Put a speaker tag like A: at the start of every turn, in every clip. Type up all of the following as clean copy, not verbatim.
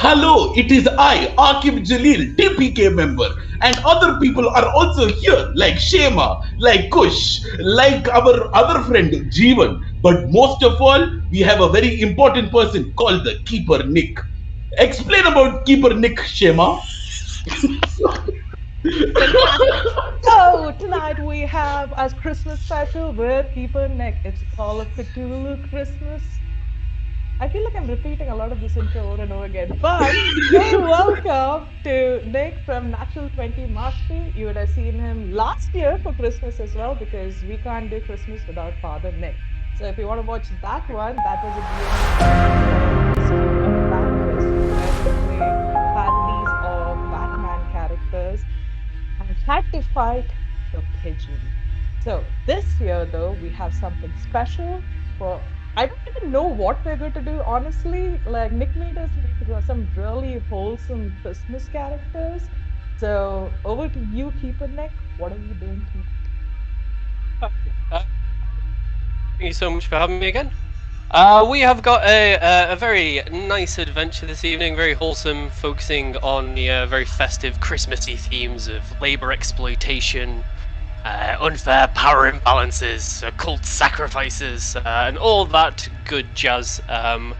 A: Hello, it is I, Akib Jalil, TPK member, and other people are also here, like Shema, like Kush, like our other friend Jeevan. But most of all, we have a very important person called the Keeper Nick. Explain about Keeper Nick, Shema.
B: Fantastic. So tonight we have as Christmas special with Keeper Nick. It's Call of Cthulhu Christmas. I feel like I'm repeating a lot of this intro over and over again, but very welcome to Nick from Natural 20 Mastery. You would have seen him last year for Christmas as well because we can't do Christmas without Father Nick. So if you want to watch that one, that was a D&D session called Rescue of Baptist, where we played parodies of Batman characters and had to fight the pigeon. So this year, though, we have something special for. I don't even know what we're going to do, honestly. Like, Nick made us make some really wholesome Christmas characters. So, over to you, Keeper Nick. What are you doing tonight?
C: Thank you so much for having me again. We have got a very nice adventure this evening, very wholesome, focusing on the very festive Christmassy themes of labour exploitation, unfair power imbalances, occult sacrifices, and all that good jazz that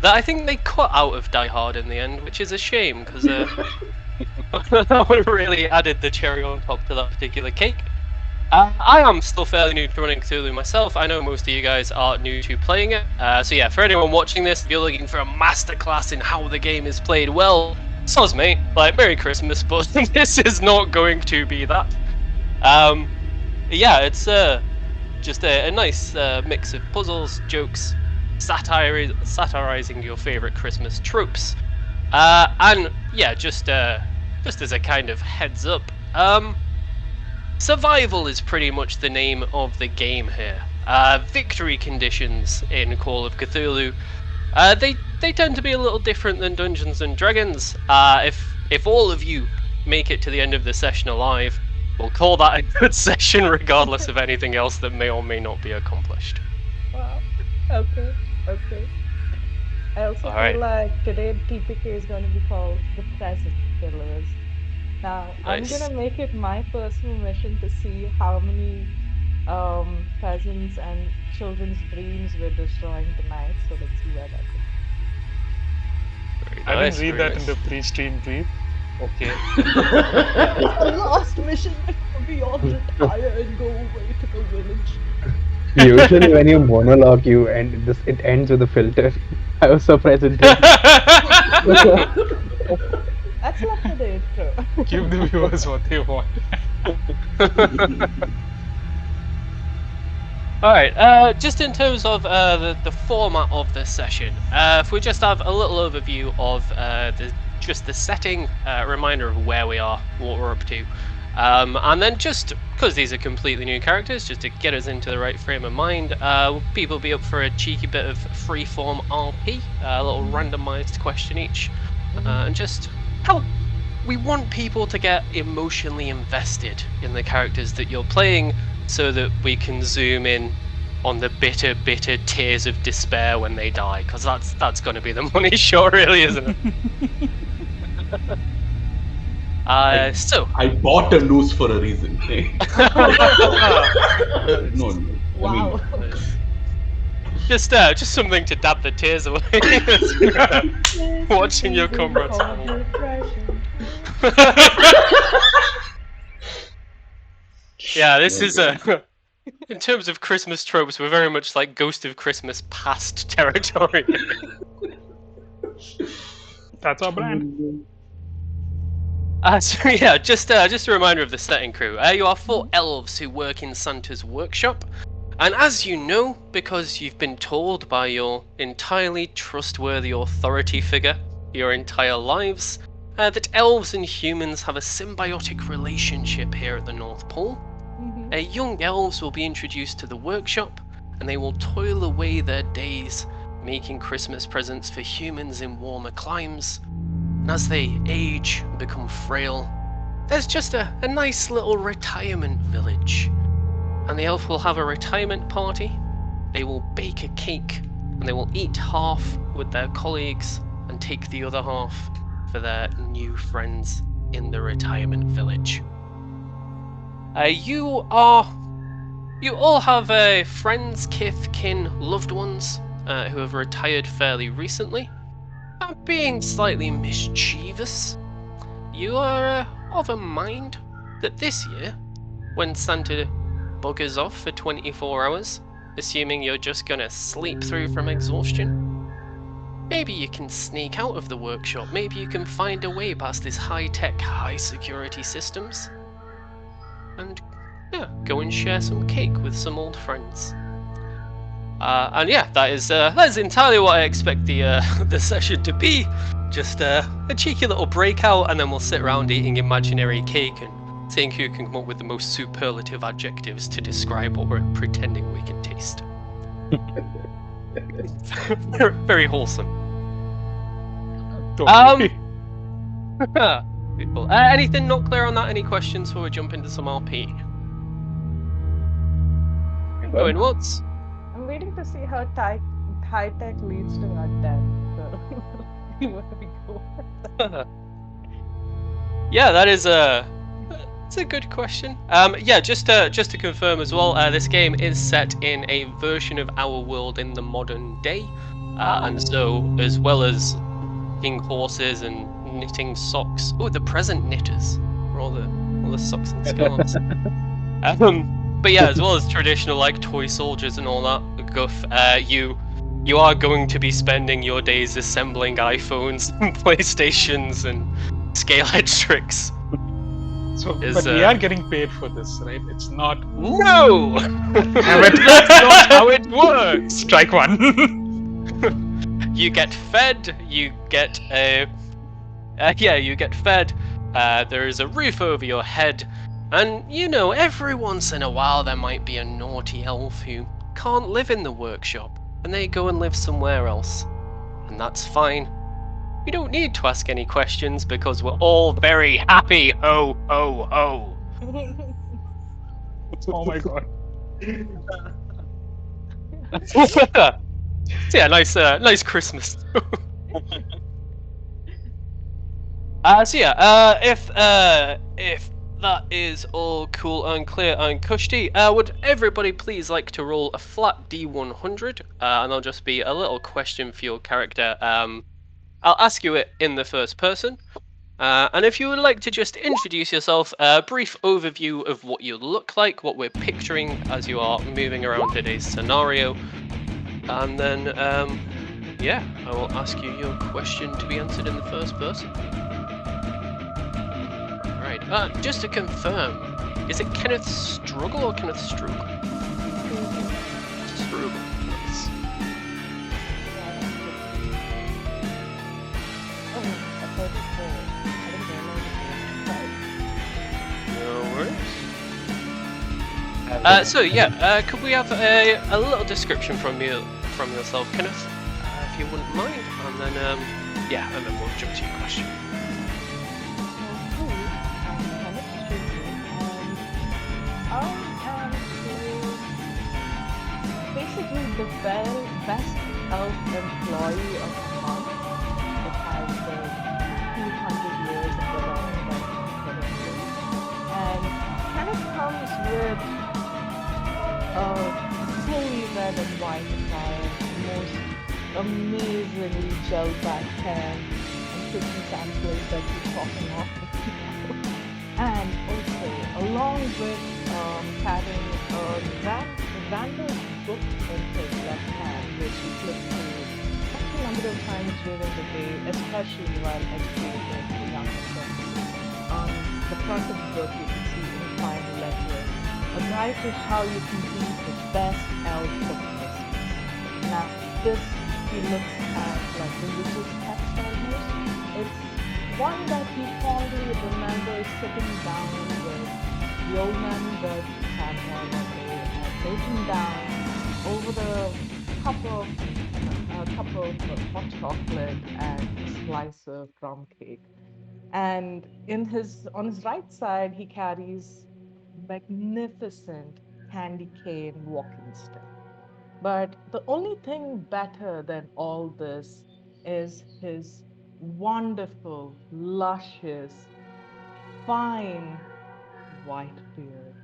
C: I think they cut out of Die Hard in the end, which is a shame, because that would have really added the cherry on top to that particular cake. I am still fairly new to running Cthulhu myself. I know most of you guys are new to playing it. So yeah, for anyone watching this, if you're looking for a masterclass in how the game is played, well, soz mate, like, Merry Christmas, but this is not going to be that. Yeah, it's just a nice mix of puzzles, jokes, satirizing your favorite Christmas tropes, and yeah, just as a kind of heads up, survival is pretty much the name of the game here. Victory conditions in Call of Cthulhu, they tend to be a little different than Dungeons and Dragons. If all of you make it to the end of the session alive, we'll call that a good session, regardless of anything else that may or may not be accomplished.
B: Wow. Okay. Okay. I also
C: All
B: feel
C: right.
B: like today TPK is going to be called the Present Killers. Now, I'm
C: Nice.
B: gonna make it my personal mission to see how many peasants and children's dreams we're destroying tonight. So let's see where that
C: Very
D: I
C: nice.
D: didn't read
C: Very
D: that in
C: nice.
D: the pre-stream brief. Okay.
B: goes. It's the last mission before we all retire and go away to the village.
E: Usually, when you monologue, it ends with a filter. I was surprised it didn't.
B: That's not for the intro.
D: Give the viewers what they want.
C: Alright, just in terms of the format of this session, if we just have a little overview of the setting, a reminder of where we are, what we're up to, and then just because these are completely new characters, just to get us into the right frame of mind, people will be up for a cheeky bit of freeform RP, a little randomized question each, and just how we want people to get emotionally invested in the characters that you're playing, so that we can zoom in on the bitter tears of despair when they die, because that's going to be the money shot, really, isn't it? So
A: I bought a noose for a reason. No, no.
B: Wow.
C: just something to dab the tears away. Watching your comrades fall. Yeah, this is in terms of Christmas tropes, we're very much like Ghost of Christmas Past territory.
D: That's our brand.
C: So yeah, just a reminder of the setting crew. You are 4 elves who work in Santa's workshop, and as you know, because you've been told by your entirely trustworthy authority figure your entire lives, that elves and humans have a symbiotic relationship here at the North Pole. Young elves will be introduced to the workshop, and they will toil away their days making Christmas presents for humans in warmer climes. And as they age and become frail, there's just a nice little retirement village. And the elf will have a retirement party, they will bake a cake, and they will eat half with their colleagues and and take the other half for their new friends in the retirement village. You all have friends, kith, kin, loved ones who have retired fairly recently. Being slightly mischievous, you are of a mind that this year, when Santa buggers off for 24 hours, assuming you're just gonna sleep through from exhaustion, maybe you can sneak out of the workshop, maybe you can find a way past these high-tech, high-security systems, and yeah, go and share some cake with some old friends. And yeah, that is entirely what I expect the the session to be. Just a cheeky little breakout, and then we'll sit around eating imaginary cake and seeing who can come up with the most superlative adjectives to describe what we're pretending we can taste. Very, very wholesome.
D: Totally.
C: Beautiful. Anything not clear on that? Any questions before we jump into some RP? Going once.
B: I'm waiting to see how high tech leads to our death. So where we go.
C: Yeah, that is it's a good question. Yeah, just to confirm as well, this game is set in a version of our world in the modern day, and so as well as knitting horses and knitting socks. Oh, the present knitters for all the socks and scarves. But yeah, as well as traditional like toy soldiers and all that guff, you are going to be spending your days assembling iPhones and PlayStations and scale edge tricks.
D: So,
C: Is,
D: but we are getting paid for this, right? It's not.
C: No!
D: Damn it.
C: That's not how it works!
D: Strike one.
C: You get fed, you get you get fed, there is a roof over your head, and you know, every once in a while there might be a naughty elf who can't live in the workshop, and they go and live somewhere else. And that's fine. You don't need to ask any questions because we're all very happy. Ho, ho, ho.
D: Oh my god.
C: So yeah, nice Christmas. So yeah, if that is all cool and clear and cushy, would everybody please like to roll a flat D100? And I'll just be a little question for your character. I'll ask you it in the first person. And if you would like to just introduce yourself, a brief overview of what you look like, what we're picturing as you are moving around today's scenario, and then, yeah, I will ask you your question to be answered in the first person. Alright, just to confirm, is it Kenneth Struggle or Kenneth Struggle? Struggle, nice.
B: Oh, I thought I didn't realize it was five.
C: So yeah, could we have a little description from yourself, Kenneth, if you wouldn't mind, and then yeah, and then we'll jump to your question.
B: Basically the best elf employee of the month. It has the 200 years of the and kind of comes with a fully red and white attire, most amazingly gel-back hair, and Christmas samples that keep popping off the people. And also, along with carrying a random book in his left hand, which he flips through quite a number of times during the day, especially while educating the younger friends. On the front of the book, you can see in fine lettering a guide to how you can be the best elf for Christmas. Now, this he looks at like religious text almost. It's one that he fondly remembers sitting down with the old man that Santa one day and taking down over the cup of hot chocolate and a slice of crumb cake. And on his right side, he carries magnificent candy cane walking stick. But the only thing better than all this is his wonderful, luscious, fine white beard.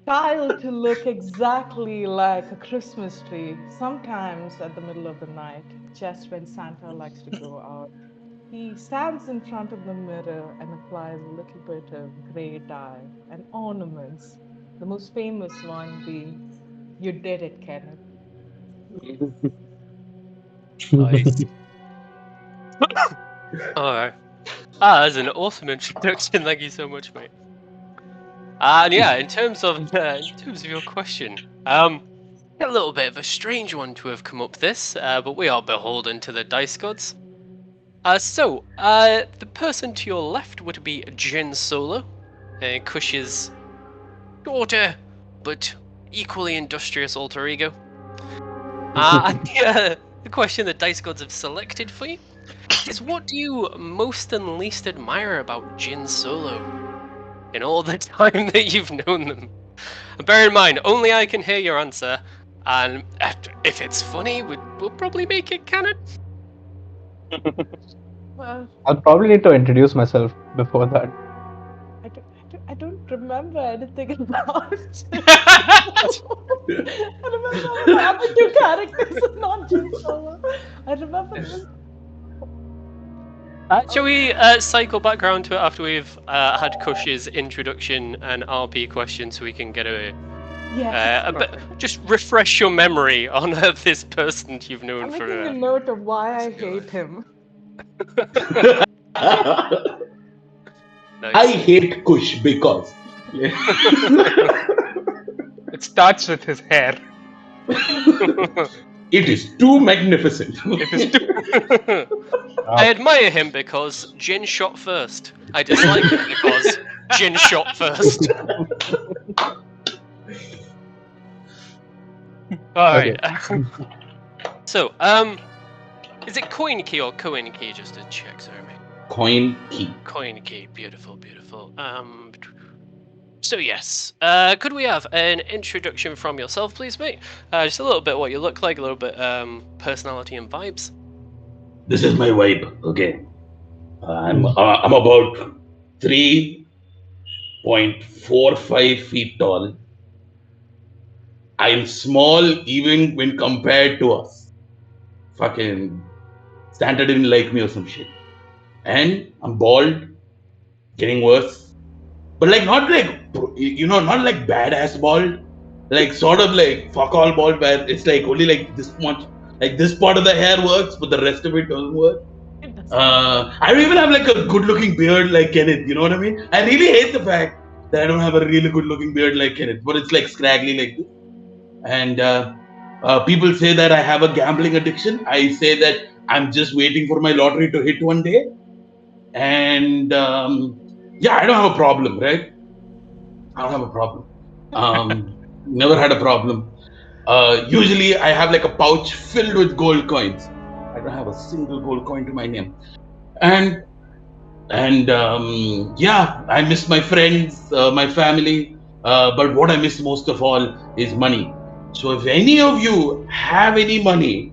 B: Styled to look exactly like a Christmas tree, sometimes at the middle of the night, just when Santa likes to go out. He stands in front of the mirror and applies a little bit of gray dye and ornaments, the most famous one being, "You did it, Kenneth."
C: Nice. Alright. That's an awesome introduction. Thank you so much, mate. And yeah, in terms of your question, a little bit of a strange one to have come up this, but we are beholden to the dice gods. The person to your left would be Jin Solo, Kush's daughter, but equally industrious alter ego. The question the dice gods have selected for you is, what do you most and least admire about Jin Solo in all the time that you've known them? And bear in mind, only I can hear your answer, and if it's funny, we'll probably make it canon.
B: Well,
E: I'll probably need to introduce myself before that.
B: I don't remember anything about it. I remember all the other two characters, not Jin Solo. I remember this.
C: Shall we cycle back around to it after we've had Kush's introduction and RP question, so we can get
B: Yes.
C: just refresh your memory on this person you've known
B: I'm
C: for.
B: making a note of why I hate him.
A: I hate Kush because
D: It starts with his hair.
A: it is too magnificent.
D: It is too.
C: I admire him because Jin shot first. I dislike him because Jin shot first. Alright. So, is it coin key or coin key, just to check, sorry, mate?
A: Coin key.
C: Coin key, beautiful, beautiful. So yes, could we have an introduction from yourself, please, mate? Just a little bit what you look like, a little bit personality and vibes.
A: This is my vibe. Okay, I'm about 3.45 feet tall. I'm small even when compared to us. Fucking Santa didn't like me or some shit. And I'm bald, getting worse. But like not like not like badass bald. Like sort of like fuck all bald, where it's like only like this much. Like this part of the hair works, but the rest of it doesn't work. I don't even have like a good looking beard like Kenneth, you know what I mean? I really hate the fact that I don't have a really good looking beard like Kenneth, but it's like scraggly like this. And people say that I have a gambling addiction. I say that I'm just waiting for my lottery to hit one day. And yeah, I don't have a problem, right? I don't have a problem. Never had a problem. Usually I have like a pouch filled with gold coins. I don't have a single gold coin to my name. And yeah, I miss my friends, my family. But what I miss most of all is money. So if any of you have any money,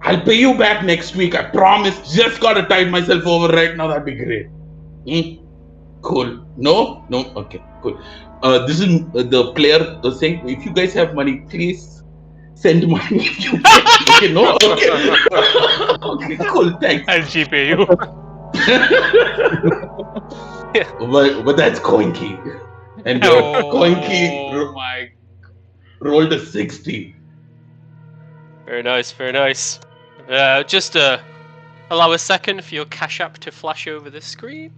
A: I'll pay you back next week. I promise. Just gotta tide myself over right now. That'd be great. Cool. No? Okay, cool. This is the player saying, if you guys have money, please send money. If you can. Okay, no? Okay. Okay, cool. Thanks.
D: I'll GPay you.
A: But that's coin key. And coin key rolled a 60.
C: Very nice, very nice. Just allow a second for your Cash App to flash over the screen.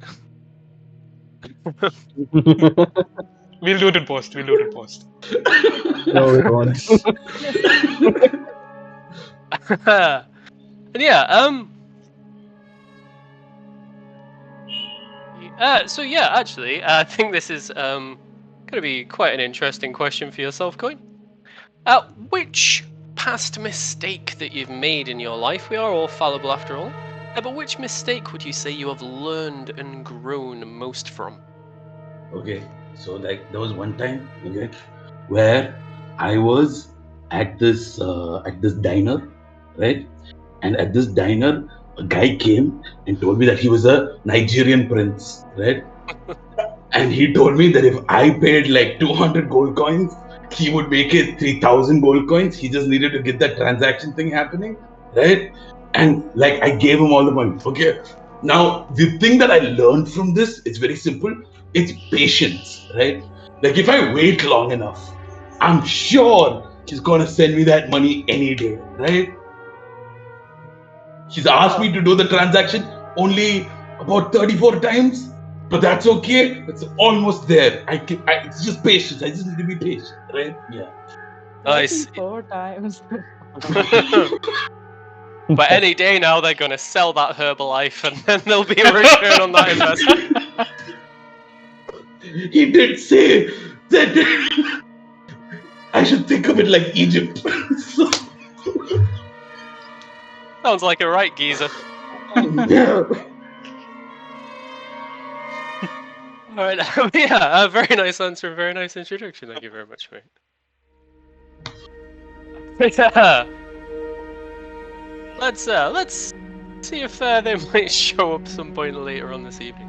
D: We'll do it in post.
E: No, we won't.
C: And yeah, so yeah, actually, I think this is going to be quite an interesting question for yourself, Coin. Which past mistake that you've made in your life, we are all fallible after all, but which mistake would you say you have learned and grown most from?
A: Okay, so like there was one time, okay, where I was at this diner, right? And at this diner, a guy came and told me that he was a Nigerian prince, right? And he told me that if I paid like 200 gold coins, he would make it 3,000 gold coins. He just needed to get that transaction thing happening, right? And like I gave him all the money. Okay. Now, the thing that I learned from this is very simple. It's patience, right? Like if I wait long enough, I'm sure he's gonna send me that money any day, right? He's asked me to do the transaction only about 34 times, but that's okay. It's almost there. It's just patience. I just need to be patient, right? Yeah.
C: Nice.
B: 4 times.
C: But any day now, they're going to sell that Herbalife and then there'll be a return on that investment.
A: He did say that I should think of it like Egypt. So,
C: Sounds like a right geezer.
A: yeah.
C: Alright, yeah, a very nice answer, very nice introduction. Thank you very much, mate. Let's see if they might show up some point later on this evening.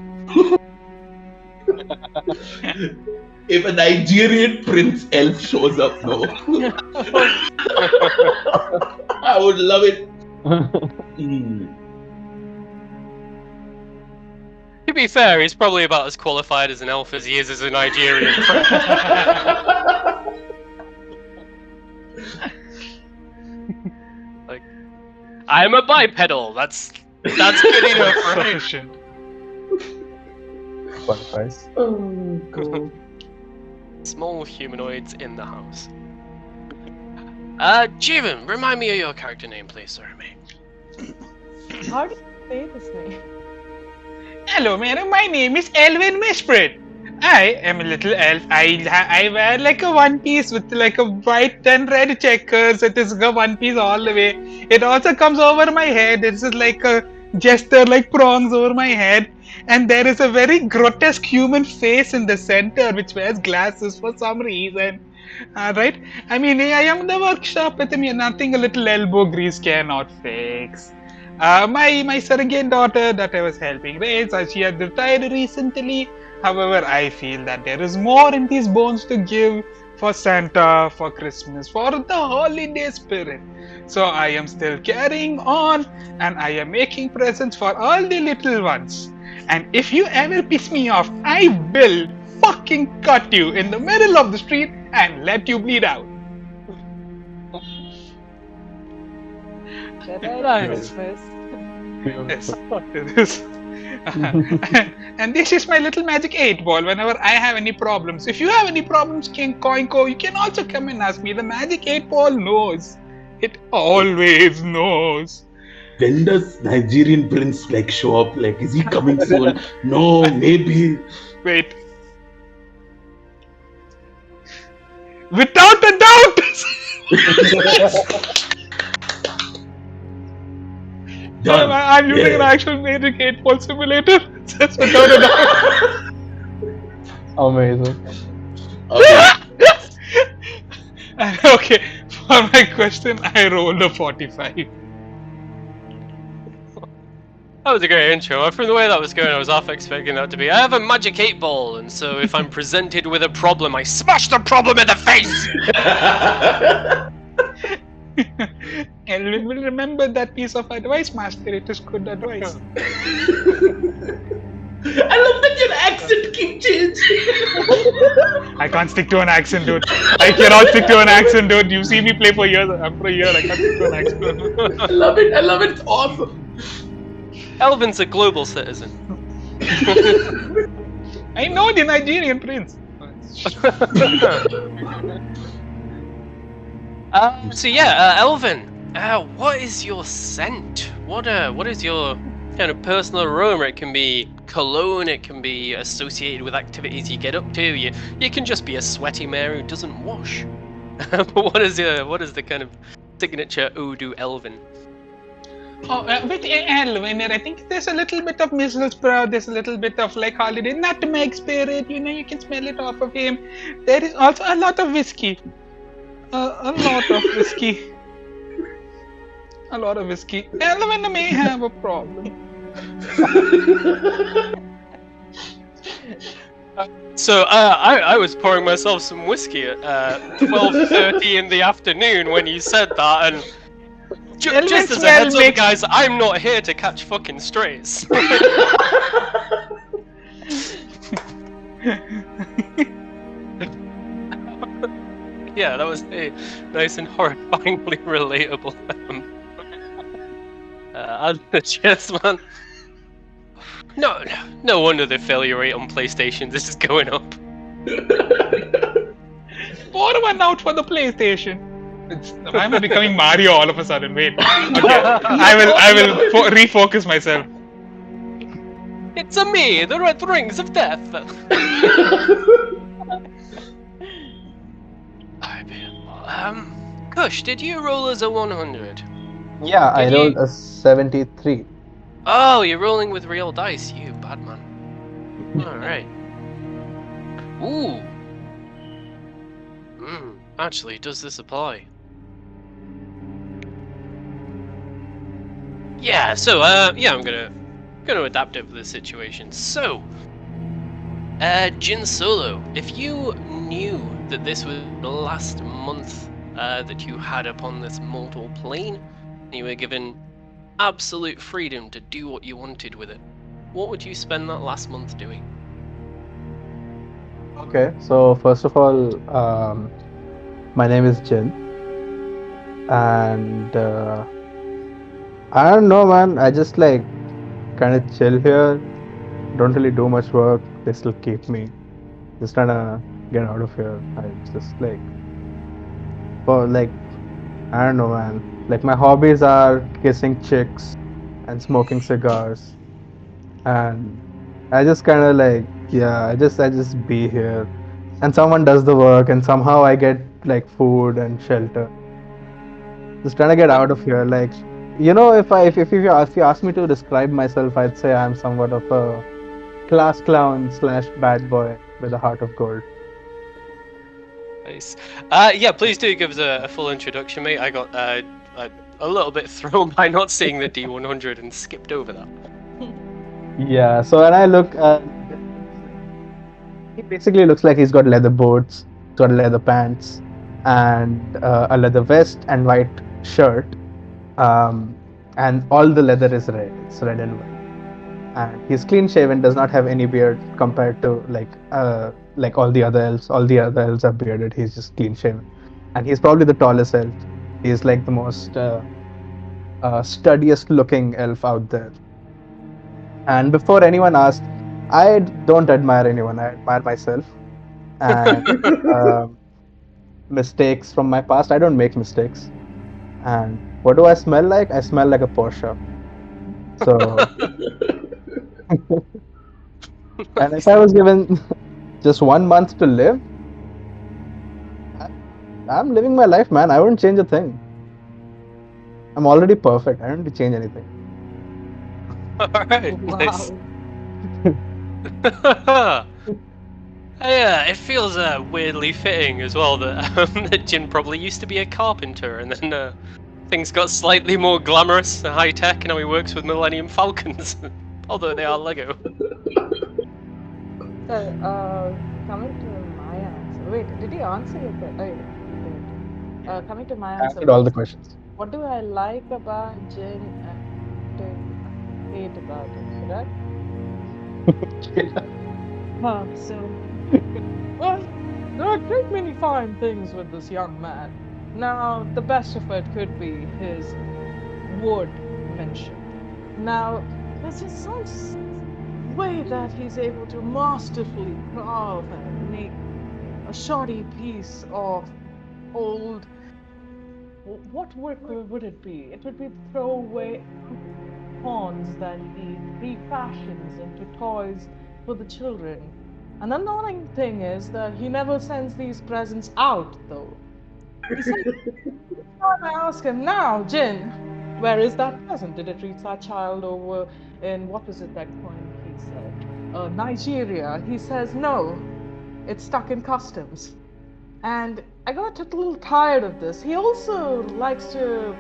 A: If a Nigerian prince elf shows up, no. I would love it.
C: To be fair, he's probably about as qualified as an elf as he is as a Nigerian. Like, I'm a bipedal. That's good enough, right?
D: Sufficient.
E: Qualifies.
C: Small humanoids in the house. Jeevan, remind me of your character name, please, sorry, mate.
B: How do you say this name?
D: Hello, man. My name is Elvin Mishprit. I am a little elf. I wear like a one piece with like a white and red checkers. It is a one piece all the way. It also comes over my head. It's just like a jester, like prongs over my head. And there is a very grotesque human face in the center which wears glasses for some reason. Right? I mean, I am in the workshop with me. Nothing a little elbow grease cannot fix. My surrogate daughter that I was helping raise, she had retired recently. However, I feel that there is more in these bones to give for Santa, for Christmas, for the holiday spirit. So I am still carrying on and I am making presents for all the little ones. And if you ever piss me off, I will fucking cut you in the middle of the street and let you bleed out.
B: Merry Christmas.
D: Yes, it is. And this is my little magic 8 ball. Whenever I have any problems, if you have any problems, King Koinko, you can also come and ask me. The magic 8 ball knows. It always knows.
A: When does Nigerian prince like show up? Like, is he coming soon? No, maybe.
D: Wait. Without a doubt!
A: Done.
D: I'm using an actual magic 8 ball simulator. That's without a doubt.
E: Amazing.
A: Okay.
D: Okay, for my question, I rolled a 45.
C: That was a great intro. From the way that was going, I was half expecting that to be, I have a magic 8 ball, and so if I'm presented with a problem, I smash the problem in the face!
D: Elvin will remember that piece of advice, Master. It is good advice.
A: I love that your accent keeps changing.
D: I can't stick to an accent, dude. I cannot stick to an accent, dude. You see me play for years. After a year, I can't stick to an accent.
A: I love it. I love it. It's awesome.
C: Elvin's a global citizen.
D: I know the Nigerian prince.
C: So yeah, Elvin, what is your scent? What is your kind of personal aroma? It can be cologne, it can be associated with activities you get up to. You can just be a sweaty mare who doesn't wash. But what is the kind of signature Odu Elvin?
D: With Elvin, I think there's a little bit of Mistletoe, there's a little bit of like holiday nutmeg spirit. You can smell it off of him. There is also a lot of whiskey. A lot of whiskey. A lot of whiskey. Elvin may have a problem.
C: So I was pouring myself some whiskey at 12:30 in the afternoon when you said that, and
D: Elvin
C: just as a
D: smell
C: heads up,
D: makes
C: guys, I'm not here to catch fucking strays. Yeah, that was a nice and horrifyingly relatable. Cheers, man. No wonder the failure rate on PlayStations is going up.
D: pour one out for the PlayStation. Why am I becoming Mario all of a sudden? Wait. Okay. I will refocus myself.
C: It's a me, the Red Rings of Death. Kush, did you roll as a 100?
E: Yeah, I
C: Can
E: rolled
C: you-
E: a 73.
C: Oh, you're rolling with real dice, you bad man. Alright. Ooh. Actually, does this apply? Yeah, so, yeah, I'm gonna adapt it for this situation. So, Jin Solo, if you knew that this was the last month that you had upon this mortal plane, and you were given absolute freedom to do what you wanted with it, what would you spend that last month doing?
E: Okay, so first of all, my name is Jin, and I don't know, man. I just like kind of chill here. Don't really do much work. They still keep me. Just trying to get out of here. I just like, for like, I don't know, man. Like my hobbies are kissing chicks and smoking cigars, and I just kind of like, yeah, I just be here, and someone does the work, and somehow I get like food and shelter. Just trying to get out of here. Like, if you ask me to describe myself, I'd say I'm somewhat of a class clown slash bad boy with a heart of gold.
C: Nice. Yeah, please do give us a full introduction, mate. I got a little bit thrown by not seeing the D100 and skipped over that.
E: Yeah. So when I look, he basically looks like he's got leather boots, he's got leather pants, and a leather vest and white shirt. Um, and all the leather is red. It's red and white. And he's clean shaven, does not have any beard compared to like all the other elves. All the other elves are bearded. He's just clean shaven, and he's probably the tallest elf. He's like the most sturdiest looking elf out there. And before anyone asked, I don't admire anyone. I admire myself and mistakes from my past. I don't make mistakes. And what do I smell like? I smell like a Porsche. So, and if I was given just 1 month to live, I'm living my life, man. I wouldn't change a thing. I'm already perfect. I don't need to change anything.
C: Alright,
B: Wow.
C: nice. Yeah, it feels weirdly fitting as well that that Jin probably used to be a carpenter, and then things got slightly more glamorous and high tech, and now he works with Millennium Falcons, although they are Lego.
B: So, coming to my answer. Wait, did you answer your question? Wait. Coming to my
E: I
B: answer.
E: answered all the questions.
B: What do I like about Jin and what do I hate about it, correct? So, well, there are a great many fine things with this young man. Now, the best of it could be his woodmanship. Now, there's just some way that he's able to masterfully carve and make a shoddy piece of old. What work would it be? It would be throwaway pawns that he refashions into toys for the children. And the annoying thing is that he never sends these presents out, though. He said, I ask him now, Jin, where is that present? Did it reach that child over in what was it that point he said? Nigeria. He says no, it's stuck in customs. And I got a little tired of this. He also likes to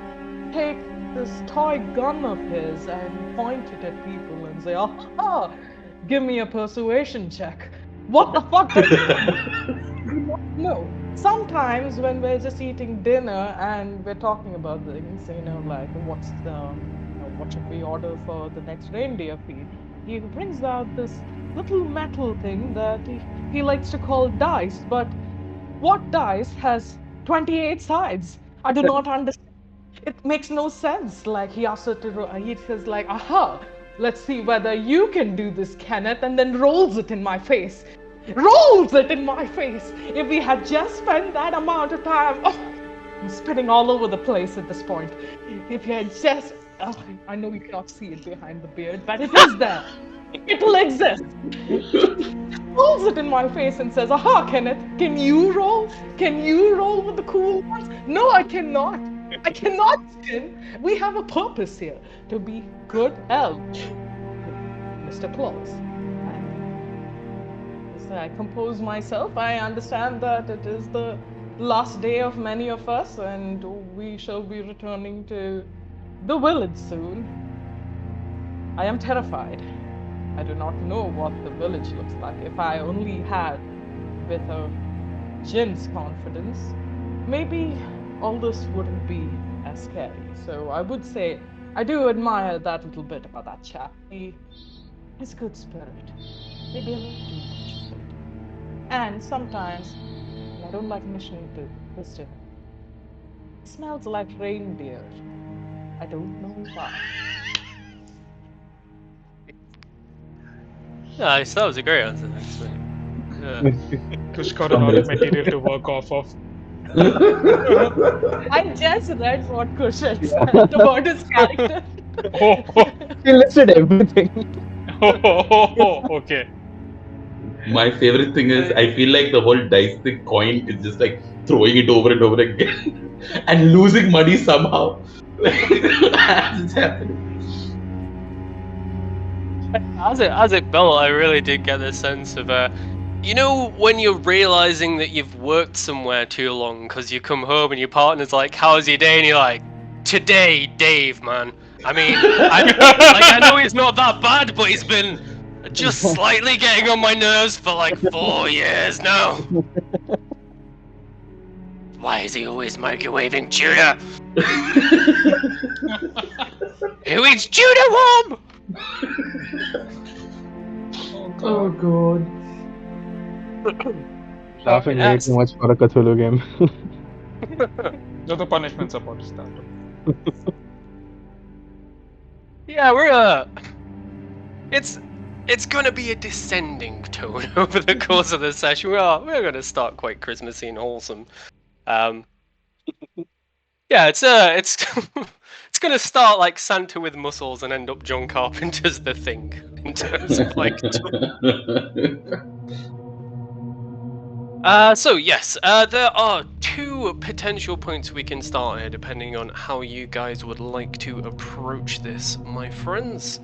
B: take this toy gun of his and point it at people and say, "Ah, ha, give me a persuasion check." What the fuck does that mean? Do not know. Sometimes when we're just eating dinner and we're talking about things, like what should we order for the next reindeer feed? He brings out this little metal thing that he likes to call dice, but what dice has 28 sides? I do not understand. It makes no sense. Like he asks her to, he says like, "Aha, let's see whether you can do this, Kenneth," and then rolls it in my face. Rolls it in my face. If we had just spent that amount of time, oh, I'm spitting all over the place at this point. If you had just, oh, I know you cannot see it behind the beard, but it is there. It will exist. Rolls it in my face and says, "Aha, Kenneth, can you roll? Can you roll with the cool ones?" No, I cannot. I cannot sin. We have a purpose here to be good elves, Mr. Claus. And as I compose myself, I understand that it is the last day of many of us, and we shall be returning to the village soon. I am terrified. I do not know what the village looks like. If I only had with a Jin's confidence, maybe all this wouldn't be as scary. So I would say I do admire that little bit about that chap. He is good spirit. Maybe a little too much spirit. And sometimes I don't like mentioning this to him. He smells like reindeer. I don't know why.
C: Nice, that was a great answer, thanks, mate. Yeah.
D: Kush got a lot of material to work off of.
B: I just read what Kush had said about his character.
D: Oh,
E: He listed everything.
D: okay.
A: My favorite thing is I feel like the whole dice thing coin is just like throwing it over and over again and losing money somehow. As it's happening.
C: As it built, I really did get the sense of when you're realizing that you've worked somewhere too long because you come home and your partner's like, "How's your day?" and you're like, "Today, Dave, man. I mean, I know he's not that bad, but he's been just slightly getting on my nerves for like 4 years now. Why is he always microwaving tuna? Who eats tuna worm?"
A: Oh god.
E: Laughing way too much for a Cthulhu game.
D: No, the punishment's about to start.
C: Yeah, it's gonna be a descending tone over the course of the session. We're gonna start quite Christmassy and wholesome. Yeah, it's it's gonna start like Santa with muscles and end up John Carpenter's The Thing in terms of like. So yes, there are 2 potential points we can start here, depending on how you guys would like to approach this, my friends.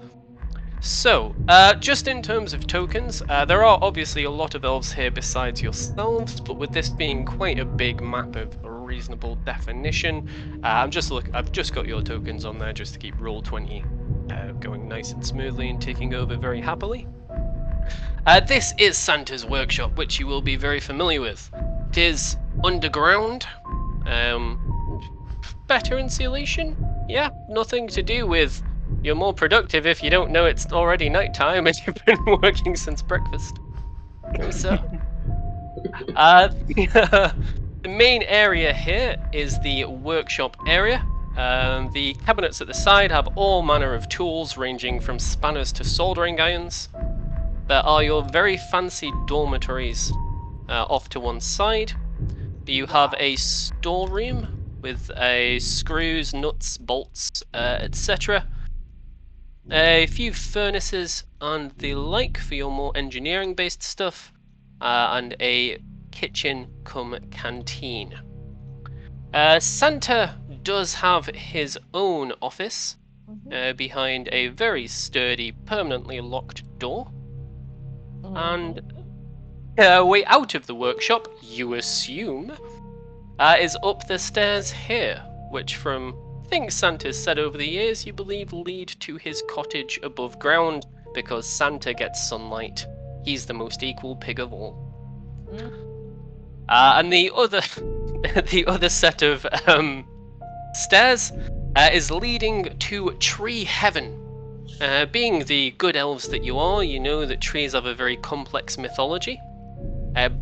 C: So, just in terms of tokens, there are obviously a lot of elves here besides yourselves, but with this being quite a big map of a reasonable definition, I've just got your tokens on there just to keep Roll20 going nice and smoothly and ticking over very happily. This is Santa's workshop, which you will be very familiar with. It is underground, better insulation, yeah, nothing to do with you're more productive if you don't know it's already nighttime and you've been working since breakfast. So, the main area here is the workshop area. The cabinets at the side have all manner of tools ranging from spanners to soldering irons. There are your very fancy dormitories off to one side. You have a storeroom with screws, nuts, bolts, etc. A few furnaces and the like for your more engineering-based stuff, and a kitchen cum canteen. Santa does have his own office behind a very sturdy, permanently locked door. And way out of the workshop, you assume, is up the stairs here, which from things Santa's said over the years you believe lead to his cottage above ground, because Santa gets sunlight. He's the most equal pig of all. And the other, the other set of stairs is leading to tree heaven. Being the good elves that you are, you know that trees have a very complex mythology.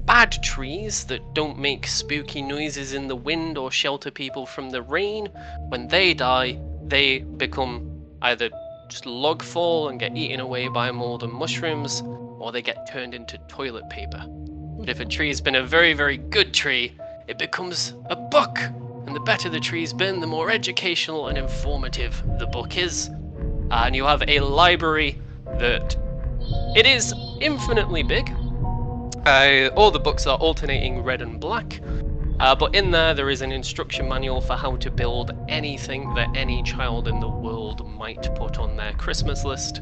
C: Bad trees that don't make spooky noises in the wind or shelter people from the rain, when they die, they become either just log fall and get eaten away by mold and mushrooms, or they get turned into toilet paper. But if a tree's been a very, very good tree, it becomes a book. And the better the tree's been, the more educational and informative the book is. And you have a library that it is infinitely big. All the books are alternating red and black, but in there is an instruction manual for how to build anything that any child in the world might put on their Christmas list,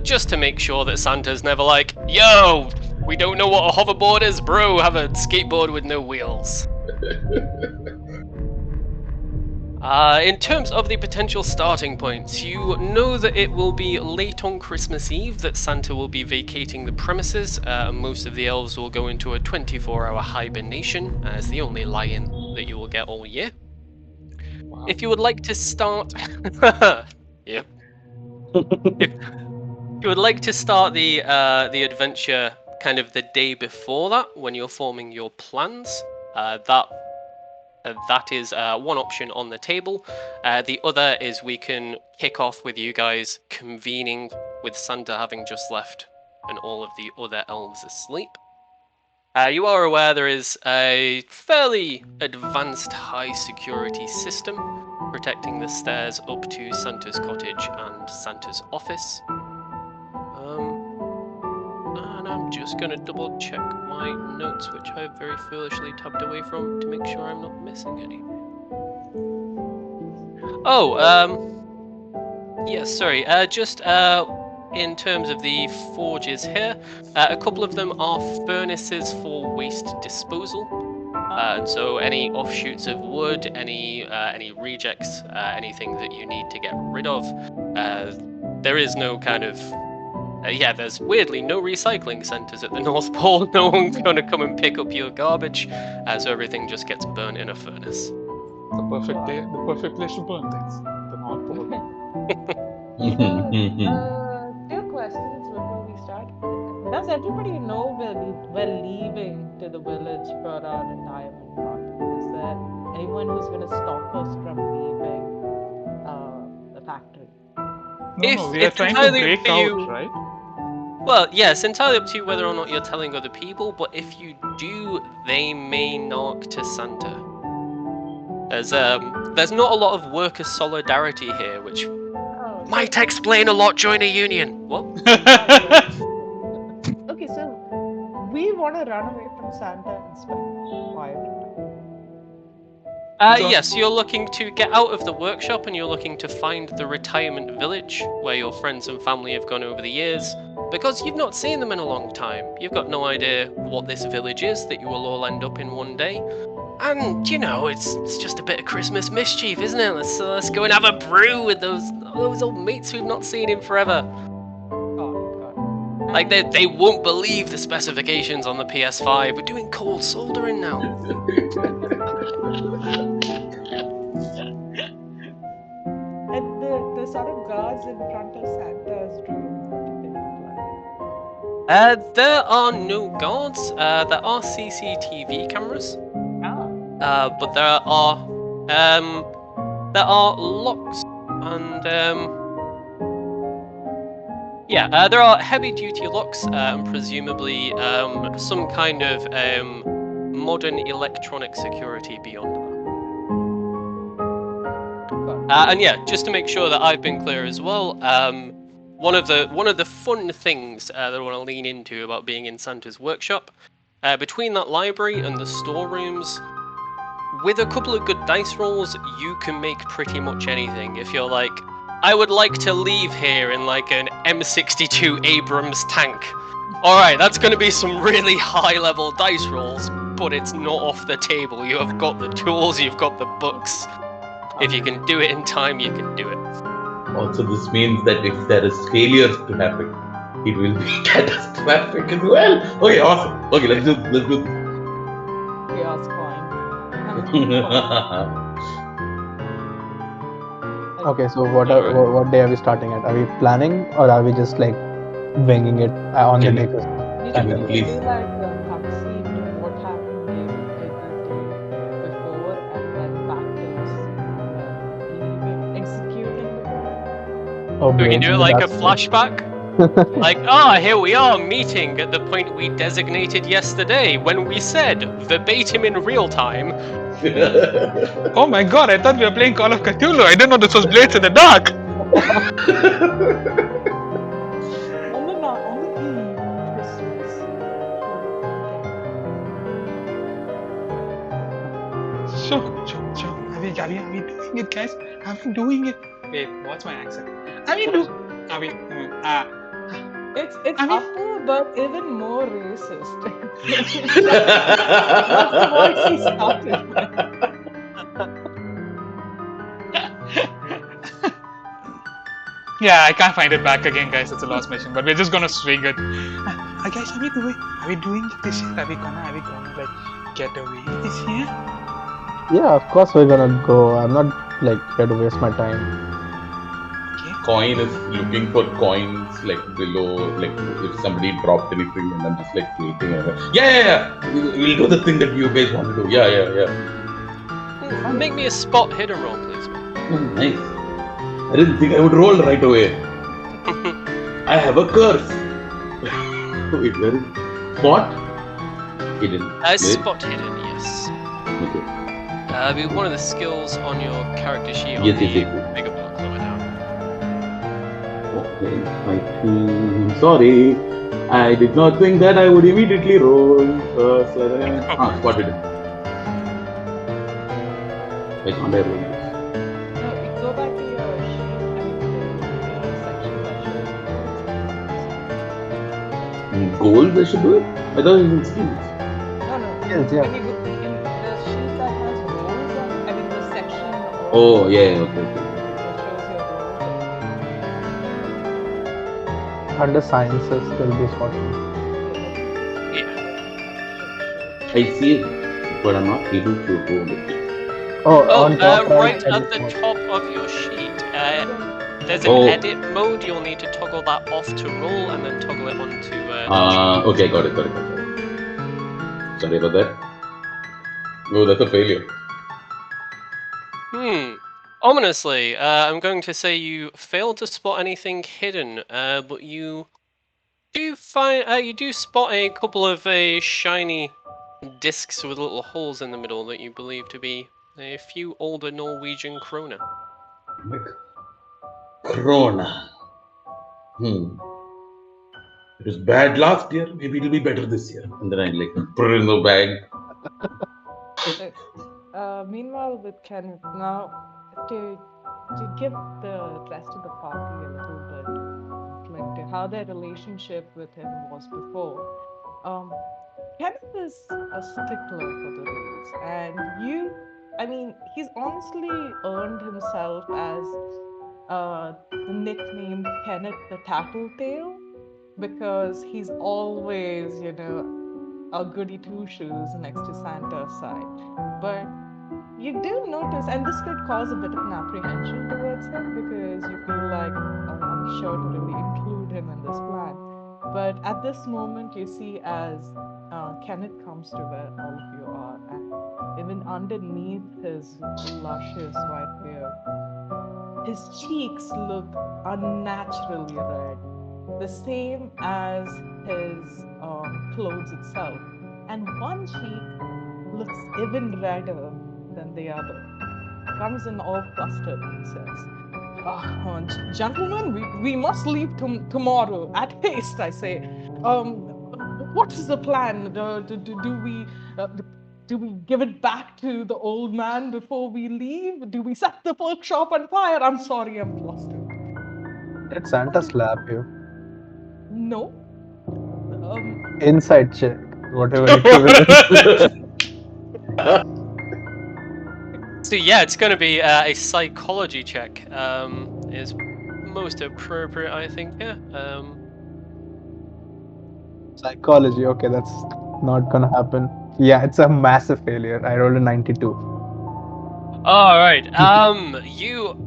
C: just to make sure that Santa's never like, yo, we don't know what a hoverboard is, bro, have a skateboard with no wheels. In terms of the potential starting points, you know that it will be late on Christmas Eve that Santa will be vacating the premises. Most of the elves will go into a 24-hour hibernation as the only lie-in that you will get all year. Wow. If you would like to start... Yep. If you would like to start the adventure kind of the day before that, when you're forming your plans, that is one option on the table. The other is we can kick off with you guys convening with Santa having just left and all of the other elves asleep. You are aware there is a fairly advanced high security system protecting the stairs up to Santa's cottage and Santa's office. And I'm just going to double check my notes, which I've very foolishly tabbed away from, to make sure I'm not missing anything. Oh, yeah, sorry, just in terms of the forges here, a couple of them are furnaces for waste disposal. And so any offshoots of wood, any rejects, anything that you need to get rid of, there is no kind of... there's weirdly no recycling centres at the North Pole. No one's going to come and pick up your garbage, so everything just gets burnt in a furnace.
D: The perfect day, the perfect place to burn things. The North Pole.
B: Two questions before we start. Does everybody know we're leaving to the village for our retirement party? Is there anyone who's going to stop us from leaving the factory?
D: No, we are trying to break out, right?
C: Well, yeah, it's entirely up to you whether or not you're telling other people, but if you do, they may knock to Santa. There's not a lot of worker solidarity here, which might explain a lot. Join a union. What?
B: Okay, so we want to run away from Santa and spend quiet time.
C: Yes, you're looking to get out of the workshop and you're looking to find the retirement village where your friends and family have gone over the years, because you've not seen them in a long time. You've got no idea what this village is that you will all end up in one day. And, you know, it's just a bit of Christmas mischief, isn't it? Let's go and have a brew with those old mates we've not seen in forever. Like, they won't believe the specifications on the PS5. We're doing cold soldering now.
B: And the sort of guards in front of Santa's room, what do they look like?
C: There are no guards. There are CCTV cameras. But there are locks and there are heavy-duty locks and presumably some kind of modern electronic security beyond that. And yeah, just to make sure that I've been clear as well, one of the fun things that I want to lean into about being in Santa's workshop, between that library and the storerooms, with a couple of good dice rolls, you can make pretty much anything. If you're like, I would like to leave here in like an M62 Abrams tank. Alright, that's going to be some really high-level dice rolls, but it's not off the table. You have got the tools, you've got the books. If you can do it in time, you can do it.
A: Also, this means that if there is failures to happen, it will be catastrophic as well. Okay, awesome. Okay, let's do this.
B: Chaos coin. Coin.
E: Okay, so
C: Alright.
E: what day are we starting at? Are we planning or are we just like winging it on the
A: Can
E: day?
A: we-
B: You
A: Can
B: can
A: we
B: you
A: please?
B: can do like a cutscene to what happened the day before, and then back to us executing the plan.
E: Oh,
C: We can do it like a
E: that's-
C: flashback. Like, here we are meeting at the point we designated yesterday when we said verbatim in real time.
D: Oh my god, I thought we were playing Call of Cthulhu. I didn't know this was Blades in the Dark.
B: On the eve of Christmas.
D: Sure. Are we doing it, guys? Are we doing it? Wait, what's my accent? Are we do? Are we?
B: It's
D: I mean-
B: upper, but even more racist. That's the voice he started with.
D: Yeah, I can't find it back again, guys. It's a lost mission, but we're just gonna swing it. Guys, are we doing it this year? Are we gonna like get away this year?
E: Yeah, of course we're gonna go. I'm not like here to waste my time.
A: Coin is looking for coins like below, like if somebody dropped anything, and I'm just like waiting. Yeah. We'll do the thing that you guys want to do. Yeah.
C: Make me a spot hidden roll, please.
A: Nice. I didn't think I would roll right away. I have a curse. Wait, where is spot? Hidden. Wait.
C: Spot hidden, yes.
A: Okay.
C: Be one of the skills on your character sheet on
A: Yes.
C: the bigger block lower down.
A: Okay. I'm sorry. I did not think that I would immediately roll. Spot hidden. Why can't I roll this?
B: No, you go back to your sheet. I mean, the section that shows
A: Goals, I should do it? I thought it was skills.
B: No.
E: Yes, yeah.
B: When you go in the sheet that has roles on, I mean the section of
A: Oh, yeah, okay.
B: that shows your roles.
E: Under sciences, there'll be sorting.
C: Yeah.
A: I see it, but I'm not able to roll it.
E: Oh,
C: Oh,
E: on top
C: right
E: edit
C: at the
E: mode.
C: top of your sheet. There's an
A: Oh.
C: edit mode. You'll need to toggle that off to roll, and then toggle it on to.
A: Okay, got it. Sorry about that. Oh, that's a failure.
C: Ominously, I'm going to say you failed to spot anything hidden, but you do spot a couple of shiny discs with little holes in the middle that you believe to be a few older Norwegian krona.
A: Corona. It was bad last year. Maybe it'll be better this year. And then I like put it in the bag.
B: Meanwhile, with Ken now to give the rest of the party a little bit like to how their relationship with him was before. Kenneth is a stickler for the rules, and he's honestly earned himself as the nickname Kenneth the Tattletale because he's always, a goody two shoes next to Santa's side. But you do notice, and this could cause a bit of an apprehension towards him because you feel like I'm sure to really include him in this plan. But at this moment, you see as Kenneth comes to where all of you are, and even underneath his luscious white beard, his cheeks look unnaturally red, the same as his clothes itself. And one cheek looks even redder than the other. Comes in all flustered and says, Gentlemen, we must leave tomorrow at haste, I say. What is the plan? Do we give it back to the old man before we leave? Do we set the workshop on fire? I'm sorry, I'm flustered.
E: Did Santa slap you?
B: No.
E: Inside check. Whatever it is.
C: So yeah, it's going to be a psychology check. Is most appropriate, I think. Yeah.
E: Psychology. Okay, that's not gonna happen. Yeah, it's a massive failure. I rolled a 92.
C: All right. You.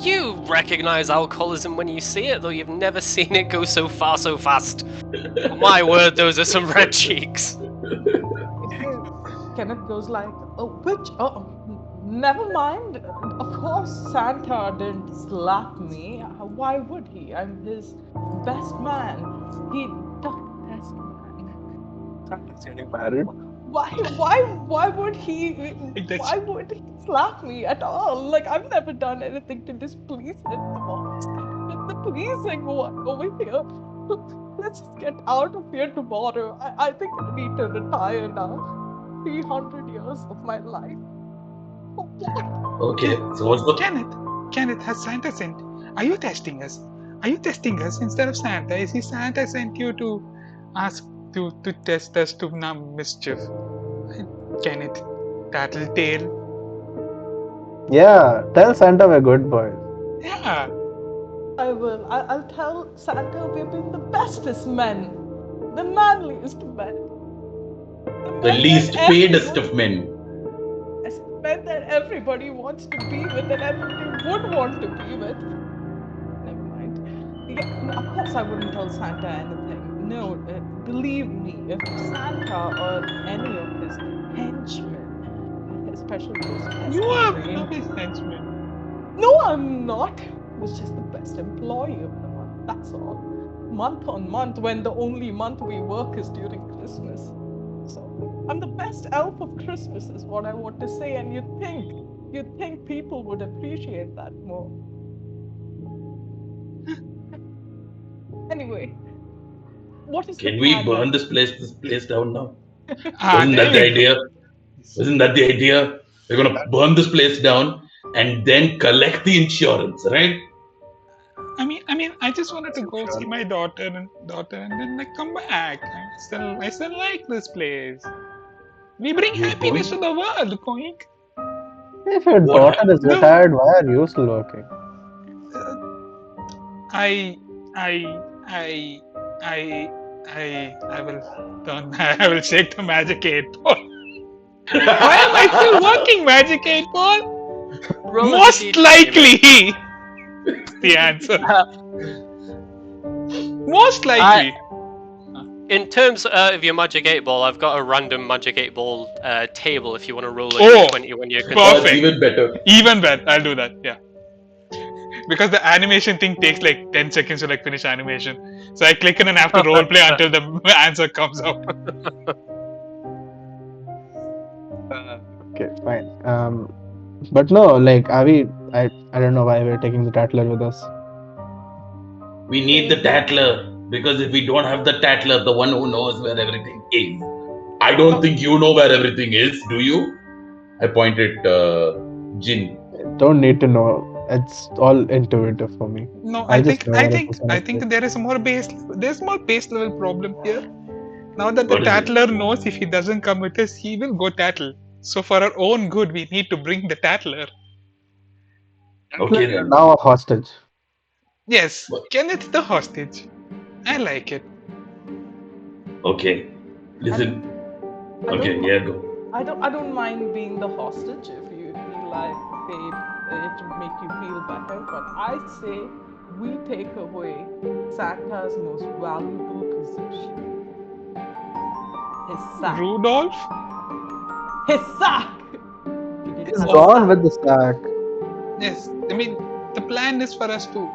C: You recognize alcoholism when you see it, though you've never seen it go so far so fast. My word, those are some red cheeks.
B: Kenneth goes like, oh, which? Oh, never mind. Of course, Santa didn't slap me. Why would he? I'm his best man. He the best man.
E: Santa's getting married.
B: Why would he?
D: That's-
B: Why would he slap me at all? Like I've never done anything to displease him. The pleasing one over here. Let's just get out of here tomorrow. I think I need to retire now. 300 years of my life.
A: Okay, so what's the
D: Kenneth, has Santa sent? Are you testing us? Are you testing us instead of Santa? Is he Santa sent you to ask to test us to mischief? Kenneth, tattletale.
E: Yeah, tell Santa we're good boys.
D: Yeah.
B: I will. I'll tell Santa we've been the bestest men, the manliest men,
A: the
B: men
A: least
B: that
A: paidest
B: everyone-
A: of men?
B: men that everybody wants to be with and everybody would want to be with. Never mind. Yeah, of course I wouldn't tell Santa anything. No, believe me, if Santa or any of his henchmen, especially those
D: You are
B: pesky
D: one of
B: trained-
D: his henchmen.
B: No, I'm not. I was just the best employee of the month. That's all. Month on month, when the only month we work is during Christmas. So I'm the best elf of Christmas, is what I want to say. And you'd think people would appreciate that more. Anyway, what is
A: Can
B: the
A: we
B: plan
A: burn
B: now?
A: this place down now?
D: There
A: Wasn't that the
D: we go.
A: idea? Isn't that the idea? We're gonna burn this place down and then collect the insurance, right?
D: I mean, I just wanted to go see my daughter and then like come back. I still like this place. We bring
A: You're
D: happiness
A: going?
D: to the world, Koink.
E: If your
A: What
E: daughter
A: happened?
E: is retired, why are you still working?
D: I will turn. I will shake the magic 8 ball. Why am I still working, magic 8 ball?
C: Roll a
D: Most
C: D20,
D: likely. The answer. Most likely.
C: In terms of your magic 8 ball, I've got a random magic 8 ball table if you want to roll a
D: Oh,
C: D20 when you're
A: That's
D: perfect.
A: even better.
D: Even better. I'll do that. Yeah. Because the animation thing takes like 10 seconds to like finish animation. So I click in and have to role play until the answer comes out.
E: Okay, fine. But no, like, are we? I don't know why we're taking the Tattler with us.
A: We need the tattler because if we don't have the tattler, the one who knows where everything is. I don't think you know where everything is, do you? I pointed Jin.
E: Don't need to know. It's all intuitive for me.
D: No,
E: I
D: I
E: just
D: think
E: know
D: I
E: what
D: think
E: it's gonna
D: I think
E: say.
D: there is more base. There's more base level problem here. Now that the
A: What is it?
D: tattler knows if he doesn't come with us, he will go tattle. So for our own good, we need to bring the tattler.
A: Okay then.
E: Now a hostage.
D: Yes,
A: What?
D: Kenneth the hostage. I like it.
A: Okay. Listen.
B: I
A: Okay,
B: don't-
A: yeah, go.
B: I don't mind being the hostage if you feel like it would make you feel better, but I say we take away Santa's most valuable possession. His sack.
D: Rudolph?
B: His sack!
E: He's gone with the sack.
D: Yes. I mean, the plan is for us to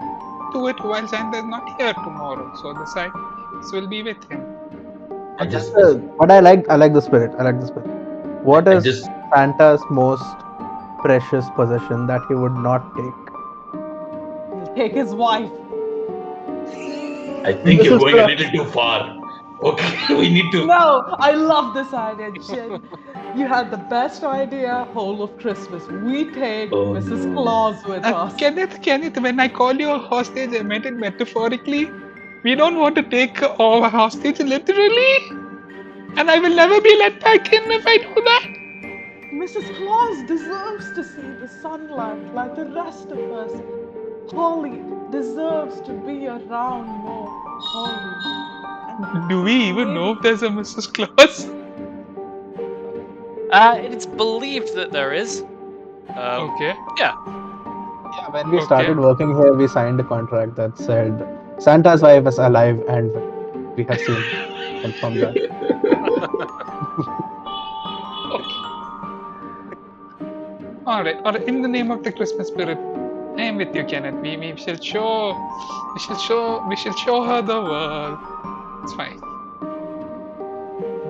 D: do it while Santa is not here tomorrow. So the sacks will be with him.
A: I just
E: But I like the spirit. I like the spirit. What
A: I
E: is
A: just
E: Santa's most precious possession that he would not take?
B: He'll take his wife.
A: I think
E: This
A: you're
E: is
A: going a
E: fair.
A: little too far. Okay, we need to.
B: No, I love this idea, Jen. You had the best idea whole of Christmas. We take
A: Oh,
B: Mrs.
A: no.
B: Claus with us.
D: Kenneth, when I call you a hostage, I meant it metaphorically. We don't want to take a hostage literally. And I will never be let back in if I do that.
B: Mrs. Claus deserves to see the sunlight like the rest of us. Holly deserves to be around more Holly. And
D: Do we even know if
B: maybe,
D: there's a Mrs. Claus?
C: It's believed that there is. Um,
D: Okay,
C: yeah.
E: Yeah, when we
D: okay.
E: started working here, we signed a contract that said Santa's wife is alive and well. We have seen confirm that.
D: Okay. All right. In the name of the Christmas spirit, I am with you, Kenneth. We shall show her the world. It's fine.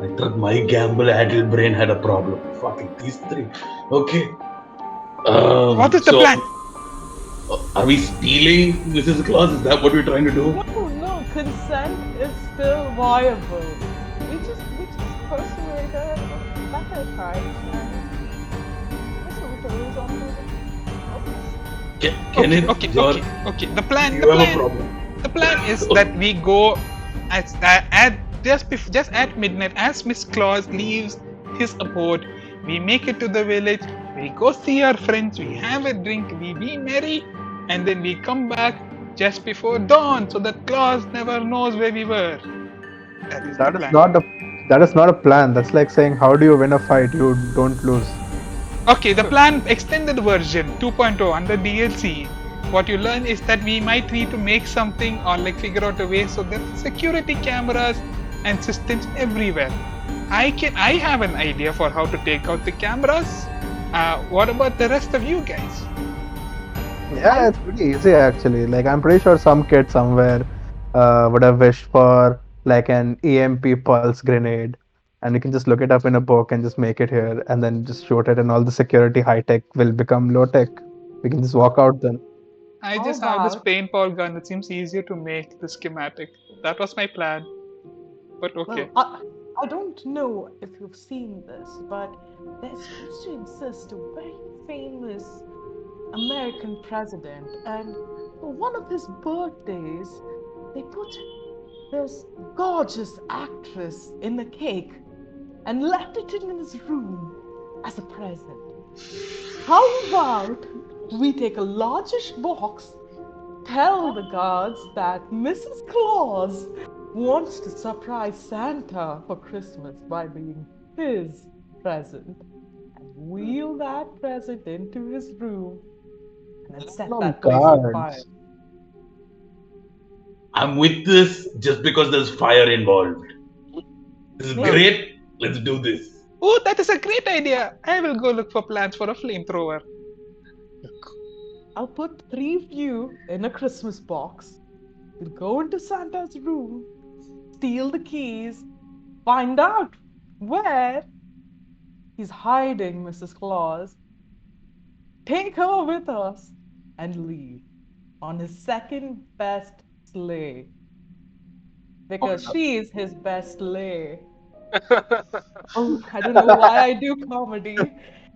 A: I thought my gamble-addled brain had a problem. Fucking these three. Okay.
D: What is the
A: So,
D: plan?
A: are we stealing Mrs. Claus? Is that what we're trying to do?
B: no, consent is still viable. We just persuade her of better times and mistletoe is on the
D: Okay,
A: Kenneth,
D: okay,
A: you're,
D: okay, okay. The plan,
A: you have a problem.
D: the plan is that we go just at midnight as Miss Claus leaves his abode. We make it to the village. We go see our friends. We have a drink. We be merry, and then we come back just before dawn, so that Claus never knows where we were. That is the
E: That is
D: plan.
E: not a that is not a plan. That's like saying how do you win a fight? You don't lose.
D: Okay, the plan extended version 2.0 under DLC. What you learn is that we might need to make something or like figure out a way so there's security cameras and systems everywhere. I have an idea for how to take out the cameras. What about the rest of you guys?
E: Yeah, it's pretty easy actually. Like I'm pretty sure some kid somewhere would have wished for like an EMP pulse grenade, and you can just look it up in a book and just make it here, and then just shoot it, and all the security high tech will become low tech. We can just walk out then.
D: I
B: How
D: just have this
B: about,
D: paintball gun. It seems easier to make the schematic. That was my plan, but okay.
B: well, I don't know if you've seen this, but there seems to exist a very famous American president, and for one of his birthdays, they put this gorgeous actress in the cake and left it in his room as a present. How about we take a largish box, tell the guards that Mrs. Claus wants to surprise Santa for Christmas by being his present, and wheel that present into his room and then set
E: No
B: that place on fire.
E: guards.
A: I'm with this just because there's fire involved. This is
B: Maybe
A: great. Let's do this.
D: Oh, that is a great idea. I will go look for plans for a flamethrower.
B: I'll put three of you in a Christmas box. We'll go into Santa's room, steal the keys, find out where he's hiding Mrs. Claus, take her with us, and leave on his second best sleigh. Because she's his best sleigh. Oh, I don't know why I do comedy.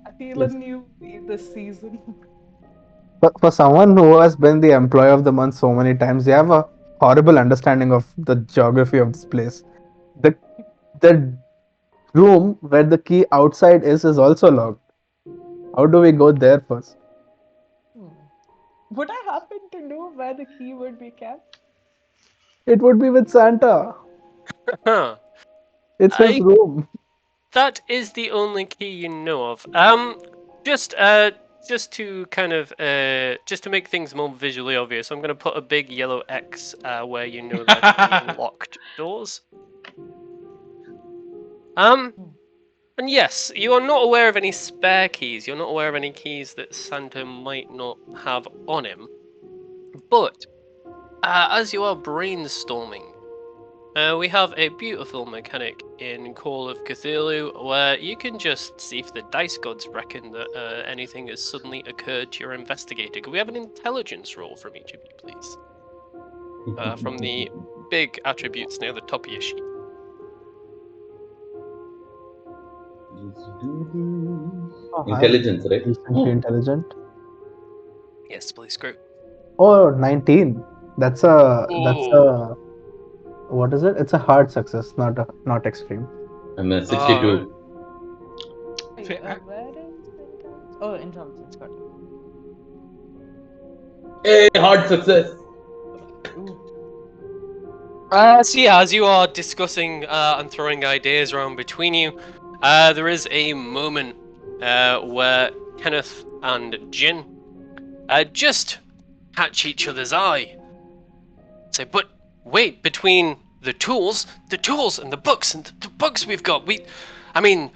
B: I feel a
E: Yes.
B: newbie this season.
E: But for someone who has been the employee of the month so many times, they have a horrible understanding of the geography of this place. The the room where the key outside is also locked. How do we go there first?
B: Hmm. Would I happen to know where the key would be kept?
E: It would be with Santa.
C: Huh.
E: It's his
C: I
E: room.
C: That is the only key you know of. Just just to kind of just to make things more visually obvious, I'm going to put a big yellow X where you know there to be locked doors. And yes, you are not aware of any spare keys. You're not aware of any keys that Santa might not have on him. But as you are brainstorming, we have a beautiful mechanic in Call of Cthulhu where you can just see if the dice gods reckon that anything has suddenly occurred to your investigator. Could we have an intelligence roll from each of you, please? From the big attributes near the top of your sheet.
E: Oh,
A: Intelligence, right?
E: Decently intelligent.
C: Yes, please, screw.
E: Oh, 19. That's
C: Ooh.
E: a what is it? It's a hard success, not extreme.
A: I'm a
C: Alright.
A: 62.
B: Wait,
D: Fa-
B: where Oh, intelligence. Got it.
A: Hey, hard success.
B: Ooh.
C: So yeah, as you are discussing and throwing ideas around between you, there is a moment where Kenneth and Jin just catch each other's eye. Say, but wait, between the tools and the books and the books we've got, I mean,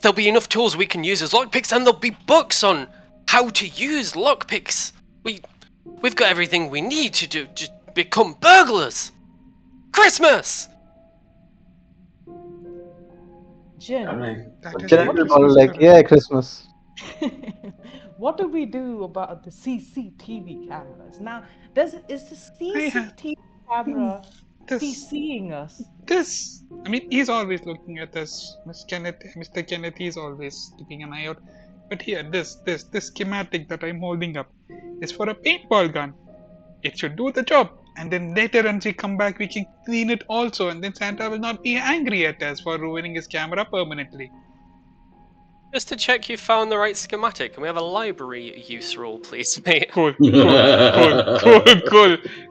C: there'll be enough tools we can use as lockpicks, and there'll be books on how to use lockpicks. We've got everything we need to become burglars. Christmas!
B: Jin,
A: I'm like,
D: That is
E: Janet
D: the
E: will probably
D: Christmas
E: like,
D: spirit.
E: yeah, Christmas.
B: what do we do about the CCTV cameras? Now, is the
D: I have
B: CCTV camera
D: this.
B: seeing us?
D: This. I mean, he's always looking at us, Mr. Kenneth. He's always keeping an eye out. But here, this schematic that I'm holding up is for a paintball gun. It should do the job. And then later, when we come back, we can clean it also. And then Santa will not be angry at us for ruining his camera permanently.
C: Just to check you found the right schematic, can we have a library use roll, please, mate?
D: Cool.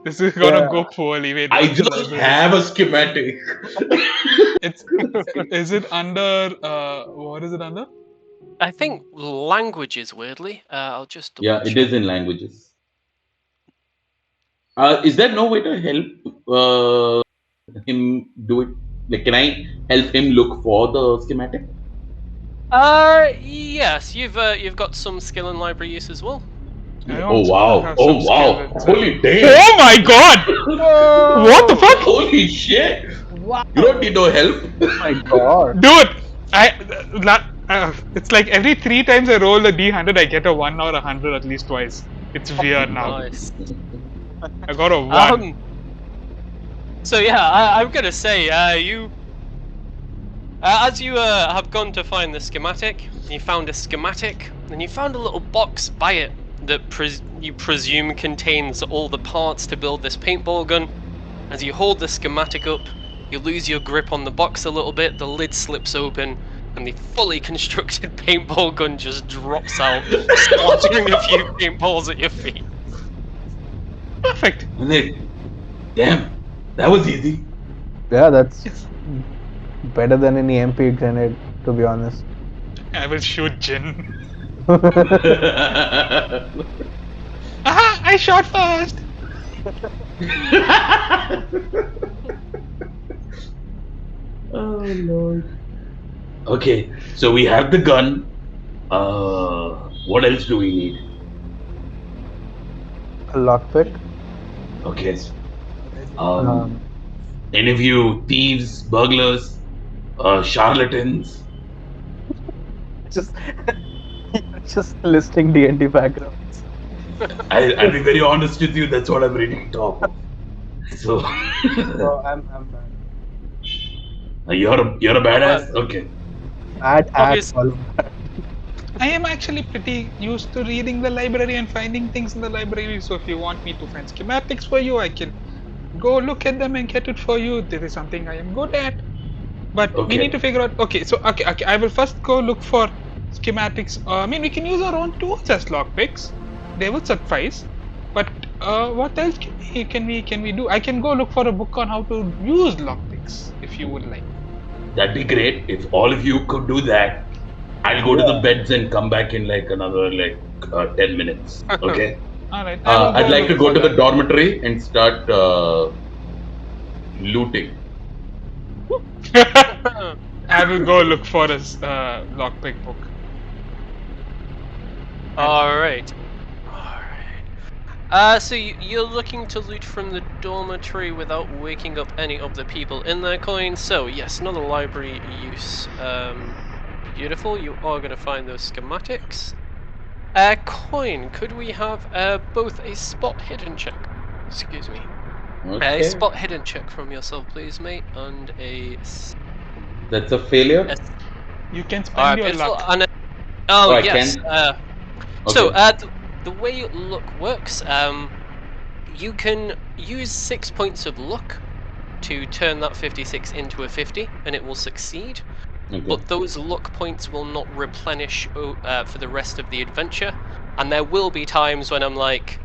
D: This is gonna
E: Yeah.
D: go poorly. Wait,
A: I
D: what's the
A: just
D: library?
A: have a schematic.
D: It's is it under what is it under?
C: I think languages, weirdly. I'll just double
A: Yeah, it
C: check.
A: is in languages. Is there no way to help him do it? Like, can I help him look for the schematic?
C: Yes, you've got some skill in library use as well.
D: I
A: Oh
D: also
A: wow!
D: have
A: Oh
D: some
A: wow!
D: skill in
A: Holy damn!
D: Oh my god! What the fuck?
A: Holy shit!
B: Wow.
A: You don't need no help.
E: Oh my god.
D: Dude, it's like every 3 times I roll a D100, I get a 1 or a 100 at least twice. It's weird now.
C: Nice.
D: I got a 1.
C: So yeah, I'm gonna say, you, as you have gone to find the schematic, you found a schematic, and you found a little box by it that you presume contains all the parts to build this paintball gun. As you hold the schematic up, you lose your grip on the box a little bit, the lid slips open, and the fully constructed paintball gun just drops out, splattering a few paintballs at your feet.
D: Perfect.
A: And then, damn, that was easy.
E: Yeah, that's better than any MP grenade, to be honest.
D: I will shoot Jin.
A: Oh
D: Aha! I shot first!
A: Lord. Okay, so we have the gun. What else do we need?
E: A lockpick.
A: Okay. Any of you thieves, burglars, charlatans?
E: Just, just listing D&D backgrounds.
A: I'll be very honest with you. That's what I'm reading top of. So
E: So I'm bad.
A: you're a badass. Okay.
E: Add
C: Obvious-
E: column.
D: I am actually pretty used to reading the library and finding things in the library, so if you want me to find schematics for you, I can go look at them and get it for you. This is something I am good at. But we
A: Okay.
D: need to figure out. Okay, I will first go look for schematics. I mean, we can use our own tools as lockpicks. They would suffice. But what else can we do? I can go look for a book on how to use lockpicks if you would like.
A: That'd be great if all of you could do that. I'll go to the beds and come back in like another 10 minutes. Okay.
D: All right.
A: I'd like to
D: look
A: go
D: for
A: to the
D: that.
A: dormitory and start looting.
D: I will go look for a lockpick book.
C: Alright. So you're looking to loot from the dormitory without waking up any of the people in there, Coin. So yes, another library use. Beautiful, you are going to find those schematics. Coin, could we have both a spot hidden check? Excuse me.
A: Okay.
C: A spot hidden check from yourself, please, mate, and a...
A: That's a failure.
C: Yes.
D: You can spend
C: Alright,
D: your
C: beautiful.
D: luck.
C: And
A: Oh, I
C: yes.
A: can?
C: So,
A: Okay.
C: the way luck works, you can use 6 points of luck to turn that 56 into a 50, and it will succeed.
A: Okay.
C: but those luck points will not replenish for the rest of the adventure. And there will be times when I'm like,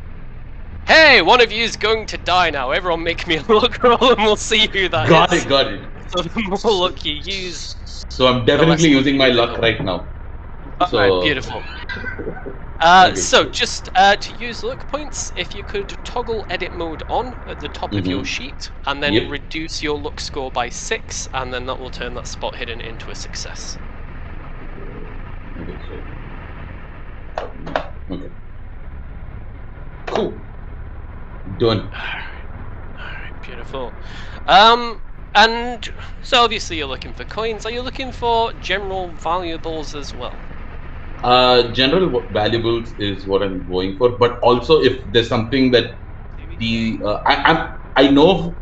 C: hey, one of you is going to die now. Everyone make me a luck roll and we'll see who that
A: Got
C: is.
A: it. Got it.
C: So the more luck you use,
A: So I'm
C: the less
A: definitely
C: luck
A: using
C: you
A: my
C: lose.
A: luck right now.
C: Alright,
A: So
C: beautiful.
A: okay.
C: So just to use luck points, if you could toggle edit mode on at the top of your
A: Mm-hmm.
C: sheet and then
A: Yep.
C: reduce your luck score by 6, and then that will turn that spot hidden into a success.
A: Okay. Okay. Cool. Done.
C: Alright, beautiful. And so obviously you're looking for coins. Are you looking for general valuables as well?
A: General valuables is what I'm going for, but also if there's something that I know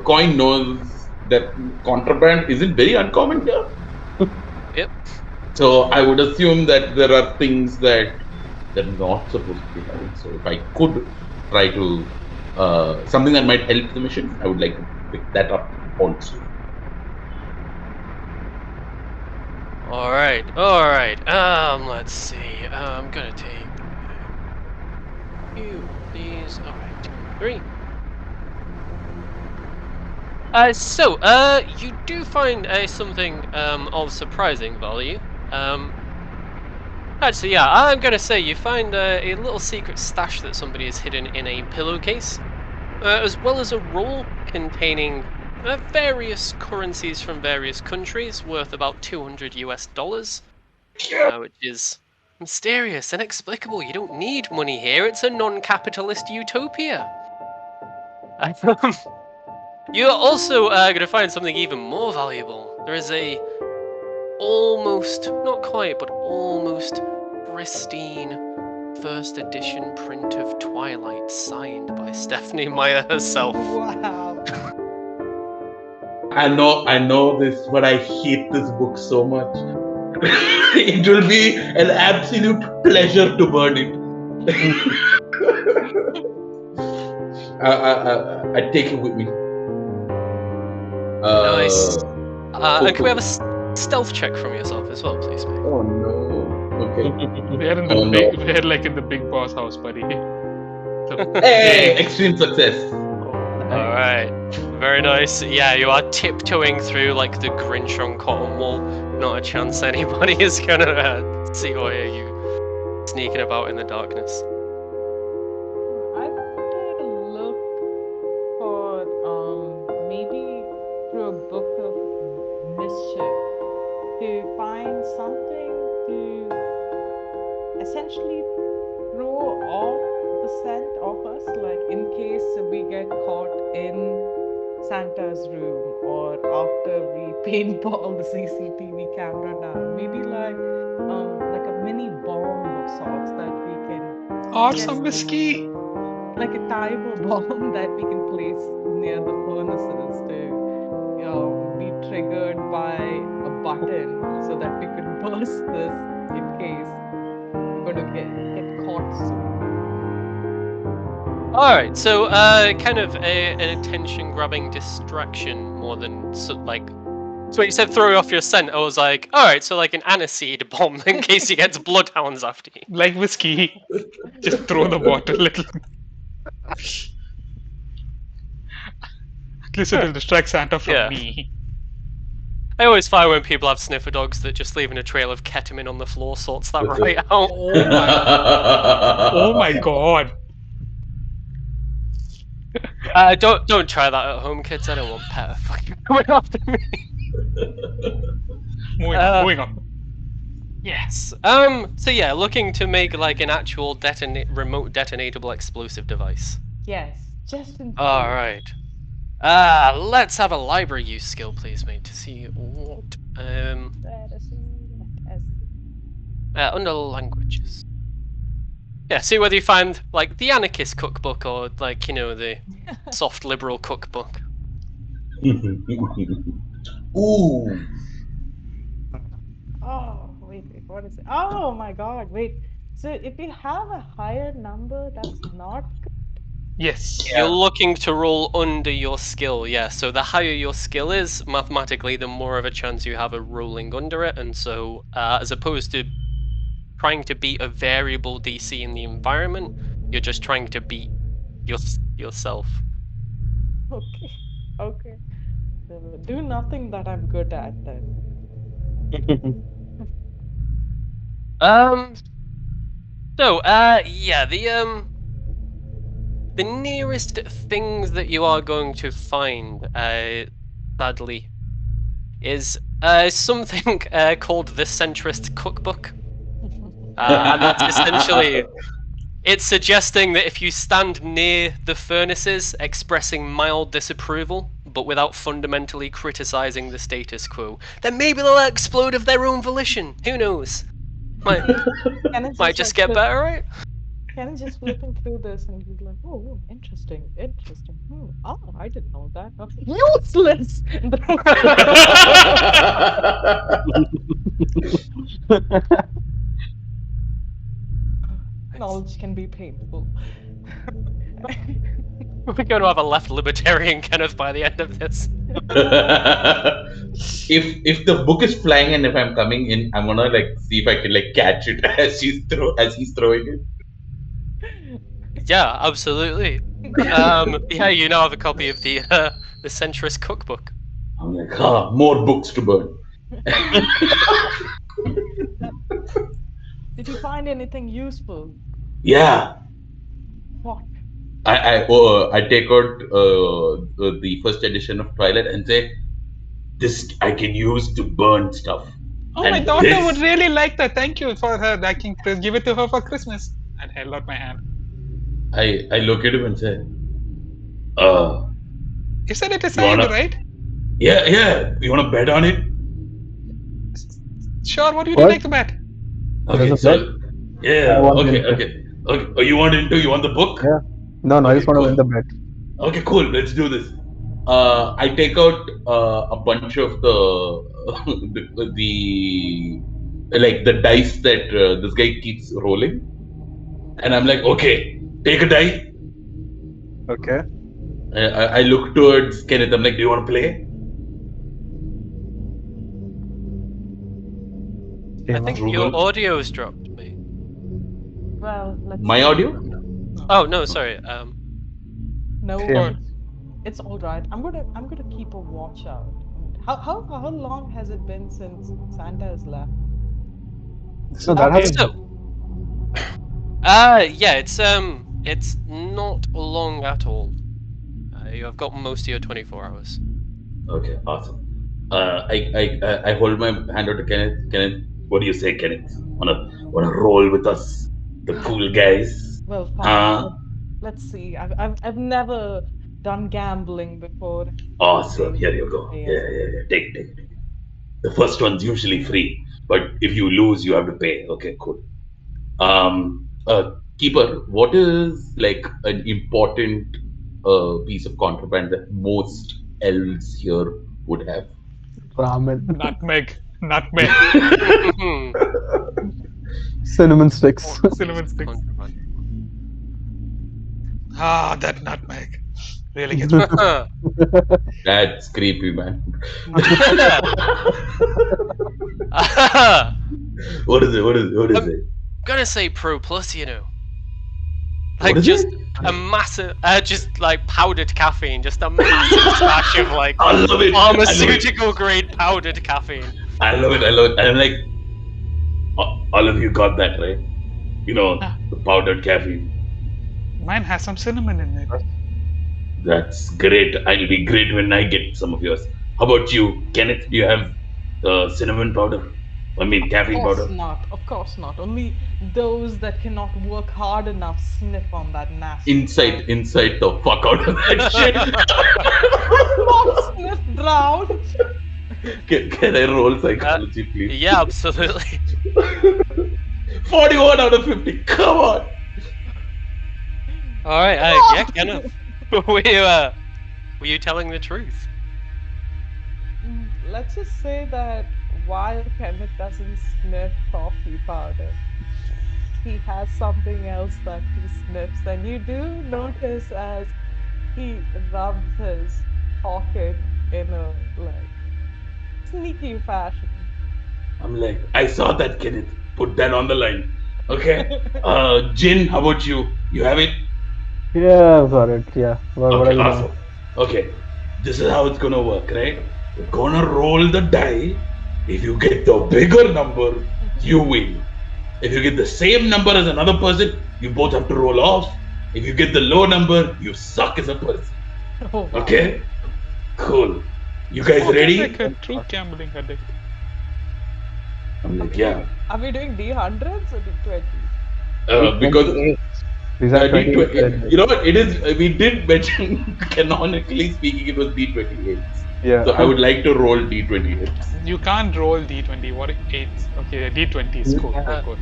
A: coin knows that contraband isn't very uncommon here.
C: Yep.
A: So I would assume that there are things that they're not supposed to be having. So if I could try to something that might help the mission, I would like to pick that up also.
C: Alright. Let's see. I'm gonna take few of these. Alright, 2 and 3. You do find something of surprising value. Actually, yeah, I'm gonna say you find a little secret stash that somebody has hidden in a pillowcase, as well as a roll containing various currencies from various countries worth about $200 US, which is mysterious, inexplicable. You don't need money here. It's a non-capitalist utopia. You're also going to find something even more valuable. There is a almost, not quite, but almost pristine first edition print of Twilight signed by Stephanie Meyer herself.
B: Wow.
A: I know this, but I hate this book so much. It will be an absolute pleasure to burn it. I take it with me.
C: Nice.
A: Cool,
C: And can we have
A: cool.
C: a stealth check from yourself as well, please, mate?
A: Oh no. Okay.
D: We're in the
A: Oh no.
D: we're like in the big boss house, buddy. The
A: Hey,
D: big.
A: extreme success.
C: Alright. Very nice. Yeah, you are tiptoeing through like the Grinch on Cornwall. Not a chance anybody is gonna see or hear you sneaking about in the darkness.
B: I wanted to look for maybe through a book of mischief to find something to essentially throw off the scent of us, like in case we get caught in Santa's room or after we paintball the CCTV camera down. Maybe like a mini bomb of sorts that we can
D: Or
B: yes,
D: some whiskey.
B: like a timer bomb that we can place near the furnaces to be triggered by a button so that we could burst this in case we're going to get caught soon.
C: Alright, so kind of an attention-grabbing distraction more than so when you said throw off your scent, I was like, alright, so like an aniseed bomb in case he gets bloodhounds after you.
D: Like whiskey. Just throw the bottle little. At least it'll distract Santa from
C: Yeah.
D: me.
C: I always find when people have sniffer dogs that just leaving a trail of ketamine on the floor sorts that right out.
D: Oh my god.
C: Don't try that at home, kids. I don't want pet fucking coming after me.
D: Moving on.
C: Yes. So yeah, looking to make like an actual remote detonatable explosive device.
B: Yes, just in case.
C: All right. Let's have a library use skill, please, mate, to see what. Under languages. Yeah, see whether you find like the anarchist cookbook or like the soft liberal cookbook.
A: Ooh.
B: Oh, wait, what is it? Oh my God, wait. So if you have a higher number, that's not good.
D: Yes.
C: You're looking to roll under your skill, yeah. So the higher your skill is, mathematically, the more of a chance you have of rolling under it. And so, as opposed to trying to beat a variable DC in the environment, you're just trying to beat yourself.
B: Okay. Okay. Do nothing that I'm good at then.
C: Um. So, yeah, the nearest things that you are going to find, sadly, is something called the Centrist Cookbook, and that's essentially it's suggesting that if you stand near the furnaces, expressing mild disapproval, but without fundamentally criticizing the status quo, then maybe they'll explode of their own volition. Who knows? Might
B: Can it
C: might
B: just
C: just
B: like
C: get
B: flip?
C: better, right?
B: Can it just flipping through this and be like, oh, interesting, interesting. Oh, I didn't know that. Oh, useless. Knowledge can be painful.
C: We're going to have a left libertarian Kenneth by the end of this.
A: If the book is flying and if I'm coming in, I'm gonna like see if I can like catch it as he's throwing it.
C: Yeah, absolutely. Yeah, you now have a copy of the centrist cookbook.
A: I'm like, more books to burn.
B: Did you find anything useful?
A: Yeah,
B: What?
A: I take out the first edition of Twilight and say, this I can use to burn stuff.
D: Oh,
A: And
D: my daughter
A: this-
D: would really like that. Thank you for her. I can give it to her for Christmas. I held out my hand.
A: I look at him and say, uh,
D: You said it is
A: You
D: signed,
A: wanna-
D: right?
A: yeah, you want to bet on it?
D: Sure. What would you
E: What?
D: like to bet?
A: Okay,
E: There's a
A: so yeah,
E: I want
A: okay,
E: it.
A: okay. Oh, you want into? You want the book?
E: Yeah. No, I just
A: Okay,
E: want to
A: cool.
E: win the bet.
A: Okay, cool. Let's do this. I take out a bunch of the like the dice that this guy keeps rolling, and I'm like, okay, take a die.
E: Okay.
A: I look towards Kenneth. I'm like, do you want to play?
C: I think
A: Google.
C: your audio's dropped me.
B: Well, let's
A: My
B: see.
A: audio?
C: Oh no, sorry.
B: No,
E: Yeah.
B: it's all right. I'm gonna keep a watch out. How long has it been since Santa has left?
E: So that
B: Okay.
E: has
C: So, yeah, it's not long at all. You have got most of your 24 hours.
A: Okay, awesome. I hold my hand out to Kenneth. Kenneth, what do you say, Kenneth? Wanna roll with us, the cool guys?
B: Well, fine.
A: Huh?
B: Let's see. I've never done gambling before.
A: Awesome. Here you go.
B: Yes.
A: Yeah. Take. The first one's usually free, but if you lose, you have to pay. Okay, cool. Keeper, what is like an important piece of contraband that most elves here would have?
E: ramen,
D: Nutmeg. Nutmeg.
E: cinnamon sticks.
D: Cinnamon sticks.
C: Contraband.
D: Ah, that nutmeg. Really gets me.
A: That's creepy, man. What is it? What is it?
C: Gonna say Pro Plus, you know.
A: What
C: Like
A: is
C: just
A: it?
C: a massive, just like powdered caffeine, just a massive splash of like
A: I love it.
C: pharmaceutical grade powdered caffeine.
A: I love it. And I'm like, all of you got that, right? You know, the powdered caffeine.
D: Mine has some cinnamon in it.
A: That's great. It'll be great when I get some of yours. How about you, Kenneth? Do you have cinnamon powder? I mean, caffeine powder.
B: Of course not. Only those that cannot work hard enough sniff on that nasty.
A: Inside the fuck out of that shit.
B: Not sniff, drown.
A: Can I roll psychology, please?
C: Yeah, absolutely.
A: 41 out of 50. Come on.
C: All right, yeah, Kenneth. Were you telling the truth?
B: Let's just say that while Kenneth doesn't sniff coffee powder, he has something else that he sniffs, and you do notice as he rubs his pocket in a like sneaky fashion.
A: I'm like, I saw that, Kenneth. Put that on the line. Okay. Jin, how about you? You have it?
E: Yeah, I've got it. Yeah. What
A: Okay,
E: are we doing?
A: awesome. Okay. This is how it's gonna work, right? We're gonna roll the die. If you get the bigger number, you win. If you get the same number as another person, you both have to roll off. If you get the low number, you suck as a person.
B: Oh wow.
A: Okay? Cool. You guys
D: Spoken like
A: ready?
D: a true gambling addict.
A: I'm
B: Are
A: like,
B: we
A: yeah.
B: doing are we doing D100s or D20s?
A: Because
E: D28. These are 28
A: D20, you know what? It is. We did mention canonically speaking, it was D28.
E: Yeah.
A: So I would like to roll D28.
D: You can't roll D20. What eights? Okay, D20 is
E: You
D: cool.
E: can.
D: Cool, cool.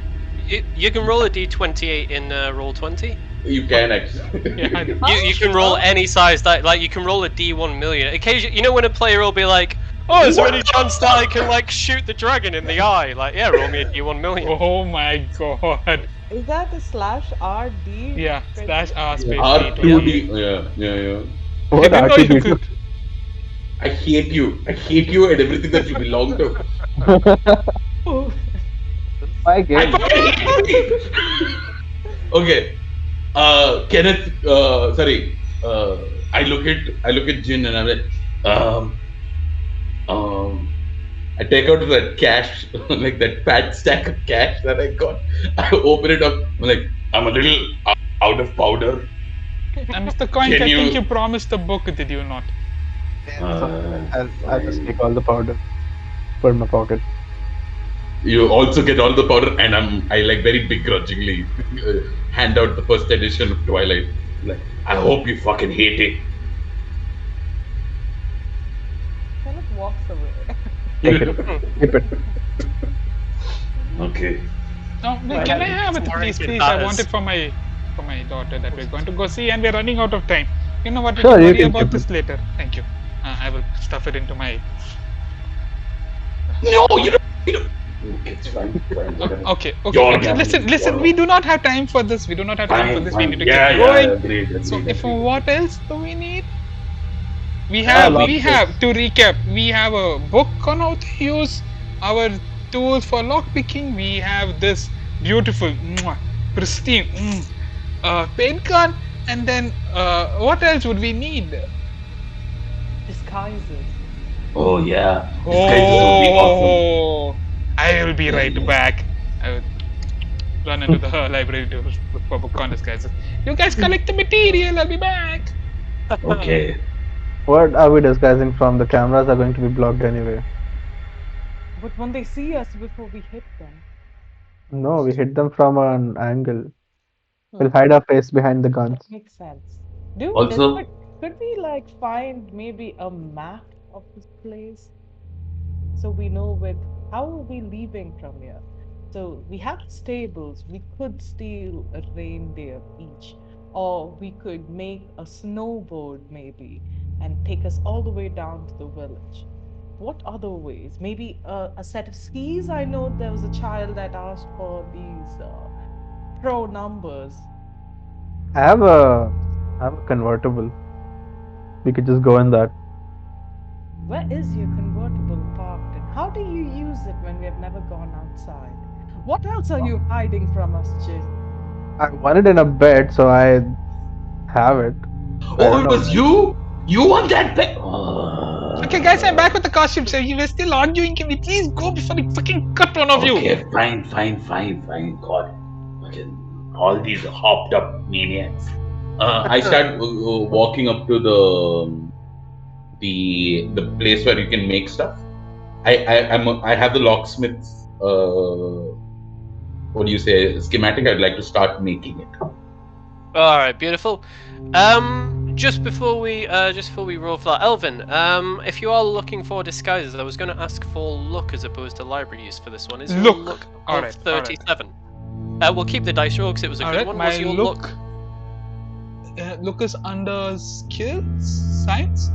C: You can roll a d28 in roll 20.
A: You can actually.
D: Yeah, I know.
C: You can roll any size that you can roll a d1 million. Occasionally, you know when a player will be like, "Oh, is there any chance that I can like shoot the dragon in the eye?" Like, yeah, roll me a d1 million.
D: Oh my god.
B: Is that the /RD?
D: Yeah, slash R space
A: R2D.
D: D28.
A: Yeah.
D: I
E: What
D: didn't know you
E: RTD?
D: could.
A: I hate you. I hate you and everything that you belong to.
B: Oh.
E: My
A: I
E: game.
A: fucking hate you. Okay. Kenneth. Sorry. I look at Jin and I'm like, um, I take out that cash, like that fat stack of cash that I got. I open it up. I'm like, I'm a little out of powder.
D: And Mr. Coin,
A: Can
D: I think
A: you-
D: you promised a book, did you not?
E: I'll just take all the powder. Put in my pocket.
A: You also get all the powder, and I like very begrudgingly hand out the first edition of Twilight. Like, I hope you fucking hate it.
B: Kenneth walks away.
E: Take it. Keep it.
A: Okay.
D: No,
C: Well,
D: can I have it,
C: sorry,
D: please,
C: it
D: please? I want
C: does.
D: it for my daughter that we're going to go see, and we're running out of time. You know what? We
E: Sure,
D: can
E: you
D: worry
E: can
D: about
E: keep
D: this later. Thank you. I will stuff it into my.
A: No, you don't. Okay, it's fine. Whatever.
D: Okay.
A: Your gambling,
D: Listen.
A: your-
D: We do not have time for this. We do not have time for
A: Fine,
D: this. We
A: fine.
D: need to
A: Yeah,
D: get
A: yeah,
D: going.
A: agreed.
D: So, if
A: agreed.
D: what else do we need? We
A: Yeah,
D: have,
A: lock
D: we
A: this.
D: have to recap. We have a book on how to use our tools for lock picking. We have this beautiful, pristine, paint gun, and then what else would we need?
B: Disguises.
A: Oh yeah. Disguises would be awesome.
D: I will be
A: Yeah,
D: right
A: yeah.
D: back. I will run into the library to look for book on disguises. You guys collect the material. I'll be back.
A: Okay.
E: What are we disguising from? The cameras are going to be blocked anyway.
B: But when they see us before we hit them,
E: No, we hit them from an angle. We'll
B: hmm,
E: hide our face behind the guns.
B: that makes sense. Do
A: Also,
B: could we like find maybe a map of this place so we know with how are we leaving from here? So we have stables. We could steal a reindeer each, or we could make a snowboard maybe and take us all the way down to the village. What other ways? Maybe a set of skis. I know there was a child that asked for these pro numbers.
E: I have a convertible. We could just go in that.
B: Where is your convertible parked, and how do you use it when we have never gone outside? What else are you hiding from us, Jin?
E: I want it in a bed, so I have it. I
A: oh,
E: don't
A: it
E: know.
A: was you. You want that pet?
D: Okay, guys, I'm back with the costume. So you were still arguing. Can we please go before I fucking cut one of you?
A: Okay, fine. God, fucking all these hopped up maniacs. I start walking up to the place where you can make stuff. I have the locksmith. What do you say? Schematic. I'd like to start making it.
C: All right, beautiful. Just before we roll for that, Elvin, if you are looking for disguises, I was going to ask for luck as opposed to library use for this one. Is your
D: Look.
C: luck
D: All
C: of
D: right, all right.
C: 37? We'll keep the dice roll because it was a good
D: Alright,
C: one.
D: my
C: What's your
D: look. Look is under skills, science.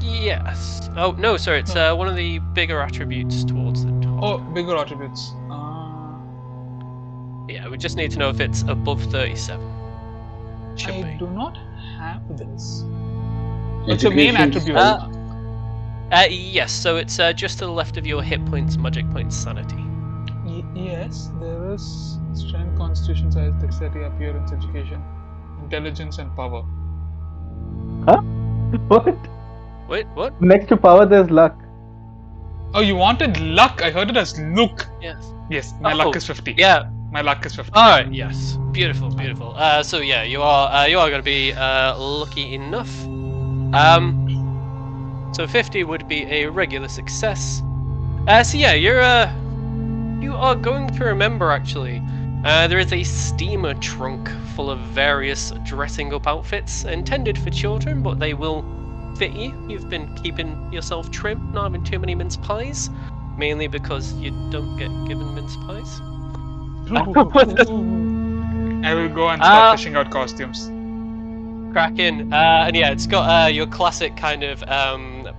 C: Yes. Oh no, sorry. It's one of the bigger attributes towards the top.
D: Oh, bigger attributes.
C: Yeah, we just need to know if it's above 37. Should
D: I
C: be.
D: do not have this. What's your main
A: Education
D: attribute?
A: style.
C: Yes, so it's just to the left of your hit points, magic points, sanity.
D: Yes, there is strength, constitution, size, dexterity, appearance, education, intelligence, and power.
E: Huh? What?
C: Wait, what?
E: Next to power, there's luck.
D: Oh, you wanted luck? I heard it as look.
C: Yes.
D: Yes, my luck
C: Oh,
D: is 50.
C: Yeah.
D: My luck is 50.
C: Alright, yes. Beautiful, beautiful. So yeah, you are gonna be lucky enough. So 50 would be a regular success. So yeah, you are going to remember actually. There is a steamer trunk full of various dressing up outfits intended for children, but they will fit you. You've been keeping yourself trim, not having too many mince pies, mainly because you don't get given mince pies.
D: I will go and start fishing out costumes.
C: Cracking. And yeah, it's got your classic kind of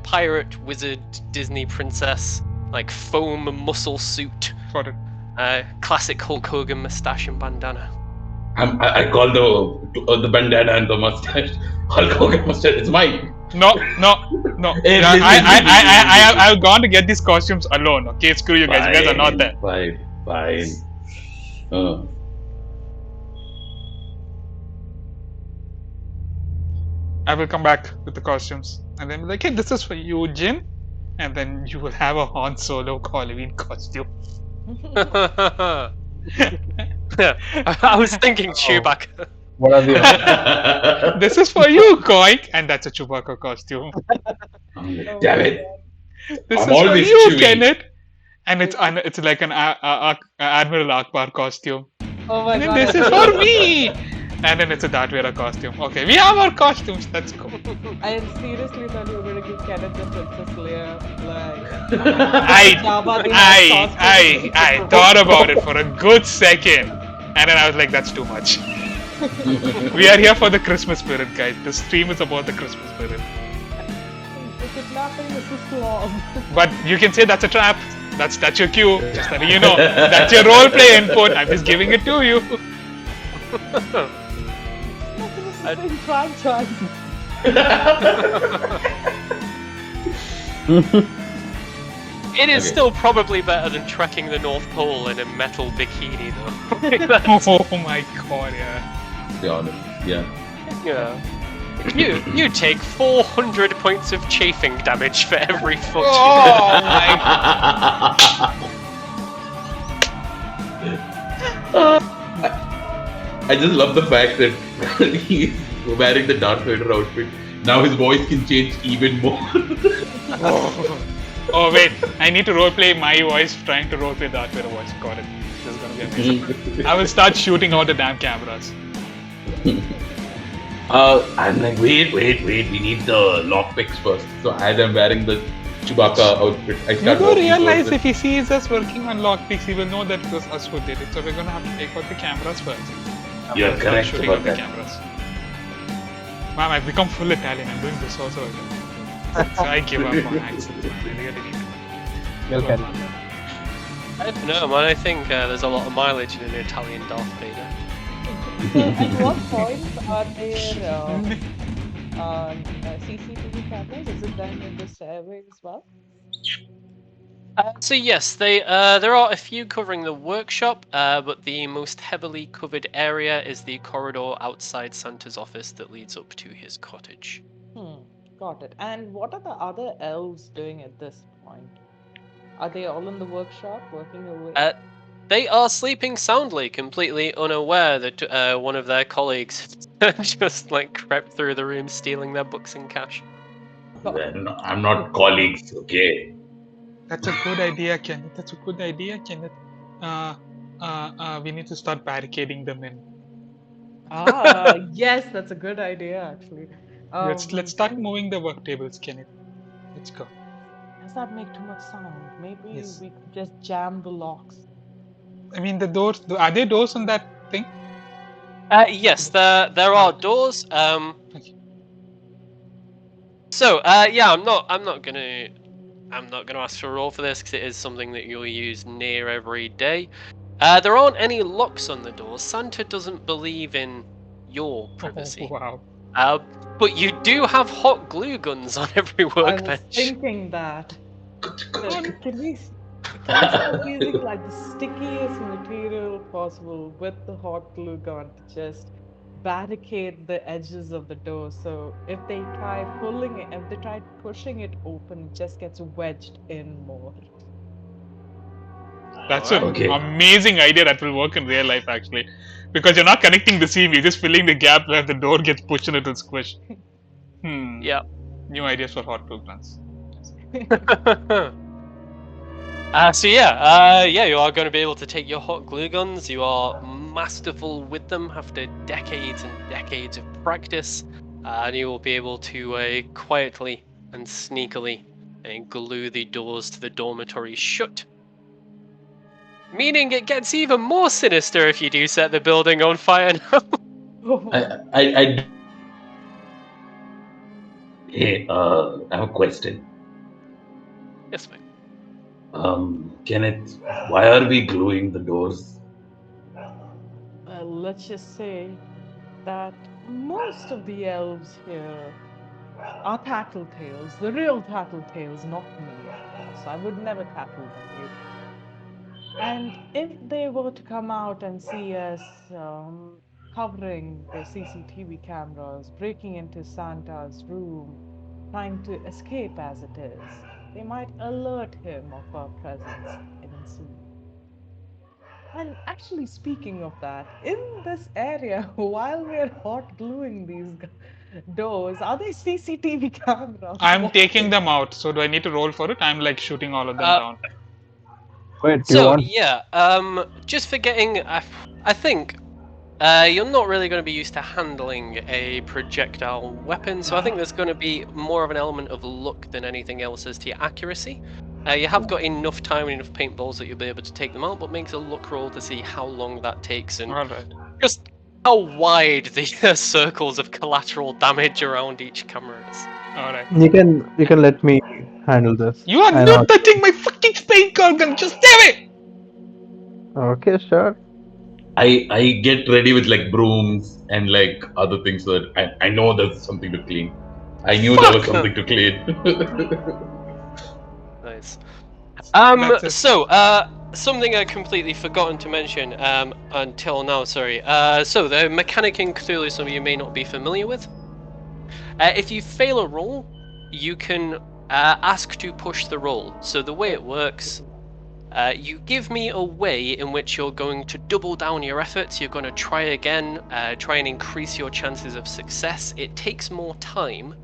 C: pirate, wizard, Disney princess, like foam muscle suit.
D: For it.
C: Classic Hulk Hogan mustache and bandana.
A: I call the bandana and the mustache Hulk Hogan mustache. It's mine.
D: No.
A: Hey,
D: Yeah,
A: listen.
D: I've gone to get these costumes alone. Okay, screw you guys. You guys are not there.
A: Fine.
D: I will come back with the costumes, and then be like, "Hey, this is for you, Jin," and then you will have a Han Solo Halloween costume.
C: I was thinking Chewbacca.
E: What are the
D: This is for you, Koik, and that's a Chewbacca costume.
A: Damn it.
D: This
A: I'm
D: is for
A: always
D: you,
A: Chewie.
D: Kenneth, and it's like an Admiral Akbar costume.
B: Oh my
D: And then
B: god.
D: this is for me, and then it's a Darth Vader costume. Okay, we have our costumes. That's cool.
B: I seriously thought you were gonna give Kenneth the Princess Leia, like Jabba the Hutt costume.
D: I thought about it for a good second, and then I was like, that's too much. We are here for the Christmas spirit, guys. The stream is about the Christmas spirit.
B: The kidnapping is too long.
D: But you can say that's a trap. That's your cue. Just letting you know. That's your roleplay input. I'm just giving it to you.
B: It's the same franchise.
C: It is
A: Okay.
C: still probably better than trekking the North Pole in a metal bikini, though.
D: Oh my god, yeah.
A: To be honest, yeah.
C: Yeah. You take 400 points of chafing damage for every foot.
D: Oh my.
A: I just love the fact that he's wearing the Darth Vader outfit. Now his voice can change even more.
D: Oh wait, I need to roleplay my voice trying to roleplay Darth Vader voice. Got it. This is gonna be amazing. I will start shooting all the damn cameras.
A: I'm like, wait, we need the lockpicks first. So as I'm wearing the Chewbacca outfit, I
D: You
A: start
D: do
A: walking
D: realize
A: towards
D: if he sees us working on lockpicks, he will know that it was us who did it. So we're gonna have to take out the cameras first.
A: You're
D: Start
A: correct
D: shooting
A: about
D: out the
A: that.
D: cameras. Ma'am, I've become full Italian. I'm doing this also again. So I give up on accents. Man. I really need to.
E: You'll carry.
C: I don't know, man. I think there's a lot of mileage in an Italian Darth Vader.
B: So at what point are there CCTV cameras? Is it done in the stairway as well?
C: So yes, there are a few covering the workshop, but the most heavily covered area is the corridor outside Santa's office that leads up to his cottage.
B: Got it. And what are the other elves doing at this point? Are they all in the workshop working away?
C: They are sleeping soundly, completely unaware that one of their colleagues just like crept through the room, stealing their books and cash.
A: I'm not colleagues, okay?
D: That's a good idea, Kenneth. That's a good idea, Kenneth. We need to start barricading them in.
B: Yes, that's a good idea actually.
D: Let's start moving the work tables, Kenneth. Let's go.
B: Does that make too much sound? Maybe
D: Yes.
B: we could just jam the locks.
D: I mean, the doors. Are there doors on that thing?
C: Yes, there are doors.
D: Okay.
C: So yeah, I'm not gonna ask for a roll for this because it is something that you'll use near every day. There aren't any locks on the doors. Santa doesn't believe in your privacy.
D: Wow.
C: But you do have hot glue guns on every
B: I was
C: workbench.
B: thinking that. Can we start using like the stickiest material possible with the hot glue gun to just barricade the edges of the door so if they try pushing it open, it just gets wedged in more.
D: That's
C: Alright.
D: an
A: Okay.
D: amazing idea that will work in real life, actually. Because you're not connecting the seam, you're just filling the gap where the door gets pushed and it will squish.
C: Yeah.
D: New ideas for hot glue guns.
C: Yeah, you are going to be able to take your hot glue guns. You are masterful with them after decades and decades of practice, and you will be able to quietly and sneakily glue the doors to the dormitory shut. Meaning it gets even more sinister if you do set the building on fire now.
A: I Hey, I have a question.
C: Yes, mate.
A: Kenneth, why are we gluing the doors?
B: Let's just say that most of the elves here are tattletales, the real tattletales, not me, of course. I would never tattle on you. And if they were to come out and see us covering the CCTV cameras, breaking into Santa's room, trying to escape as it is, they might alert him of our presence any soon. And actually, speaking of that, in this area, while we're hot gluing these doors, are there CCTV cameras
D: I'm taking
B: watching?
D: them out, so do I need to roll for it? I'm like shooting all of them
C: Uh,
D: down.
E: Wait, do you
C: So
E: want?
C: yeah, just forgetting, I think you're not really going to be used to handling a projectile weapon, so I think there's going to be more of an element of luck than anything else as to your accuracy. You have got enough time and enough paintballs that you'll be able to take them out, but makes a luck roll to see how long that takes and
D: Alright.
C: just how wide the circles of collateral damage around each camera is.
D: Alright.
E: You can let me handle this.
D: You are
E: I know.
D: not touching my fucking spade gun! Just stay away!
E: Okay, sure.
A: I get ready with like brooms and like other things so that I know there's something to clean. I knew there was
D: Fuck!
A: something to clean.
C: Nice.
D: That's it.
C: So, something I completely forgotten to mention until now, sorry. So, the mechanic in Cthulhu, some of you may not be familiar with. If you fail a roll, you can ask to push the roll. So, the way it works, you give me a way in which you're going to double down your efforts, you're going to try again, try and increase your chances of success. It takes more time.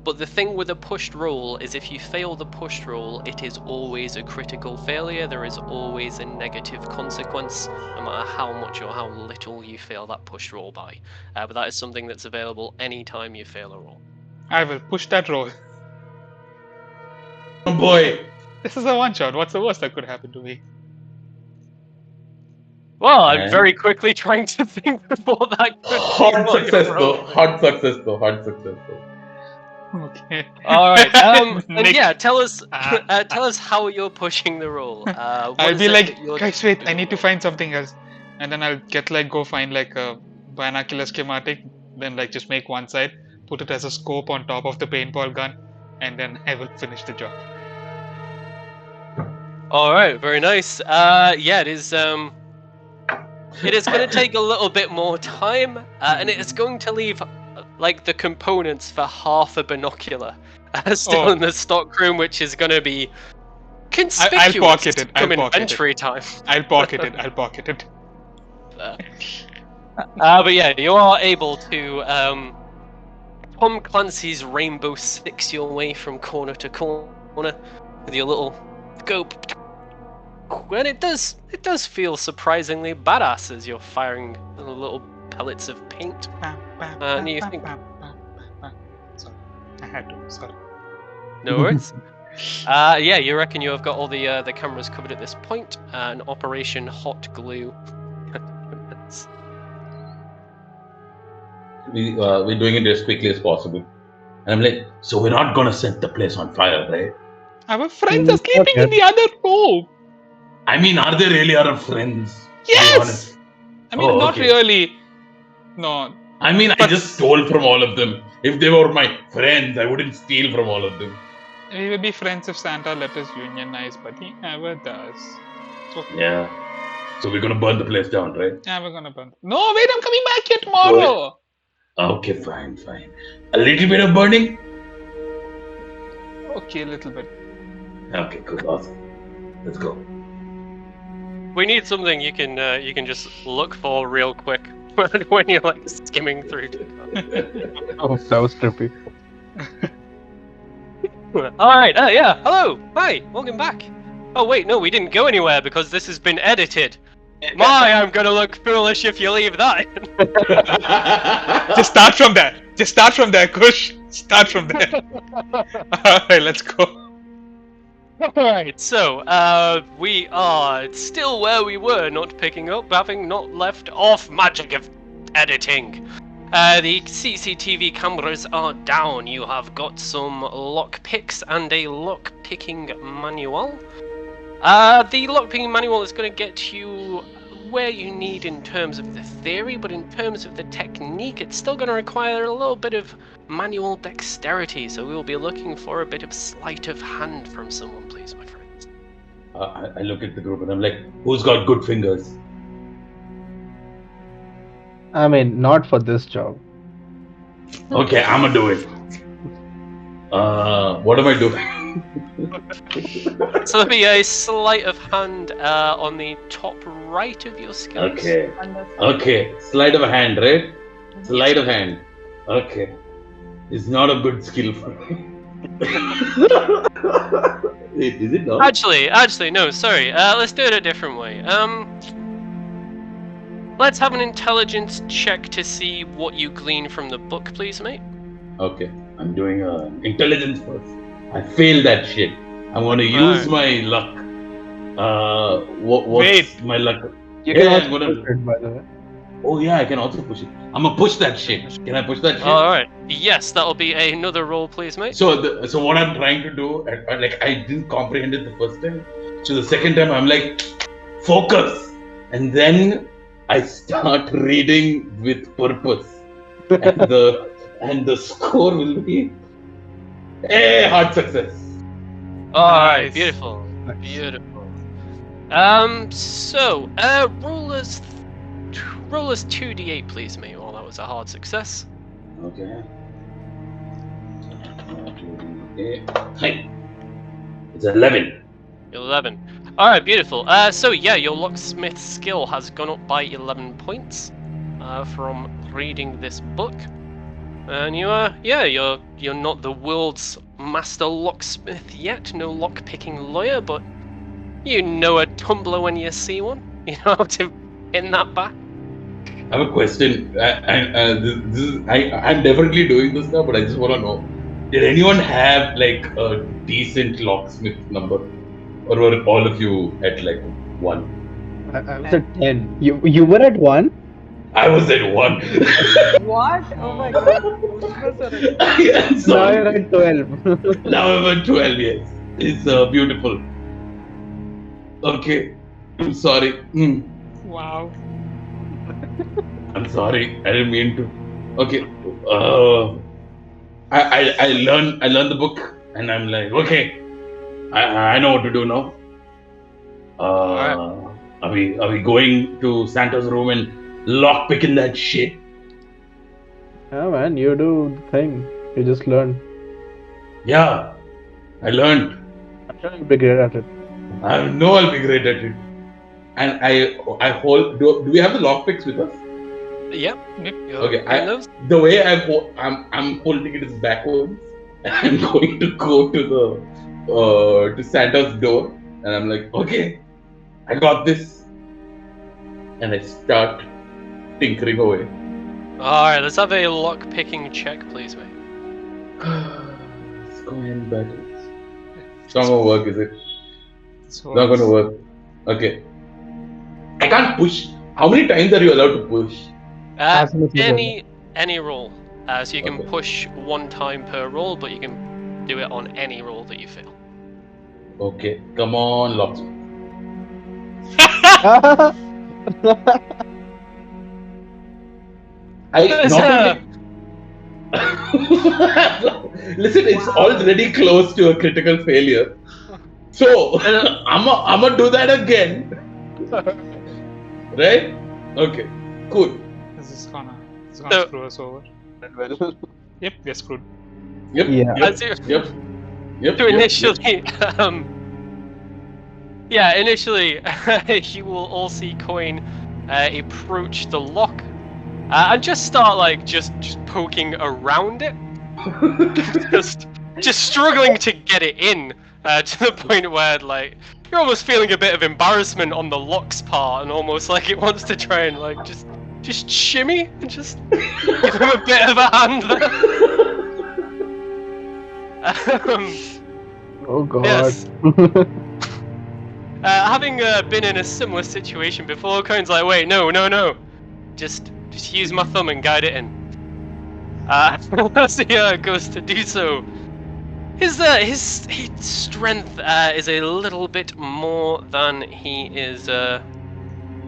C: But the thing with a pushed roll is if you fail the pushed roll, it is always a critical failure. There is always a negative consequence, no matter how much or how little you fail that pushed roll by. But that is something that's available anytime you fail a roll.
D: I will push that roll.
A: Oh boy,
D: This is a one shot. What's the worst that could happen to me?
C: Well, I'm
A: And-
C: very quickly trying to think before that could be
A: hot
C: while you're
A: success though.
C: rolling.
A: Hot success though. Hot success though.
D: Okay.
C: All right. And
D: Next.
C: yeah, tell us how you're pushing the roll. What
D: I'll
C: is
D: be
C: it
D: like,
C: that you're
D: guys, wait, I
C: doing?
D: need to find something else. And then I'll get like, go find like a binocular schematic, then like just make one side, put it as a scope on top of the paintball gun, and then I will finish the job.
C: All right, very nice. Yeah, it is. It is going to take a little bit more time, and it is going to leave like the components for half a binocular still
D: Oh.
C: in the stockroom, which is going to be
D: I'll
C: conspicuous
D: pocket it. I'll
C: come
D: pocket it.
C: inventory time.
D: I'll pocket it. I'll pocket it.
C: But yeah, you are able to Tom Clancy's Rainbow Six your way from corner to corner with your little scope. And it does feel surprisingly badass as you're firing little pellets of paint. And you think,
D: Sorry, I had to. Sorry.
C: no worries. Yeah, you reckon you have got all the cameras covered at this point, and Operation Hot Glue.
A: We're doing it as quickly as possible. And I'm like, so we're not gonna set the place on fire, right?
D: Our friends are sleeping in the other room.
A: I mean, are they really our friends? Be
D: Yes!
A: honest.
D: I mean, not
A: Okay.
D: really. No.
A: I mean, I
D: But
A: just stole from all of them. If they were my friends, I wouldn't steal from all of them.
D: we will be friends if Santa let us unionize, but he never does. It's okay.
A: Yeah. So we're gonna burn the place down, right?
D: Yeah, we're gonna burn. No, wait, I'm coming back here
A: Go
D: tomorrow.
A: Okay, fine. A little bit of burning?
D: Okay, a little bit.
A: Okay, good, awesome. Let's go.
C: We need something you can just look for real quick when you're like skimming through.
E: Oh, that was trippy.
C: All right. Yeah. Hello. Hi. Welcome back. Oh wait, no, we didn't go anywhere because this has been edited. My, I'm gonna look foolish if you leave that.
D: Just start from there. Just start from there, Kush. Start from there. Alright, let's go.
C: Alright, so, we are still where we were, not picking up, having not left off. Magic of editing. The CCTV cameras are down. You have got some lock picks and a lock picking manual. The lock picking manual is going to get you where you need in terms of the theory, but in terms of the technique, it's still going to require a little bit of manual dexterity, so we will be looking for a bit of sleight of hand from someone, please, my friends.
A: I look at the group and I'm like, who's got good fingers?
E: I mean, not for this job.
A: Okay, I'm gonna do it. What am I doing?
C: So there'll be a sleight of hand on the top right of your skills.
A: Okay.
B: Understand.
A: Okay. Sleight of hand, right? Sleight of hand. Okay. It's not a good skill for me. Wait, is it not?
C: Actually, no, sorry. Let's do it a different way. Let's have an intelligence check to see what you glean from the book, please, mate.
A: Okay. I'm doing intelligence first. I failed that shit. I'm gonna use my luck. What's
D: Wait.
A: my luck?
E: You
A: Yeah,
E: can
A: I'm
E: also
A: gonna-
E: push it, by the way.
A: Oh yeah, I can also push it. I'm gonna push that shit. Can I push that shit?
C: Alright. Yes, that'll be another roll, please, mate.
A: So what I'm trying to do, like I didn't comprehend it the first time. So the second time I'm like, focus, and then I start reading with purpose, and the score will be hard success.
C: Alright,
D: Nice.
C: beautiful.
E: Nice.
C: Beautiful. So, roll us 2d8, please, mate. Well, that was a hard success.
A: Okay. Hey, it's 11.
C: 11. Alright, beautiful. So yeah, your locksmith skill has gone up by 11 points from reading this book. And you're not the world's master locksmith yet, no lock-picking lawyer, but you know a tumbler when you see one. You know how to pin that back.
A: I have a question. I'm definitely doing this now, but I just want to know: did anyone have like a decent locksmith number, or were all of you at like 1?
E: I was at 10. You were at 1?
A: I was at 1.
B: What? Oh my god. Sorry.
A: I'm
E: Now
A: sorry.
E: you're at 12.
A: Now I'm at 12. Yes, it's beautiful. Okay, I'm sorry.
D: Wow.
A: I'm sorry. I didn't mean to. Okay. I learned the book, and I'm like, okay, I know what to do now. Are we going to Santa's room and lock picking that shit?
E: Yeah, man, you do the thing. You just learn.
A: Yeah, I learned.
E: I'm sure you'll be great at it.
A: I know I'll be great at it. And I hold. Do we have the lock picks with us?
C: Yep.
A: Okay,
C: Pin those.
A: the way I'm holding it is backwards. I'm going to go to the to Santa's door, and I'm like, okay, I got this, and I start tinkering away.
C: Alright, let's have a lock-picking check, please, mate.
A: Let's go in backwards. It's not gonna work, is it? It's
D: So
A: not gonna work. Okay. I can't push. How many times are you allowed to push?
E: As much as
C: Any roll. So you can
A: Okay.
C: push one time per roll, but you can do it on any roll that you feel.
A: Okay, come on, locksmith. I
C: There's
A: not
C: a-
A: only listen, it's already close to a critical failure. So I'm gonna do that again, right? Okay, cool.
D: This is gonna
C: So-
D: screw us over.
E: Well,
D: Yep, we're screwed.
A: Yep,
E: Yeah.
A: yep,
C: As you-
A: yep, yep.
C: So
A: yep,
C: initially, yeah, initially, you will all see Coin approach the lock and just start like just poking around it, just struggling to get it in to the point where like you're almost feeling a bit of embarrassment on the lock's part, and almost like it wants to try and like just shimmy and just give him a bit of a hand there.
E: Oh God.
C: Yes. Having been in a similar situation before, Cone's like, wait, no. Just use my thumb and guide it in. As he goes to do so, his strength is a little bit more than he is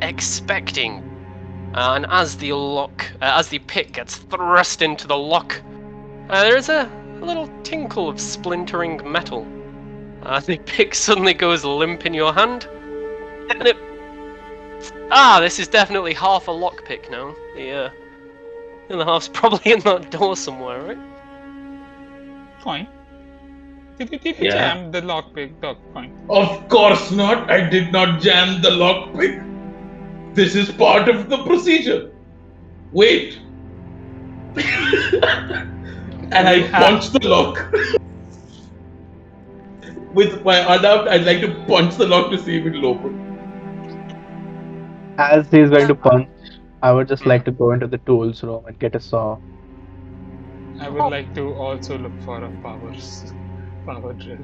C: expecting. And as the pick gets thrust into the lock, there is a little tinkle of splintering metal. The pick suddenly goes limp in your hand, and it. This is definitely half a lockpick now. The other half's probably in that door somewhere, right?
D: Fine. Did you
A: Yeah.
D: jam the lockpick? Fine.
A: Of course not. I did not jam the lockpick. This is part of the procedure. Wait. And I punch the lock. With my hand out, I'd like to punch the lock to see if it'll open.
E: As he's going to punch, I would just like to go into the tools room and get a saw.
D: I would like to also look for a power drill.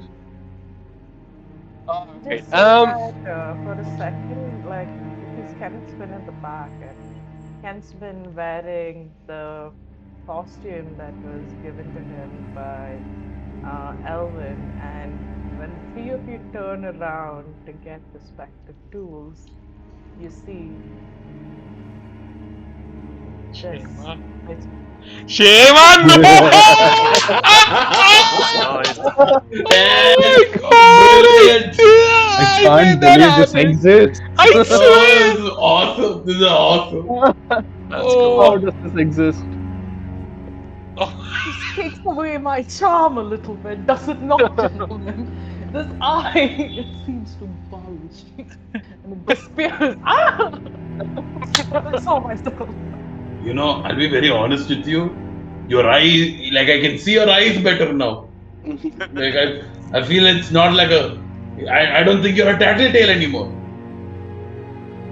C: Okay.
B: Just so that, for a second, like, because Kenneth's been in the back and Ken's been wearing the costume that was given to him by Elvin, and when three of you turn around to get respective tools, you see this. It's
D: Shema, no!
C: Nice.
A: Brilliant.
E: I can't believe this exists.
D: I
A: Oh,
D: swear!
A: this is awesome. This is awesome.
C: That's
D: Oh.
E: How does this exist?
B: This takes away my charm a little bit, does it not, gentlemen? This eye, it seems to bulge. And the spears. I saw myself.
A: You know, I'll be very honest with you. Your eye, like I can see your eyes better now. Like I feel it's not like I don't think you're a tattletale anymore.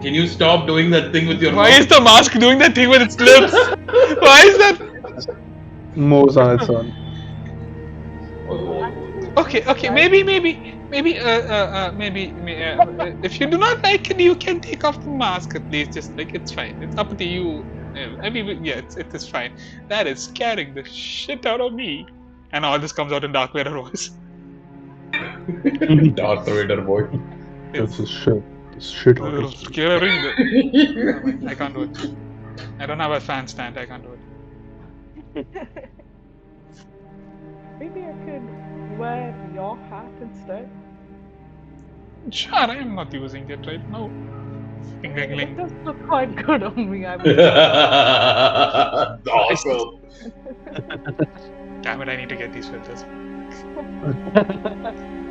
A: Can you stop doing that thing with your
D: Why
A: mouth?
D: is the mask doing that thing with its lips? Why is that?
E: Moves on its own.
D: Okay. Maybe. If you do not like it, you can take off the mask at least. Just like it's fine. It's up to you. I mean, yeah, it is fine. That is scaring the shit out of me. And all this comes out in Dark Vader voice.
A: Darth Vader boy.
E: This is shit. This shit.
D: Scaring the. I can't do it. I don't have a fan stand. I can't do it.
B: Maybe I could wear your hat instead.
D: Sure, I am not using it right now.
B: It
D: Ling.
B: does look quite good on me, I would say.
A: Awesome.
D: Damn it! I need to get these filters.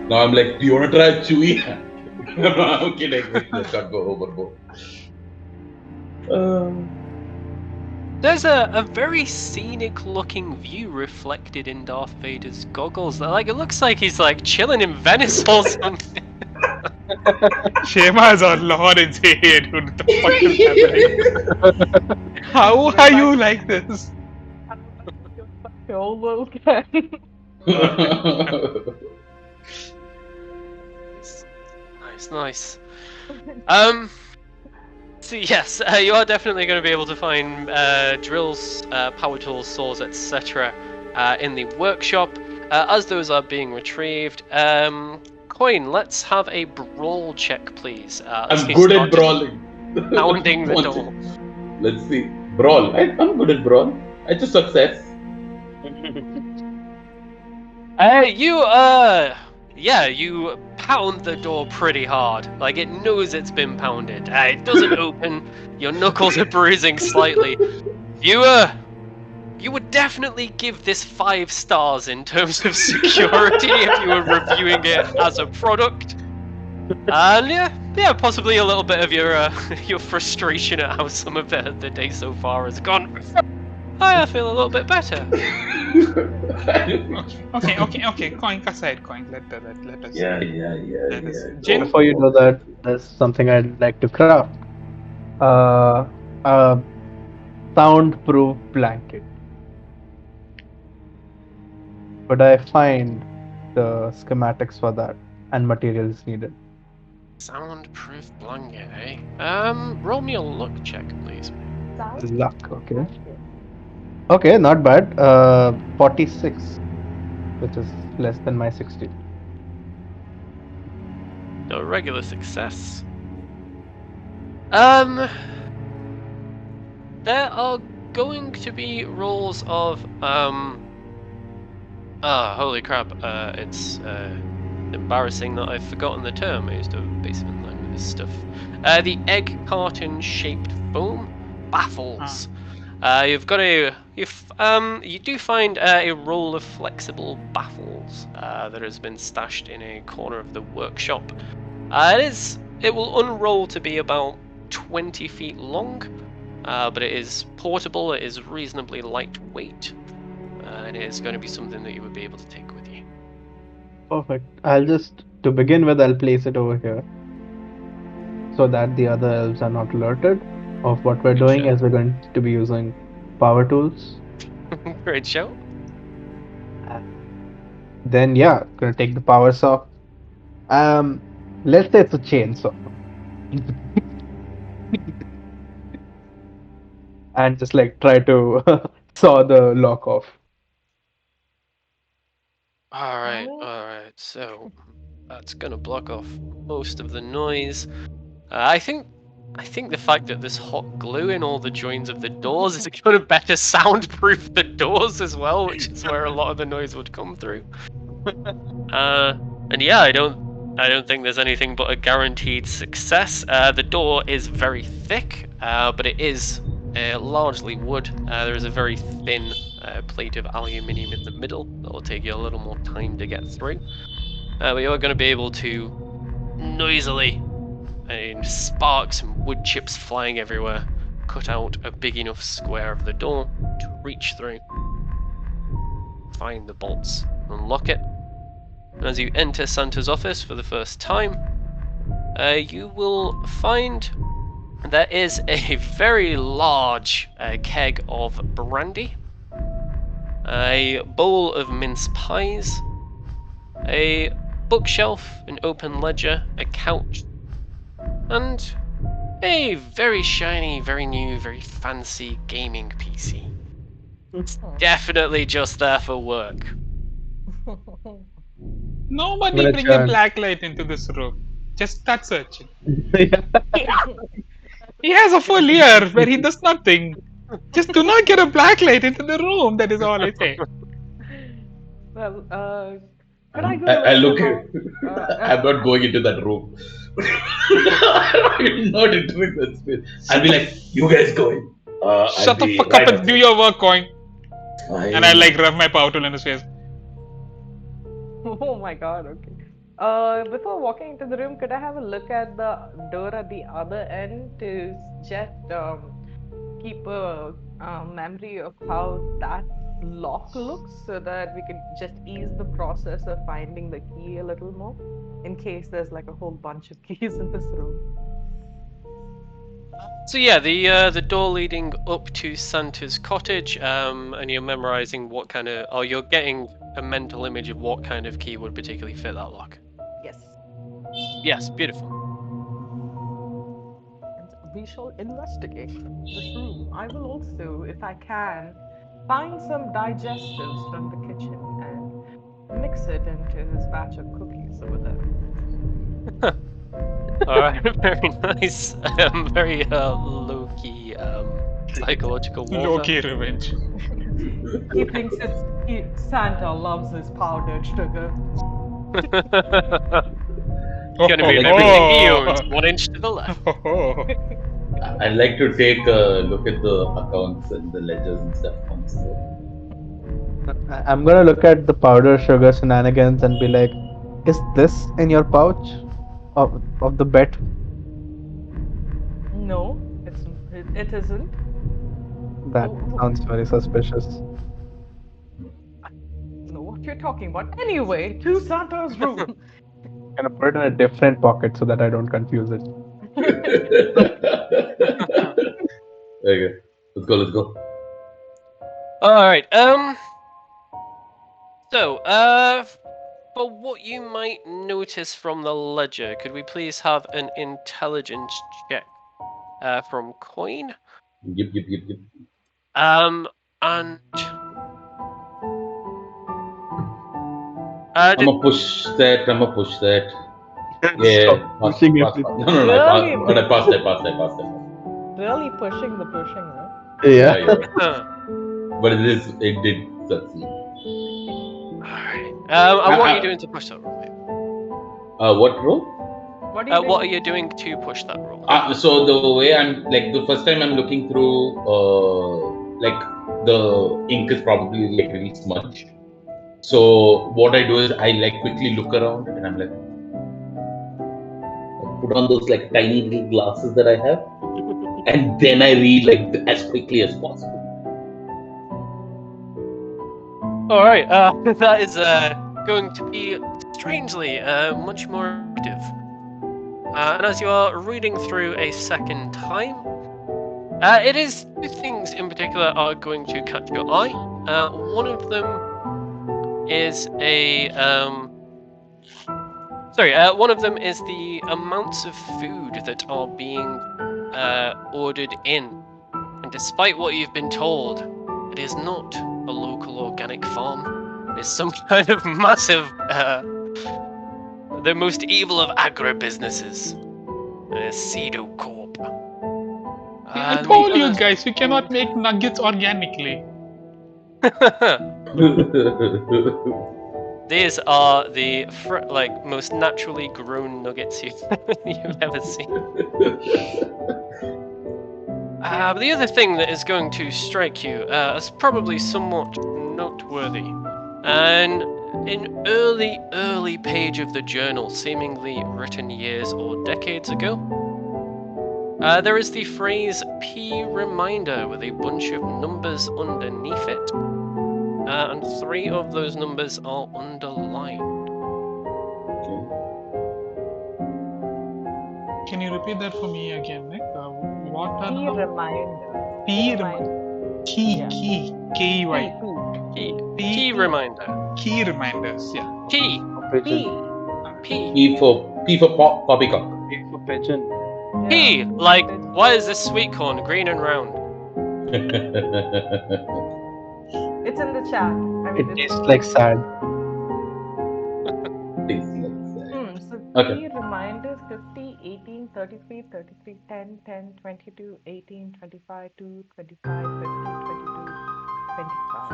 A: Now I'm like, do you want to try a Chewy? No, I'm kidding. Let's not go overboard.
C: There's a very scenic looking view reflected in Darth Vader's goggles. Like it looks like he's like chilling in Venice or something.
D: Shema is on Lord and say, hey, dude, what the fuck is happening? How are you like this?
B: Your little Ken.
C: Nice. So yes, you are definitely going to be able to find drills, power tools, saws, etc. In the workshop. As those are being retrieved, Coin, let's have a brawl check, please.
A: I'm good at brawling.
C: pounding the
A: Wants it.
C: door.
A: Let's see. Brawl. I'm good at brawl. It's a success.
C: You yeah, you pound the door pretty hard. Like it knows it's been pounded. It doesn't open. Your knuckles are bruising slightly. You you would definitely give this 5 stars in terms of security if you were reviewing it as a product. And yeah, possibly a little bit of your your frustration at how some of the day so far has gone. I feel a little bit better.
D: Okay. Coin aside, coin. Let us. Let us. Jin.
E: Before you do that, there's something I'd like to craft. A soundproof blanket. Could I find the schematics for that and materials needed?
C: Soundproof blanket, eh? Roll me a luck check, please.
B: Sound?
E: Luck, okay. Okay, not bad. 46, which is less than my 60.
C: A regular success. There are going to be rolls of holy crap! It's embarrassing that I've forgotten the term. I used to basement learn with this stuff. The egg carton shaped foam baffles. You do find a roll of flexible baffles that has been stashed in a corner of the workshop. It will unroll to be about 20 feet long, but it is portable. It is reasonably lightweight, and it is going to be something that you would be able to take with you.
E: Perfect. To begin with, I'll place it over here so that the other elves are not alerted of what we're
C: Good
E: doing,
C: shout.
E: as we're going to be using power tools.
C: Great show.
E: Then, yeah, gonna take the power saw. Let's say it's a chainsaw. And just like try to saw the lock off.
C: All right. So that's going to block off most of the noise. I think the fact that there's hot glue in all the joins of the doors is going to better soundproof the doors as well, which is where a lot of the noise would come through. And yeah, I don't think there's anything but a guaranteed success. The door is very thick, but it is largely wood. There is a very thin plate of aluminium in the middle that will take you a little more time to get through. But you're going to be able to noisily, and sparks and wood chips flying everywhere, cut out a big enough square of the door to reach through, find the bolts, unlock it. And as you enter Santa's office for the first time, you will find there is a very large keg of brandy, a bowl of mince pies, a bookshelf, an open ledger, a couch, and a very shiny, very new, very fancy gaming PC. It's definitely just there for work.
D: Nobody
E: Gonna
D: bring a
E: churn.
D: black light into this room. Just start searching.
E: Yeah.
D: He has a full year where he does nothing. Just do not get a black light into the room. That is all I say.
B: Well, could I go
A: I
B: look
A: look.
B: around?
A: I'm not going into that room. I'm not entering that space. I'll be like, you guys go in. I'll
D: Shut the
A: be
D: fuck
A: right
D: up and do
A: outside.
D: your work, coin. And I
A: Fine.
D: like rub my power tool in his face.
B: Oh my god, okay. Before walking into the room, could I have a look at the door at the other end to just keep a memory of how that lock looks so that we could just ease the process of finding the key a little more in case there's like a whole bunch of keys in this room?
C: So yeah, the door leading up to Santa's cottage, and you're memorizing what kind of, or you're getting a mental image of what kind of key would particularly fit that lock.
B: Yes.
C: Yes, beautiful.
B: And we shall investigate this room. I will also, if I can, find some digestives from the kitchen and mix it into this batch of cookies over there.
C: Alright, very nice. Very low-key psychological warfare.
D: Low-key revenge.
B: He thinks Santa loves his powdered sugar.
C: Gonna be everything he owns, 1 inch to the left.
A: I'd like to take a look at the accounts and the ledgers and stuff once.
E: I'm gonna look at the powder sugar shenanigans and be like, is this in your pouch of the bet?
B: No, it isn't.
E: That sounds very suspicious.
B: Know what you're talking about. Anyway, to Santa's room.
E: I'm gonna put it in a different pocket so that I don't confuse it.
A: Okay, let's go.
C: Alright, so, for what you might notice from the ledger, could we please have an intelligence check from Coin?
A: Yep.
C: And
A: I'm gonna push that. Yeah.
E: Stop pushing
A: pass.
E: everything.
A: No, I passed that.
B: Really pushing the pushing, no?
E: Yeah.
A: But it did succeed.
C: Alright. And what are you doing to push that roll?
A: What roll?
C: What are you doing to push that roll?
A: So the way I'm like the first time I'm looking through, like the ink is probably like really smudged. So what I do is I like quickly look around and I'm like, I put on those like tiny little glasses that I have, and then I read like as quickly as possible.
C: Alright, that is going to be strangely much more active. And as you are reading through a second time, it is two things in particular are going to catch your eye. One of them is one of them is the amounts of food that are being ordered in. And despite what you've been told, it is not a local organic farm. It is some kind of massive, the most evil of agribusinesses. Cedo Corp.
D: I told you guys, we cannot make nuggets organically.
C: These are the most naturally grown nuggets you've ever seen. But the other thing that is going to strike you as probably somewhat noteworthy, and in early page of the journal, seemingly written years or decades ago, there is the phrase P reminder with a bunch of numbers underneath it, and 3 of those numbers are underlined.
D: Can you repeat that for me again, Nick? What are
B: Key reminder.
D: P reminder. Key. K-E-Y.
C: Key reminder.
D: Key reminders, yeah.
C: Key.
B: P.
A: P for poppycock.
E: P for pigeon.
C: P. Like, why is this sweet corn green and round?
B: It's in the chat. I mean,
E: It tastes like sand.
B: So
A: Okay.
B: key reminders 50, 18, 33, 33, 10, 10, 22, 18, 25, 2, 25, 50, 22, 25.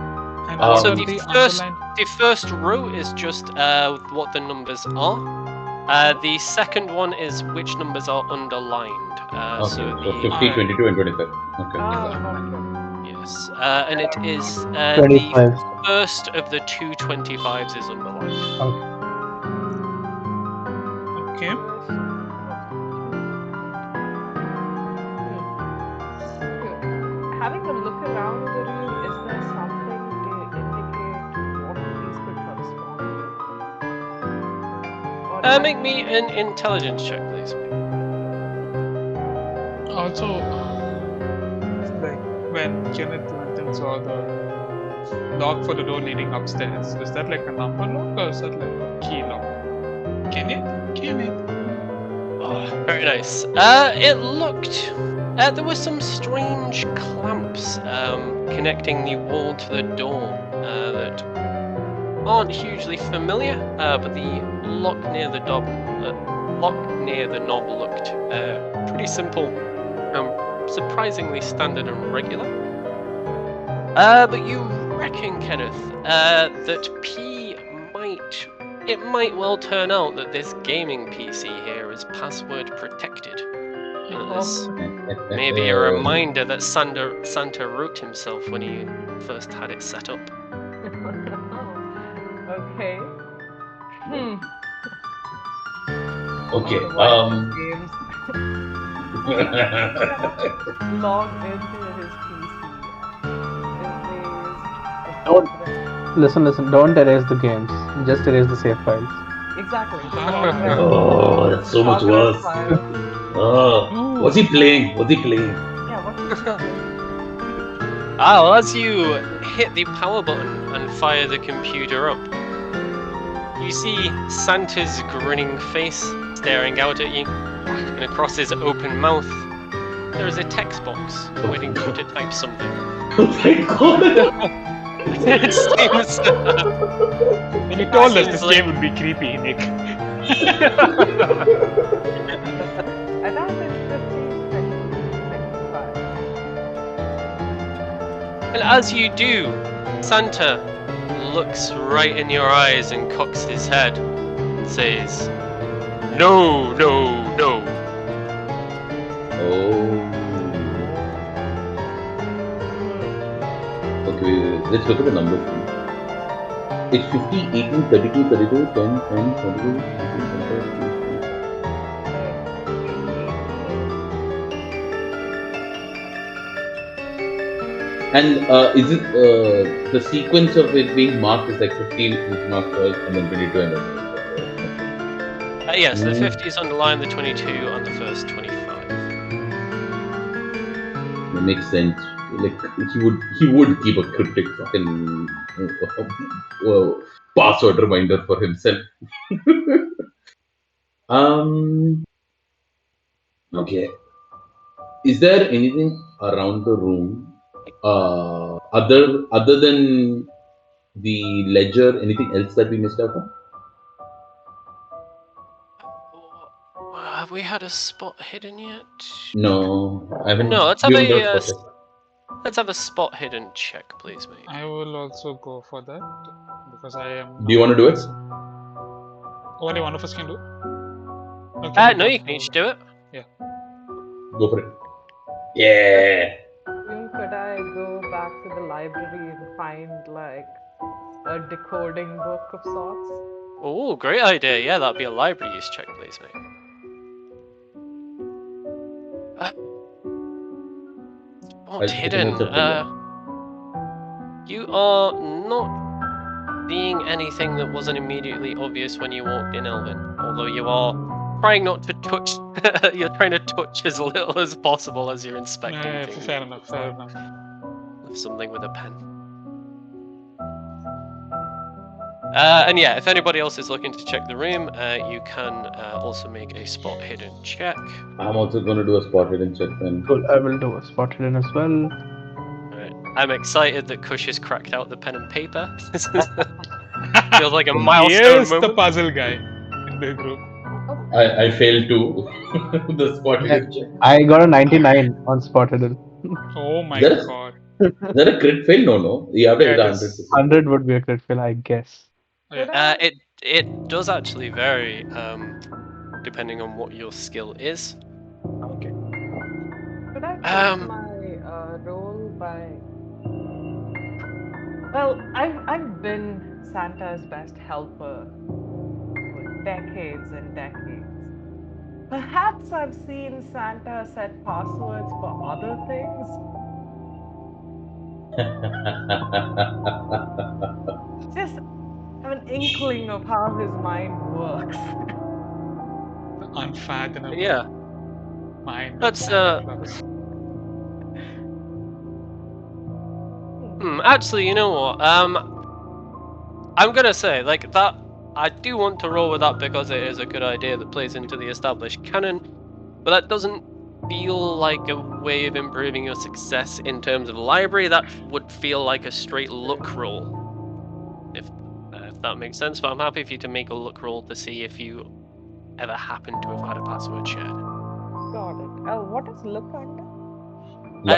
D: And
C: So
D: what are
C: the first row is just what the numbers are. The second one is which numbers are underlined.
A: Okay,
C: So
A: so
C: the
A: 50, 22, and 25. Okay.
C: yes, and it is
E: 25.
C: the first of the 2 25s is underlined.
D: Okay.
B: Having a look around the room, is there something to indicate what these could correspond to?
C: Make me an intelligence check, please.
D: Also, like when Kenneth went and saw the lock for the door leading upstairs, is that like a number lock or is that like a key lock? Kenneth?
C: Oh, very nice. It looked. There were some strange clamps connecting the wall to the door that aren't hugely familiar, but the lock near the clock near the knob looked pretty simple, surprisingly standard and regular. But you reckon, Kenneth, that it might well turn out that this gaming PC here is password protected. This may be a reminder that Santa wrote himself when he first had it set up.
B: Okay.
A: Okay.
B: Games. Log into his PC.
E: Don't listen. Don't erase the games. Just erase the save files.
B: Exactly.
A: Oh, that's so much worse. Oh, what's he playing?
B: Yeah, what is he doing?
C: Well, as you hit the power button and fire the computer up, you see Santa's grinning face staring out at you, and across his open mouth, there is a text box waiting for you to type something.
A: Oh my god!
C: It seems.
D: When you told us
C: Seems
D: this
C: like-
D: game would be creepy, Nick.
B: I thought it's 15, 25.
C: And as you do, Santa looks right in your eyes and cocks his head and says, "No, no, no."
A: Oh. Okay, let's look at the numbers. It's 50, 18, 32, 32, 10, 10, 22, 23, 24. And is it the sequence of it being marked is like 15 is marked first and then 22 and then
C: Yes, the 50 is underlined, the 22 on the first 25.
A: That makes sense. Like he would keep a cryptic fucking password reminder for himself. Okay. Is there anything around the room other than the ledger? Anything else that we missed out on?
C: Have we had a spot hidden yet?
A: No, I haven't.
C: No, let's
A: we
C: have
A: haven't
C: a
A: got spotted.
C: let's have a spot hidden check, please, mate.
D: I will also go for that because I am.
A: Do you want to do it?
D: Only one of us can do it. Okay,
C: No, you can each do it.
A: Go for it. Yeah.
B: Could I go back to the library and find like a decoding book of sorts?
C: Oh, great idea. Yeah, that'd be a library use check, please, mate. Spot hidden. You are not seeing anything that wasn't immediately obvious when you walked in, Elvin. Although you are trying not to touch. You're trying to touch as little as possible as you're inspecting things.
D: Fair enough.
C: Something with a pen. And yeah, if anybody else is looking to check the room, you can also make a spot hidden check.
A: I'm also going to do a spot hidden check then.
E: Cool. I will do a spot hidden as well.
C: Right. I'm excited that Kush has cracked out the pen and paper. This feels like a milestone
D: Here's the
C: moment.
D: puzzle guy in the group.
A: I failed too. The spot hidden check.
E: I got a 99 on spot hidden.
D: Oh my
A: Yes.
D: god.
A: Is that a crit fail? No. You have to hit
D: Yeah, it
A: 100%.
D: is.
E: 100 would be a crit fail, I guess.
D: Yeah.
C: It does actually vary depending on what your skill is.
E: Okay.
B: Could I
C: Um,
B: my role by? Well, I've been Santa's best helper for decades and decades. Perhaps I've seen Santa set passwords for other things. Just have an inkling of how his mind works.
D: Unfathomable.
C: Yeah,
D: Mind.
C: that's
D: Santa Claus.
C: actually, you know what? I'm gonna say like that. I do want to roll with that because it is a good idea that plays into the established canon, but that doesn't feel like a way of improving your success in terms of library. That would feel like a straight luck roll, if that makes sense. But I'm happy for you to make a luck roll to see if you ever happen to have had a password shared.
B: Got it. What is look under?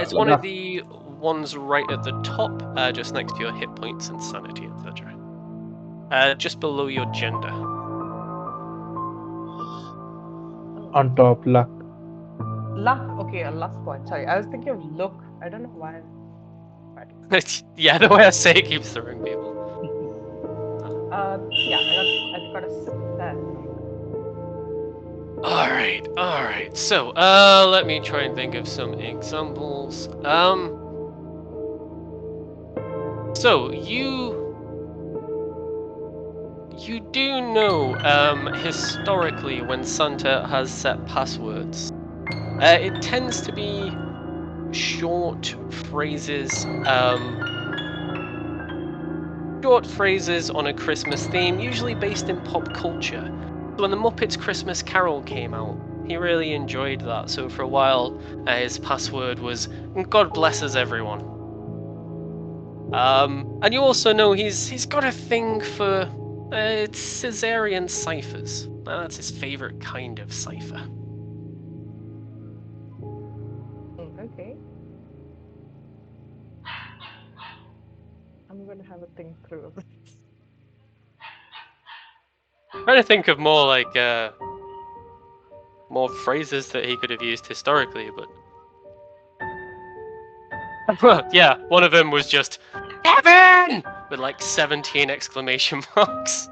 C: It's one
E: luck.
C: of the ones right at the top, just next to your hit points and sanity, etc. Just below your gender.
E: On top, luck.
B: Luck. Okay, a luck point. Sorry, I was thinking of look. I don't know why.
C: Yeah, the way I say it keeps throwing people.
B: Yeah, I got a success.
C: Alright. So, let me try and think of some examples. So you do know, historically, when Santa has set passwords, it tends to be short phrases, on a Christmas theme, usually based in pop culture. So when the Muppets Christmas Carol came out, he really enjoyed that. So for a while, his password was "God blesses everyone." And you also know he's got a thing for Caesarean ciphers. That's his favorite kind of cipher.
B: Okay. I'm gonna have a think through of this.
C: Trying to think of more more phrases that he could have used historically, but yeah, one of them was just "Heaven!" with like 17 exclamation marks.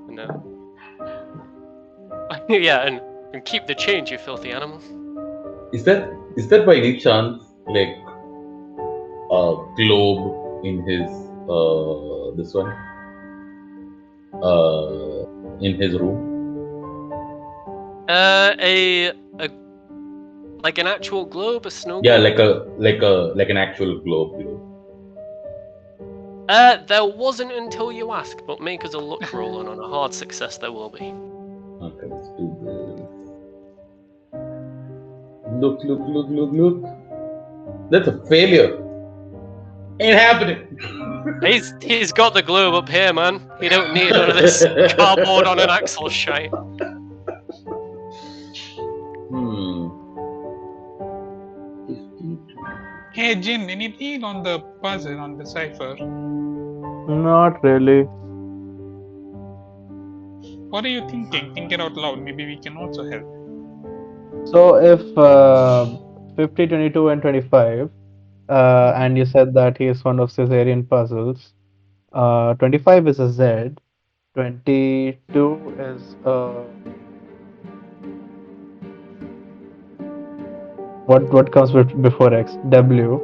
C: No. Yeah, and keep the change, you filthy animal.
A: Is that by any chance like a globe in his this one in his room?
C: A like an actual globe, a snow
A: Yeah,
C: globe?
A: like an actual globe.
C: There wasn't until you asked, but make us a luck roll, and on a hard success there will be.
A: Okay, let's do this. Look. That's a failure. Ain't happening.
C: He's got the globe up here, man. He don't need none of this cardboard on an axle shite.
D: Hey, Jin, anything on the puzzle, on the cipher?
E: Not really.
D: What are you thinking? Think it out loud. Maybe we can also help.
E: So if 50, 22, and 25, and you said that he is fond of Caesarean puzzles, 25 is a Z, 22 is what comes before X? W.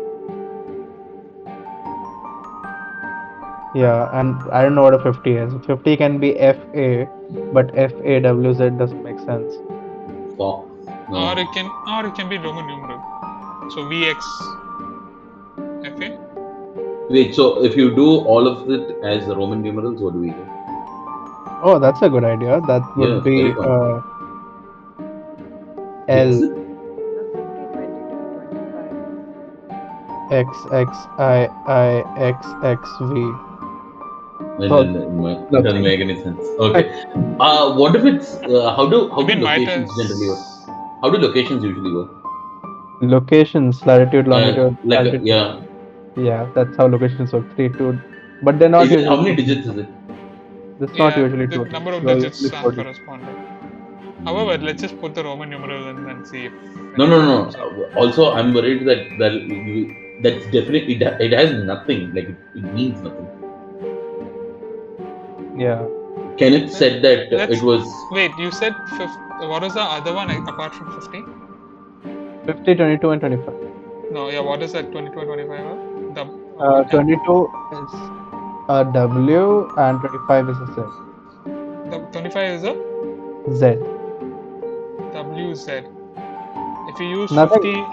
E: Yeah, and I don't know what a 50 is. 50 can be FA, but FAWZ doesn't make sense.
A: Fox. No.
D: Or it can be Roman numeral. So VX FA.
A: Wait, so if you do all of it as Roman numerals, what do we get?
E: Oh, that's a good idea. That
A: Yeah,
E: would
A: very
E: be
A: fun.
E: L
B: 50, 22, 25.
E: XXIIXXV.
A: It
E: Oh,
A: doesn't make any sense. Okay. What if it's how do
D: Even
A: locations generally work? How do locations usually work?
E: locations, latitude, longitude,
A: Like
E: altitude.
A: yeah.
E: Yeah, that's how locations work. 3, 2, but they're not
A: Is it,
E: usually.
A: how many digits is it?
E: It's not usually
D: the
E: 2
D: number of
E: digits. They're
D: digits
E: usually
D: are
E: 4 digits.
D: corresponding. However, let's just put the Roman numeral in and see if.
A: No. Also, I'm worried that's definitely it has nothing. Like it means nothing.
E: Yeah.
A: Kenneth said that it was
D: Wait, you said 50. What was the other one apart from 50?
E: 50, 22, and 25.
D: No, yeah, what is that 22 and 25? What?
E: 22 is a W and 25 is a Z.
D: The 25 is a
E: Z.
D: WZ. If you use
E: Nothing.
D: 50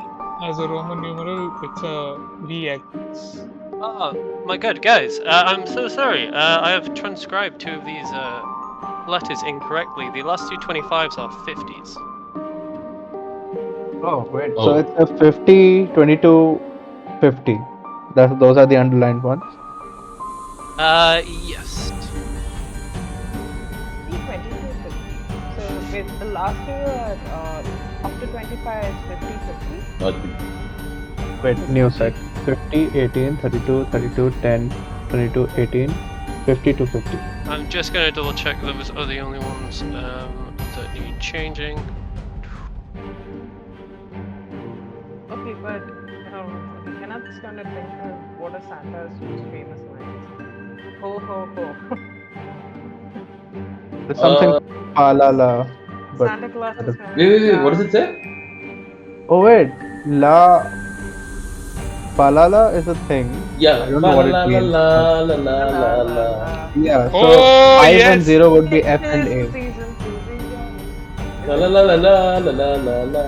D: as a Roman numeral, it's a VX.
C: Oh my god, guys! I'm so sorry. I have transcribed 2 of these letters incorrectly. The last 2 25s are 50s.
E: Oh, wait.
A: Oh.
E: So it's a 50, 22, 50. Those are the underlined ones.
C: Yes.
B: See 22, 50. So wait, the last two are up to 25 is 50, 50.
A: Nothing.
E: Wait,
B: Okay,
E: new
B: so
E: set. 50, 18, 32, 32, 10, 22, 18, 50 to 50.
C: I'm just gonna double check those are the only ones that need changing.
B: okay, but okay, cannot stand to think of what are Santa's most famous lines. Ho ho ho.
E: There's something
A: Uh,
E: palala, but
B: Santa Claus
E: that
B: is
E: is.
B: coming to
A: What does
B: town.
A: it say?
E: Oh wait, la palala is a thing. I
A: Yeah.
E: don't
A: Fa
E: know
A: la
E: what it
A: la la
E: means, but
A: la la la
B: La la
A: la
B: la
A: la.
B: la.
E: yeah. So
D: Oh,
E: 5 and
D: yes.
E: 0 would be
B: It
E: F and
B: is the
E: A.
B: season to be jolly. Is
A: La la
B: it?
A: la la la la la la la.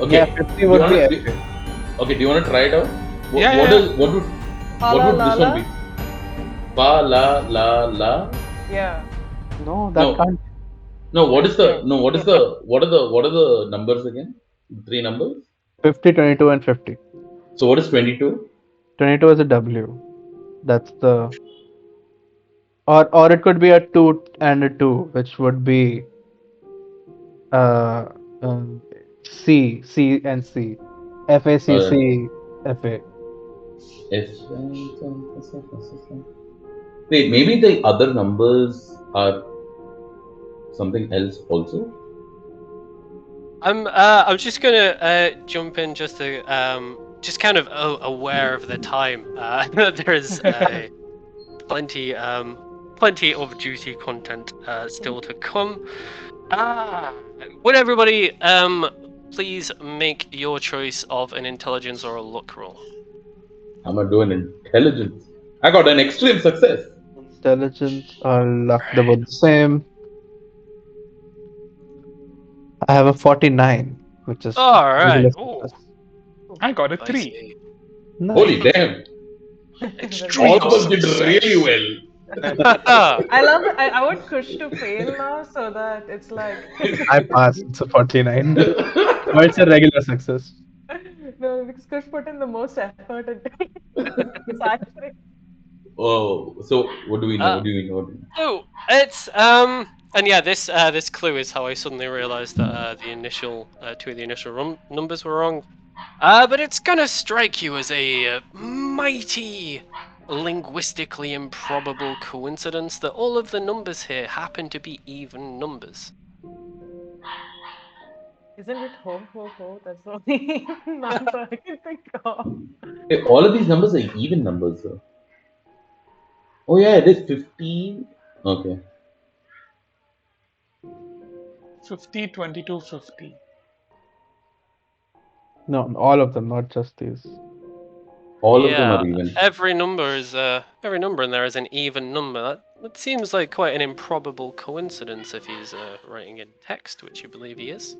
E: Yeah,
A: Okay.
E: 50
A: Do you
E: would be
A: wanna?
E: FA.
A: Okay. Do you wanna try it out?
D: Yeah,
A: What
D: yeah,
A: is
B: Pa
A: what
B: la
A: would
B: la
A: this one
B: la.
A: be? Fa la la la.
B: Yeah.
E: No, that
A: No.
E: can't.
A: No. What is the
B: Okay.
A: no? What is the what are the numbers again? Three numbers.
E: 50, 22, and 50.
A: So what is 22?
E: 22 is a W. That's the. Or it could be a 2 and a 2, which would be uh, um, C and C.
A: Uh,
E: FACC, FA.
A: F. Wait, maybe the other numbers are something else also.
C: I'm just gonna jump in just to just kind of aware of the time. There's plenty plenty of juicy content still to come. Ah, would everybody please make your choice of an intelligence or a luck roll?
A: I'm gonna do an intelligence. I got an extreme success.
E: Intelligence or luck, they
C: Right.
E: were the same. I have a 49, which is
C: All right.
E: regular
C: Oh,
E: success.
D: I got a
C: I
D: 3.
C: see.
A: Holy
E: Nice.
A: damn!
B: Very
A: All
B: good.
A: of
C: Extreme
A: us did really
C: success.
A: well.
B: I love that. I want Kush to fail now so that it's like
E: I passed. It's a 49. But it's a regular success.
B: no, because Kush put in the most effort into it's actually
A: Oh, so what do we know?
C: uh,
A: What do we know?
C: so it's and yeah, this clue is how I suddenly realized that the initial two of the initial numbers were wrong. But it's gonna strike you as a mighty linguistically improbable coincidence that all of the numbers here happen to be even numbers.
B: isn't it ho ho ho? That's the only answer I can think of.
A: Hey, all of these numbers are even numbers. Oh yeah, it is 50. Okay,
D: 50, 22, 50.
E: No, all of them, not just these.
A: all of them are
C: Yeah,
A: even.
C: every number in there is an even number. That seems like quite an improbable coincidence if he's writing in text, which you believe he is.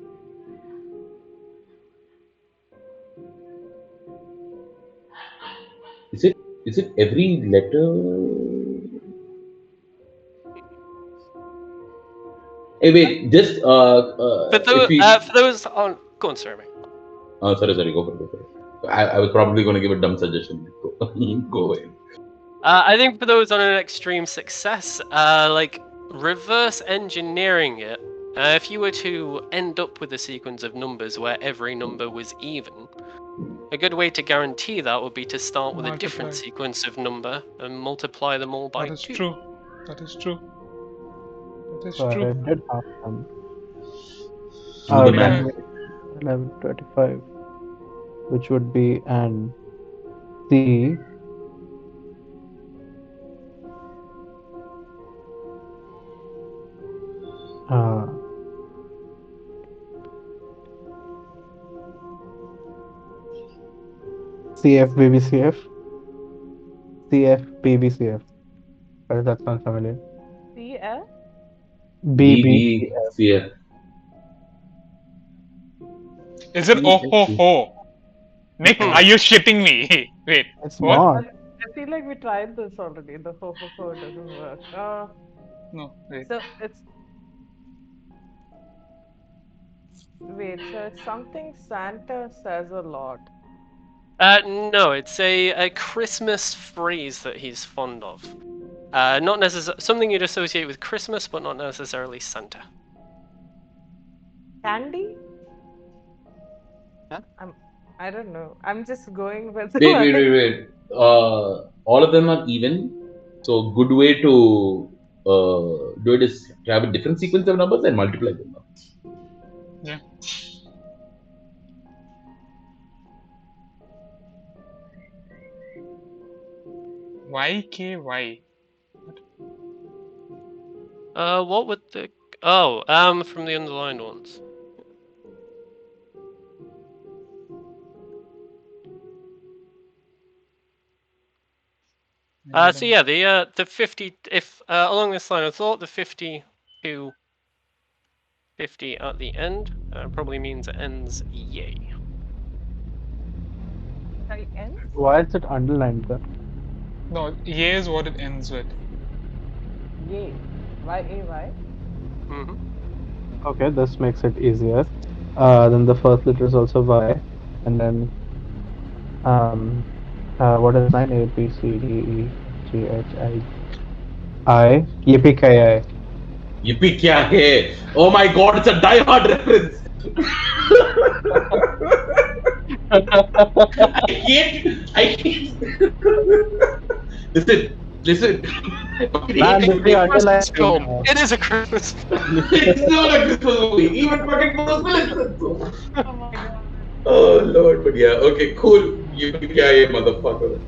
A: Is it? Is it every letter? Hey, wait. Just if we.
C: For those on, go on, sorry, mate.
A: Sorry. Go for it. Go for it. I was probably going to give a dumb suggestion. Go, go ahead.
C: I think for those on an extreme success, like reverse engineering it, if you were to end up with a sequence of numbers where every number was even, a good way to guarantee that would be to start with a different
D: Multiply.
C: sequence of number and multiply them all
D: That
C: by
D: is
C: 2.
D: true. That is true. That is
E: So
D: true.
E: I did half them.
A: Do the
D: Yeah.
E: 10,
A: math.
E: 11, 25, which would be an C, uh, CF, BBCF, CF, BBCF. Does that sound familiar?
B: CF?
E: BBCF.
A: BBCF.
D: Is it oh ho ho? Nick,
E: No,
D: are you shitting me? Wait,
E: it's
D: what?
B: I,
E: not.
B: I feel like we tried this already. The ho ho ho doesn't work.
D: No, wait.
B: So it's wait. So it's something Santa says a lot.
C: No, it's a Christmas phrase that he's fond of. Not necessarily something you'd associate with Christmas, but not necessarily Santa.
B: Candy?
E: Huh?
B: I don't know. I'm just going with
A: Wait. All of them are even. So good way to do it is to have a different sequence of numbers and multiply them.
D: Yeah. YKY.
C: What would the... from the underlined ones. So yeah, the 50, if along this line of thought, the 50 to 50 at the end probably means it ends yay.
B: Sorry, ends?
E: Why is it underlined then?
D: No, Y is what it ends with.
B: Yay. Y-A-Y?
C: Mm-hmm.
E: Okay, this makes it easier. Then the first letter is also Y, and then what is 9? A B C D E G H I Yippee-ki-yay.
A: Yippee kya hai? Oh my god, it's a die-hard reference. I hate. Listen.
E: Man, this is underlined.
C: Film. It is a Christmas.
A: It's not a Christmas movie. Even fucking Bruce Willis said so.
B: Oh my god.
A: Oh lord, but yeah, okay, cool. Yippee kya hai, motherfucker.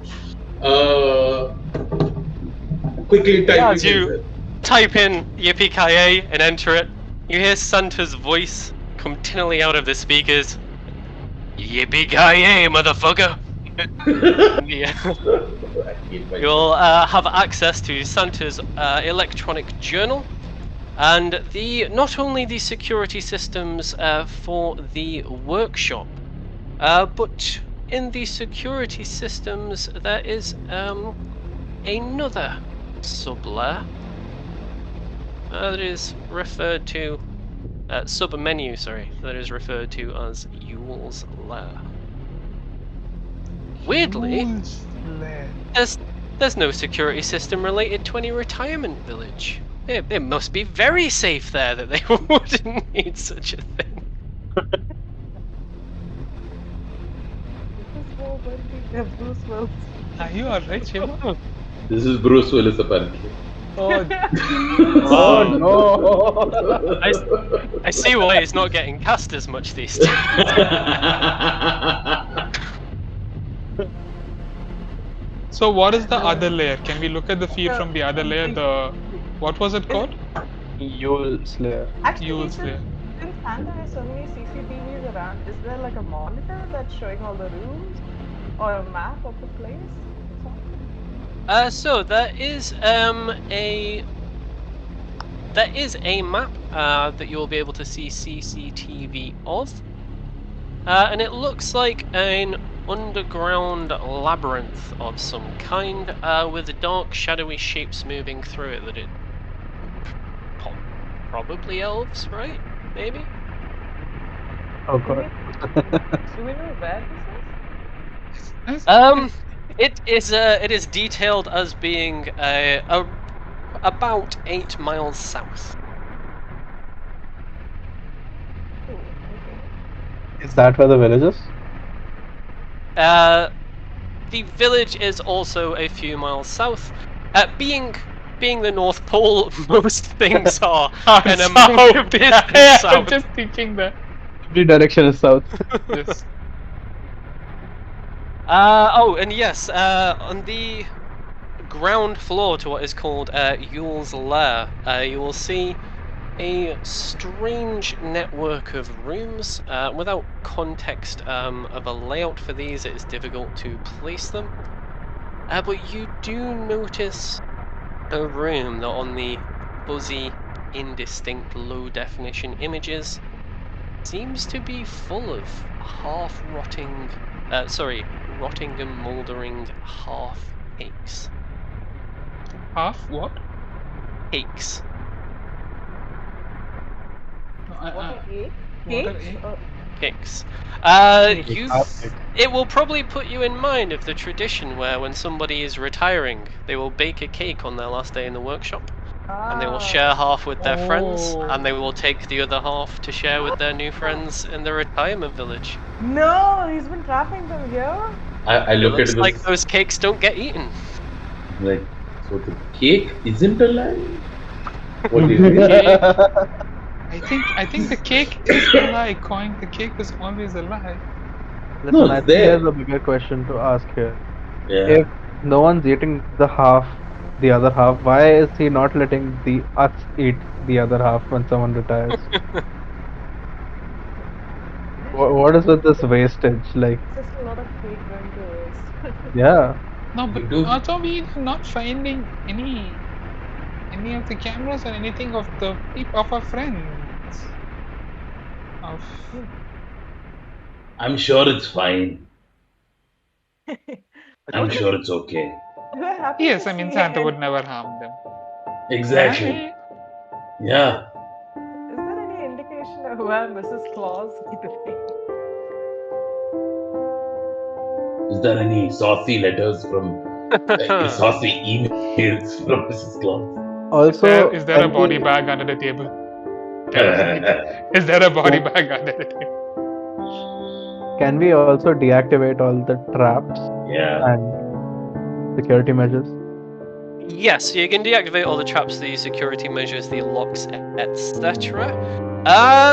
A: Quickly type
C: As you type in Yippee-ki-yay and enter it, you hear Santa's voice come tinnily out of the speakers. Yippee-ki-yay, motherfucker! Yeah. You'll have access to Santa's electronic journal and not only the security systems for the workshop, but in the security systems there is another sub-layer that is referred to sub-menu, sorry, that is referred to as Yule's Lair. Weirdly,
D: Yule's Lair.
C: there's no security system related to any retirement village. They must be very safe there that they wouldn't need such a thing.
B: This is more worthy of Bruce Willis.
D: Are you alright, Shema?
A: This is Bruce Willis apparently.
D: Oh,
E: Oh no!
C: I see why he's not getting cast as much these days.
D: so what is the other layer? Can we look at the feed from the other layer? What was it called?
E: Yule's Lair.
B: Actually,
D: Yule's Lair.
B: since Santa has so many CCTVs around, is there like a monitor that's showing all the rooms? Or a map of the place?
C: So there is a map that you'll be able to see CCTV of, and it looks like an underground labyrinth of some kind, with dark, shadowy shapes moving through it. That it probably elves, right? Maybe.
E: Oh god.
B: Do we know where this is?
C: It is detailed as being about 8 miles south.
B: Oh, okay.
E: Is that where the village is?
C: The village is also a few miles south. Being the North Pole, most things are an amount of distance
D: I'm
C: south.
D: just thinking that.
E: Every direction is south.
D: Yes.
C: And yes, on the ground floor to what is called Yule's Lair, you will see a strange network of rooms. Without context of a layout for these, it is difficult to place them. But you do notice a room that on the fuzzy, indistinct, low-definition images seems to be full of half-rotting, rotting and mouldering half-cakes.
D: Half what?
C: Cakes.
D: No,
B: What are eight?
D: what are
B: Cakes?
D: eight?
B: Oh,
C: Cakes. It will probably put you in mind of the tradition where when somebody is retiring, they will bake a cake on their last day in the workshop, and they will share
B: Ah,
C: half with their friends,
D: Oh.
C: and they will take the other half to share with their new friends in the retirement village.
B: no, he's been trapping them here.
A: I
C: It
A: look at
C: looks like
A: this
C: those cakes don't get eaten.
A: like, so the cake isn't alive? What is
D: The
A: it?
D: cake. I think the cake is a lie. Coin. The cake is always a lie.
A: No,
E: Listen, I
A: it's
E: think there's
A: there.
E: a bigger question to ask here.
A: Yeah.
E: If no one's eating the other half, why is he not letting the us eat the other half when someone retires? What is with this wastage? Like,
B: Just a lot of cake going to waste.
E: yeah,
D: No, but
A: You do.
D: also we are not finding any of the cameras or anything of the people of our friends. Of
A: I'm sure it's fine.
E: I
A: I'm
E: told
B: Also,
E: you.
A: sure it's okay.
B: we're happy to
D: yes, I mean
B: see
D: Santa
B: any.
D: would never harm them.
A: Exactly.
D: Right?
A: Yeah.
B: Is there any indication of where Mrs. Claus might be?
A: Is there any saucy letters from, saucy emails from Mrs. Claus?
E: Also,
D: Is there a
E: can
D: body
E: we
D: bag under the table? Tell us, Nate. Is there a body
E: can,
D: bag under the table?
E: can we also deactivate all the traps
A: Yeah.
E: and security measures?
C: Yes, you can deactivate all the traps, the security measures, the locks, etc.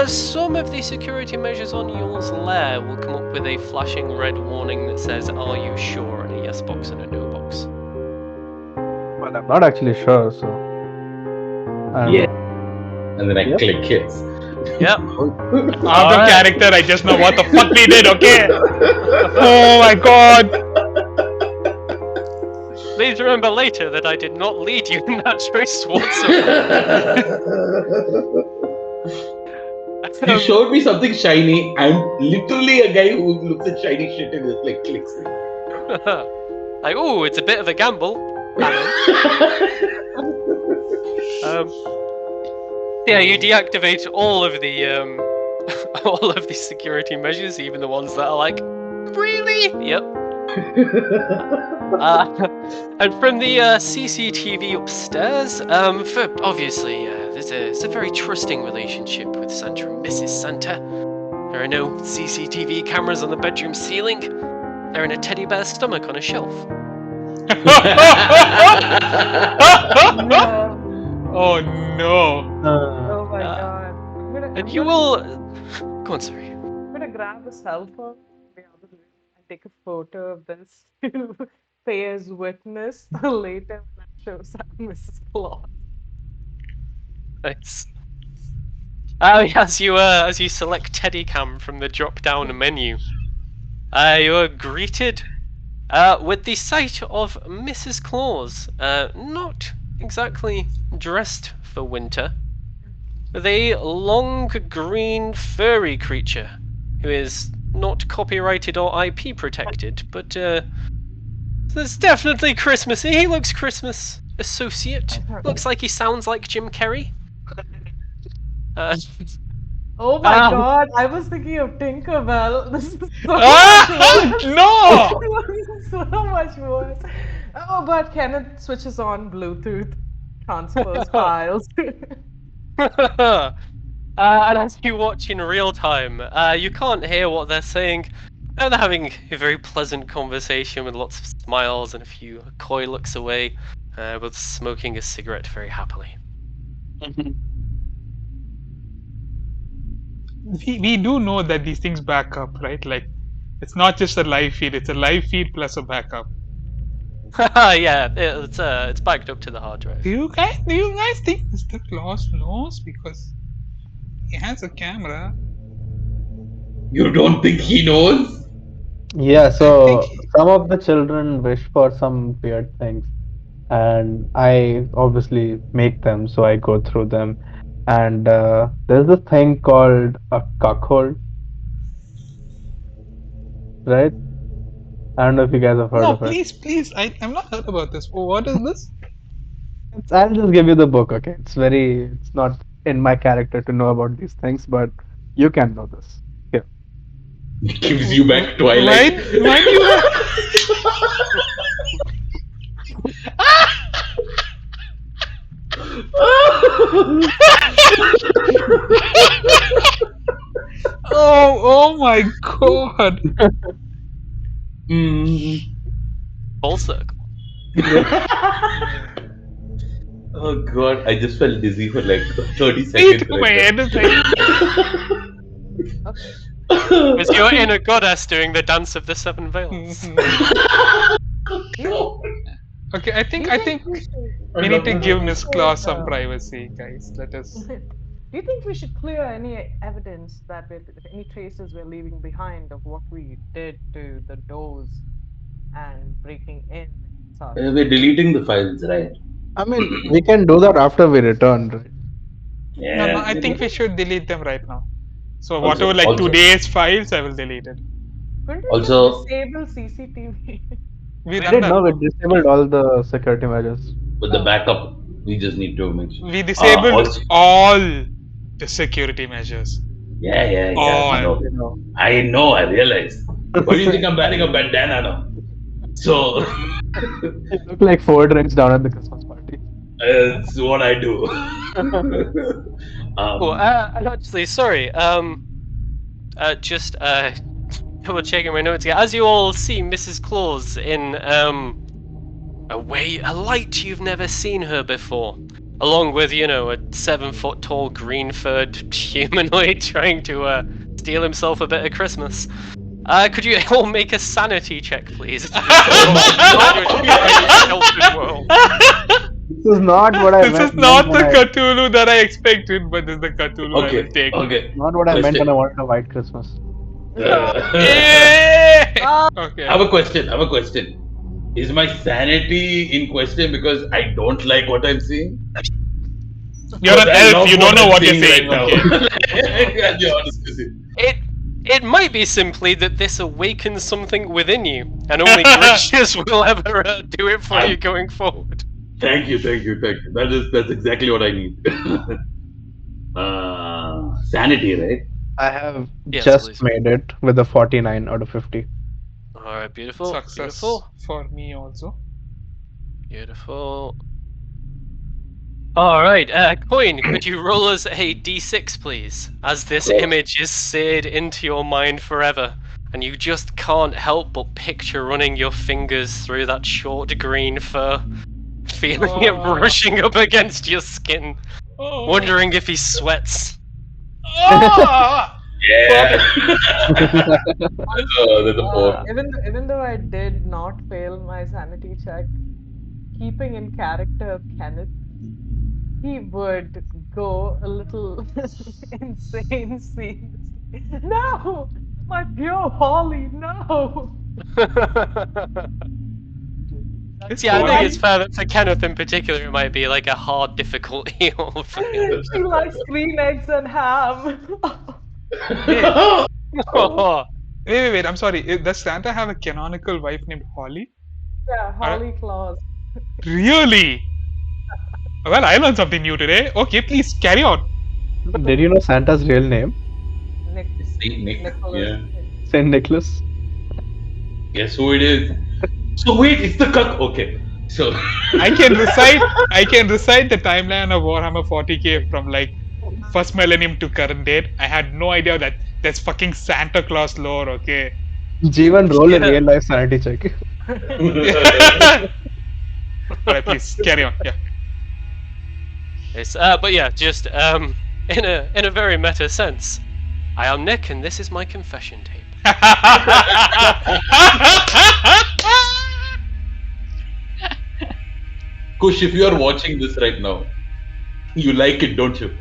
C: Some of the security measures on Yule's lair will come up with a flashing red warning that says, "Are you sure?" and a yes box and a no box.
E: Well, I'm not actually sure, so I don't
A: Yeah.
E: know.
A: And then I
E: Yep.
A: click yes.
C: Yep.
D: Out of
C: Alright.
D: character, I just know what the fuck we did, okay? Oh my god!
C: Please remember later that I did not lead you in that choice whatsoever.
A: You showed me something shiny. I'm literally a guy who looks at shiny shit and just like clicks it.
C: Like, oh, it's a bit of a gamble. Yeah, you deactivate all of the all of the security measures, even the ones that are like, really? Yep. And from the CCTV upstairs, for obviously, there's a very trusting relationship with Santa and Mrs. Santa. There are no CCTV cameras on the bedroom ceiling. They're in a teddy bear's stomach on a shelf.
B: No.
D: Oh no.
B: Oh my
E: Uh,
B: god.
C: And
B: I'm
C: you
B: gonna,
C: will. Go on, sorry.
B: I'm gonna grab a cell phone from the other room and take a photo of this to pay as witness later when I show Mrs. Claus.
C: Nice. As you select Teddycam from the drop-down menu, you are greeted with the sight of Mrs. Claus, not exactly dressed for winter, with a long green furry creature who is not copyrighted or IP protected, but it's definitely Christmassy. He looks Christmas associate. Looks like he sounds like Jim Carrey.
B: Oh my
C: Um,
B: god, I was thinking of Tinkerbell. This is so much
D: Ah,
B: worse.
D: no!
B: This is so much worse. Oh, but Kenneth switches on Bluetooth, transfers files.
C: And as you watch in real time, you can't hear what they're saying. And they're having a very pleasant conversation with lots of smiles and a few coy looks away, both smoking a cigarette very happily.
D: We do know that these things back up, right? Like, it's not just a live feed, it's a live feed plus a backup.
C: Yeah, it's backed up to the hard drive.
D: Do you guys think Mr. Claus knows? Because he has a camera.
A: You don't think he knows?
E: Yeah,
D: think
E: so some of the children wish for some weird things, and I obviously make them, so I go through them. And there's this thing called a cuckold, right? I don't know if you guys have heard
D: No,
E: of it.
D: please. I've not heard about this. Oh, what is this?
E: I'll just give you the book, okay? It's not in my character to know about these things, but you can know this. Here.
A: Gives you back Twilight.
D: Mine you have. Oh my god.
A: Mm.
C: Full circle.
A: Oh god, I just felt dizzy for like 30
D: Me
A: seconds
D: too, my
A: right
D: head is like.
B: Okay.
C: Was your inner goddess doing the dance of the seven veils?
D: Okay, I
B: Do
D: think
B: you think we should?
D: we need to give Miss Claus some
B: uh,
D: privacy, guys. Let us.
B: Do you think we should clear any evidence that any traces we're leaving behind of what we did to the doors and breaking in and such?
A: We're deleting the files, right?
E: I mean, we can do that after we return, right?
D: No,
A: Yeah.
D: I think we should delete them right now. So
A: Also,
D: whatever, like
A: also,
D: today's files, I will delete it.
B: Couldn't we just
A: also,
B: disable CCTV?
D: We
E: We
D: done
E: did
D: that.
E: know we disabled all the security measures.
A: with the backup, we just need to make sure.
D: We disabled
A: Also,
D: all the security measures.
A: yeah.
D: All.
A: No,
E: You know.
A: I know, I realize. What do you think I'm wearing a bandana now? So,
E: You look like 4 drinks down at the Christmas party.
A: it's what I do.
C: Oh,
A: um,
C: and actually, sorry. Just double checking my notes here. As you all see, Mrs. Claus in a light you've never seen her before, along with a 7-foot tall green-furred humanoid trying to steal himself a bit of Christmas. Could you all make a sanity check, please?
E: This is not what I
D: This
E: meant.
D: is not
E: when
D: the
E: I-
D: Cthulhu that I expected, but this is the Cthulhu I will take.
A: okay.
E: Not what I meant when
A: Question.
E: I wanted a white Christmas.
D: Yay! Okay.
A: I have a question. Is my sanity in question because I don't like what I'm seeing?
D: You're an
A: But I
D: elf,
A: love
D: you don't know
A: I'm
D: what you're
A: seeing
D: saying.
A: right now.
D: Okay.
A: I'll be honest with you.
C: It might be simply that this awakens something within you, and only Gracious will ever do it for you going forward.
A: Thank you. That's exactly what I need. Sanity, right?
E: I have
C: Yes,
E: just
C: please.
E: made it with a 49 out of 50.
C: Alright, beautiful.
D: Success
C: Beautiful.
D: for me also.
C: Beautiful. Alright, Coin, could you roll us a d6, please? As this
A: course.
C: image is seared into your mind forever, and you just can't help but picture running your fingers through that short green fur, feeling it
D: Oh.
C: brushing up against your skin,
D: Oh.
C: wondering if he sweats.
D: Oh!
A: Yeah. That's a 4.
B: Even though I did not fail my sanity check, keeping in character Kenneth, he would go a little insane seeing this. No! My pure Holly, no!
D: This
C: Yeah, I think
D: Holly-
C: it's fair that for Kenneth in particular, it might be like a hard difficulty.
B: She likes green eggs and ham.
C: Oh,
D: Wait, I'm sorry. Does Santa have a canonical wife named Holly?
B: Yeah, Holly Claus.
D: Really? Well, I learned something new today. Okay, please carry on.
E: Did you know Santa's real name?
B: Nick,
A: See, Nick.
B: Nicholas.
A: Yeah.
E: Saint Nicholas.
A: Guess who it is? So wait, it's the cuck. Okay. So
D: I can recite the timeline of Warhammer 40k from like first millennium to current date. I had no idea that there's fucking Santa Claus lore, okay?
E: Jeevan, roll a
C: Yeah.
E: real life sanity check.
D: Alright, please carry on. Yeah.
C: it's but yeah, just in a very meta sense. I am Nick, and this is my confession tape.
A: Kush, if you are watching this right now, you like it, don't you?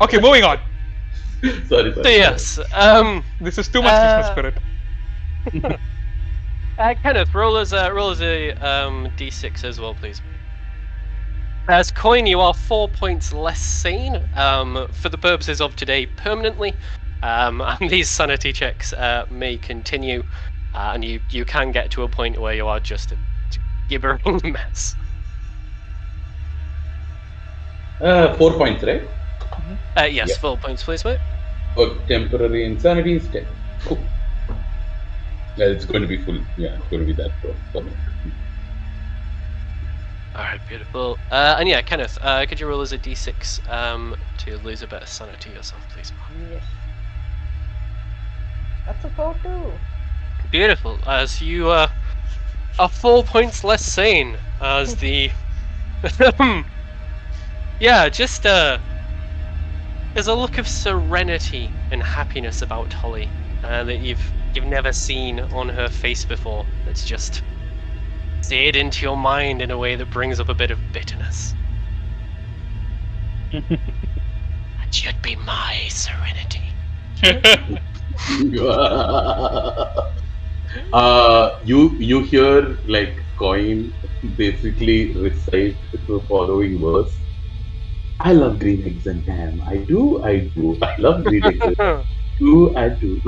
D: Okay, moving on.
A: sorry.
C: So yes,
D: This is too much Christmas spirit.
C: Kenneth, roll us a d6 as well, please. As Coin, you are 4 points less sane for the purposes of today permanently, and these sanity checks may continue, and you can get to a point where you are just a gibbering mess.
A: 4 points, right?
C: Yes,
A: Yeah.
C: 4 points, please, mate.
A: Oh, temporary insanity is 10. Cool. Yeah, it's going to be full. Yeah, it's going to be that permanent.
C: All right, beautiful. And yeah, Kenneth, could you roll as a d6 to lose a bit of sanity yourself, please?
B: Yes. That's a 4 too.
C: Beautiful. As you are 4 points less sane as the yeah, just there's a look of serenity and happiness about Holly that you've never seen on her face before. It's just seared into your mind in a way that brings up a bit of bitterness. That should be my serenity.
A: You hear like coin basically recite the following verse. I love green eggs and ham. I do, I do. I love green eggs and ham. Do, I do.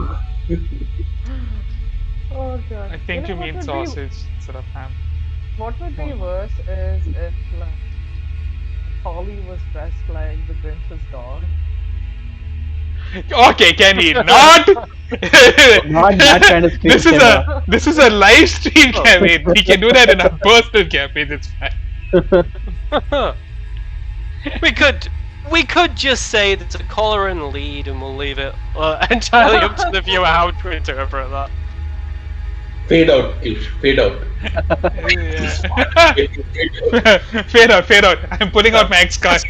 B: Oh god.
D: I think you mean sausage instead of ham.
B: What would be worse is if like Holly was dressed like the Grinch's dog.
D: Okay, Kenny, not
E: Not that kind of stream,
D: this is
E: Kenna.
D: this is a live stream campaign. We can do that in our personal campaign. It's fine.
C: we could just say that it's a collar and lead, and we'll leave it entirely up to the viewer how to interpret that.
A: Fade out, Kish. Fade out.
D: Fade out, fade out. I'm pulling out my X card.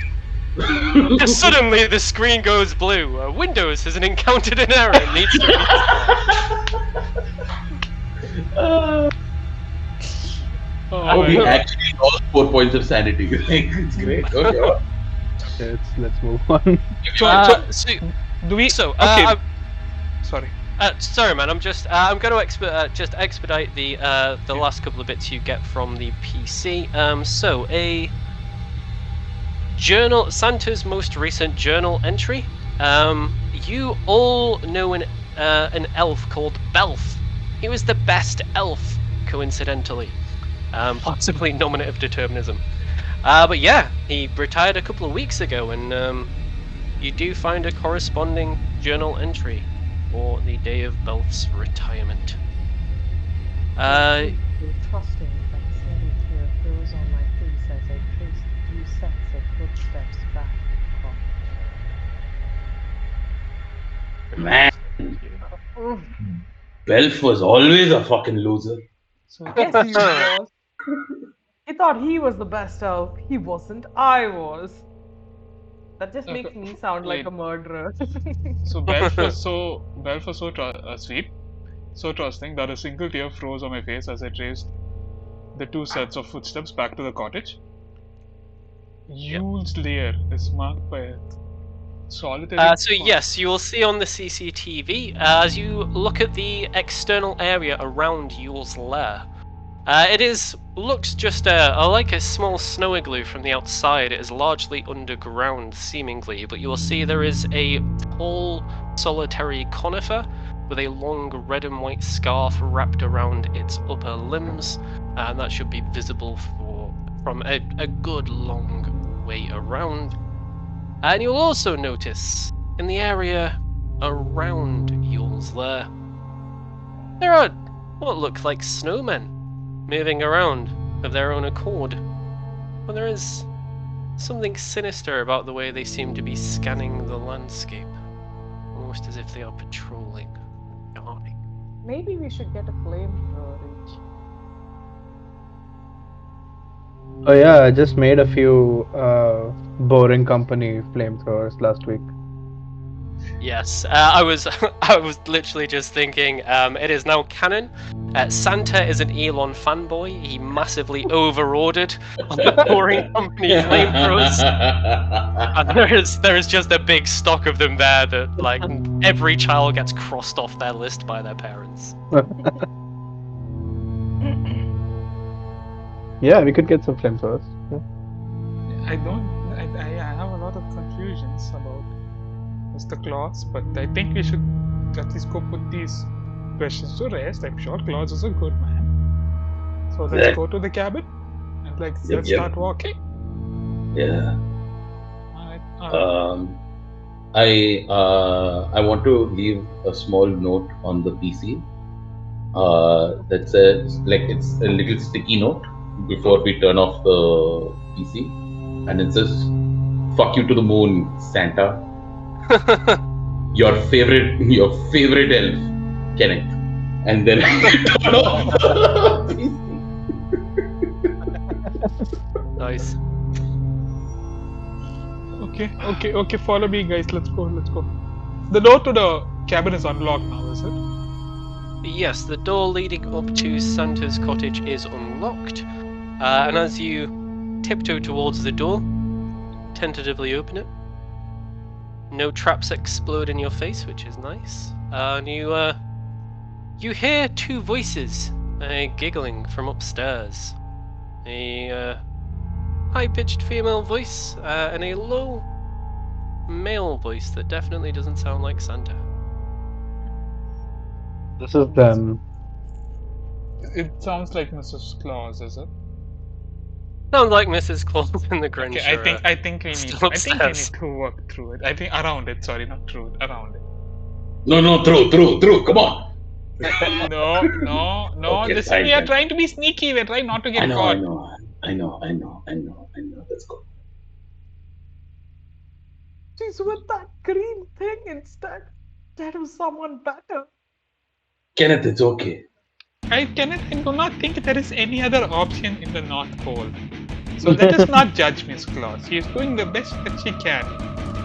C: Suddenly, the screen goes blue. Windows has encountered an error and needs to restart.
A: Oh, we actually lost 4 points of sanity. It's great. Okay.
E: Let's move on.
D: Do we?
C: So,
D: okay. Sorry.
C: Sorry, man. I'm going to just expedite the last couple of bits you get from the PC. So a journal, Santa's most recent journal entry. You all know an elf called Belf. He was the best elf, coincidentally. Possibly nominative determinism. But yeah, he retired a couple of weeks ago, and you do find a corresponding journal entry for the day of Belf's retirement.
B: Trusting that steady tear froze on my face as I traced a few sets of footsteps back to the
A: Man,
B: car.
A: Belf was always a fucking loser.
D: So
B: Yes, he was. He thought he was the best elf. He wasn't. I was. That just makes me sound like a murderer.
D: So Belf was so sweet, so trusting that a single tear froze on my face as I traced the two sets of footsteps back to the cottage. Yule's lair is marked by a solitary.
C: So yes, you will see on the CCTV as you look at the external area around Yule's lair. It looks just like a small snow igloo from the outside. It is largely underground, seemingly, but you will see there is a tall, solitary conifer with a long red and white scarf wrapped around its upper limbs, and that should be visible from a good long way around. And you'll also notice in the area around Yule's lair, there are what look like snowmen moving around of their own accord. But there is something sinister about the way they seem to be scanning the landscape, almost as if they are patrolling, guarding.
B: Maybe we should get a flamethrower each.
E: Oh yeah, I just made a few boring company flamethrowers last week.
C: Yes, I was literally just thinking. It is now canon. Santa is an Elon fanboy. He massively overordered on the Boring Company flamethrowers, and there is just a big stock of them there that like every child gets crossed off their list by their parents.
E: Yeah, we could get some flamethrowers. Yeah.
D: I have a lot of confusions about Mr. Claus, but I think we should at least go put these questions to rest. I'm sure Claus is a good man. So let's go to the cabin and let's start walking.
A: Yeah.
D: Alright.
A: I want to leave a small note on the PC. That says like it's a little sticky note before we turn off the PC, and it says "Fuck you to the moon, Santa." Your favorite elf, Kenneth. And then turn off the PC.
C: Nice.
D: Okay. Follow me, guys. Let's go. The door to the cabin is unlocked now, is it?
C: Yes, the door leading up to Santa's cottage is unlocked, and as you tiptoe towards the door, tentatively open it, no traps explode in your face, which is nice, and you hear two voices giggling from upstairs, a high-pitched female voice and a low male voice that definitely doesn't sound like Santa.
E: This is them.
D: It sounds like Mrs. Claus, is it?
C: Sounds like Mrs. Claus and the Grinch.
D: Okay, I think we need
C: still upstairs.
D: to work through it. I think around it. Sorry, not through it. Around it.
A: No, through. Come on.
D: No.
A: Okay,
D: Listen,
A: fine,
D: we are
A: fine.
D: trying to be sneaky. We're trying not to get
A: I know.
D: caught.
A: Let's go.
B: She's with that green thing instead. That was someone better.
A: Kenneth, it's okay.
D: I do not think there is any other option in the North Pole. So let us not judge Miss Claus. She is doing the best that she can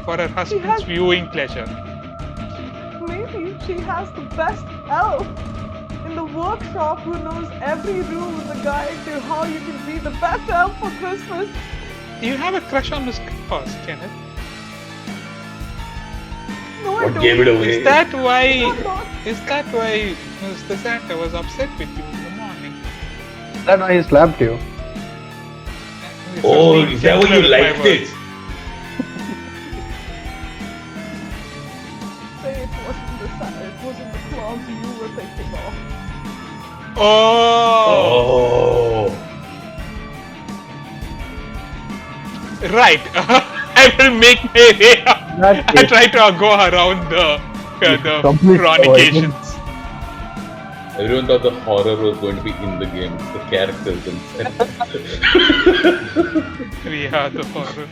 D: for her husband's
B: has-
D: viewing pleasure.
B: Maybe she has the best elf in the workshop who knows every rule in the guide to how you can be the best elf for Christmas.
D: Do you have a crush on Miss Claus, Kenneth?
B: No, I
A: What
B: don't.
A: gave it away?
D: Is that why
B: Not.
D: Mr. Santa was upset with you in the morning?
E: Is that why he slapped you?
D: This
A: Oh,
D: was being
A: is that what you
D: gentler with my
A: liked
D: words.
A: it?
B: Say it wasn't the Santa, it wasn't the Claus you were thinking of.
D: Oh,
A: Oh.
D: right. I will make my way up.
E: That
D: I
E: is
D: try to go around the
E: complete
D: fornications.
A: Everyone thought the horror was going to be in the game. It's the characters themselves.
D: We are the horror.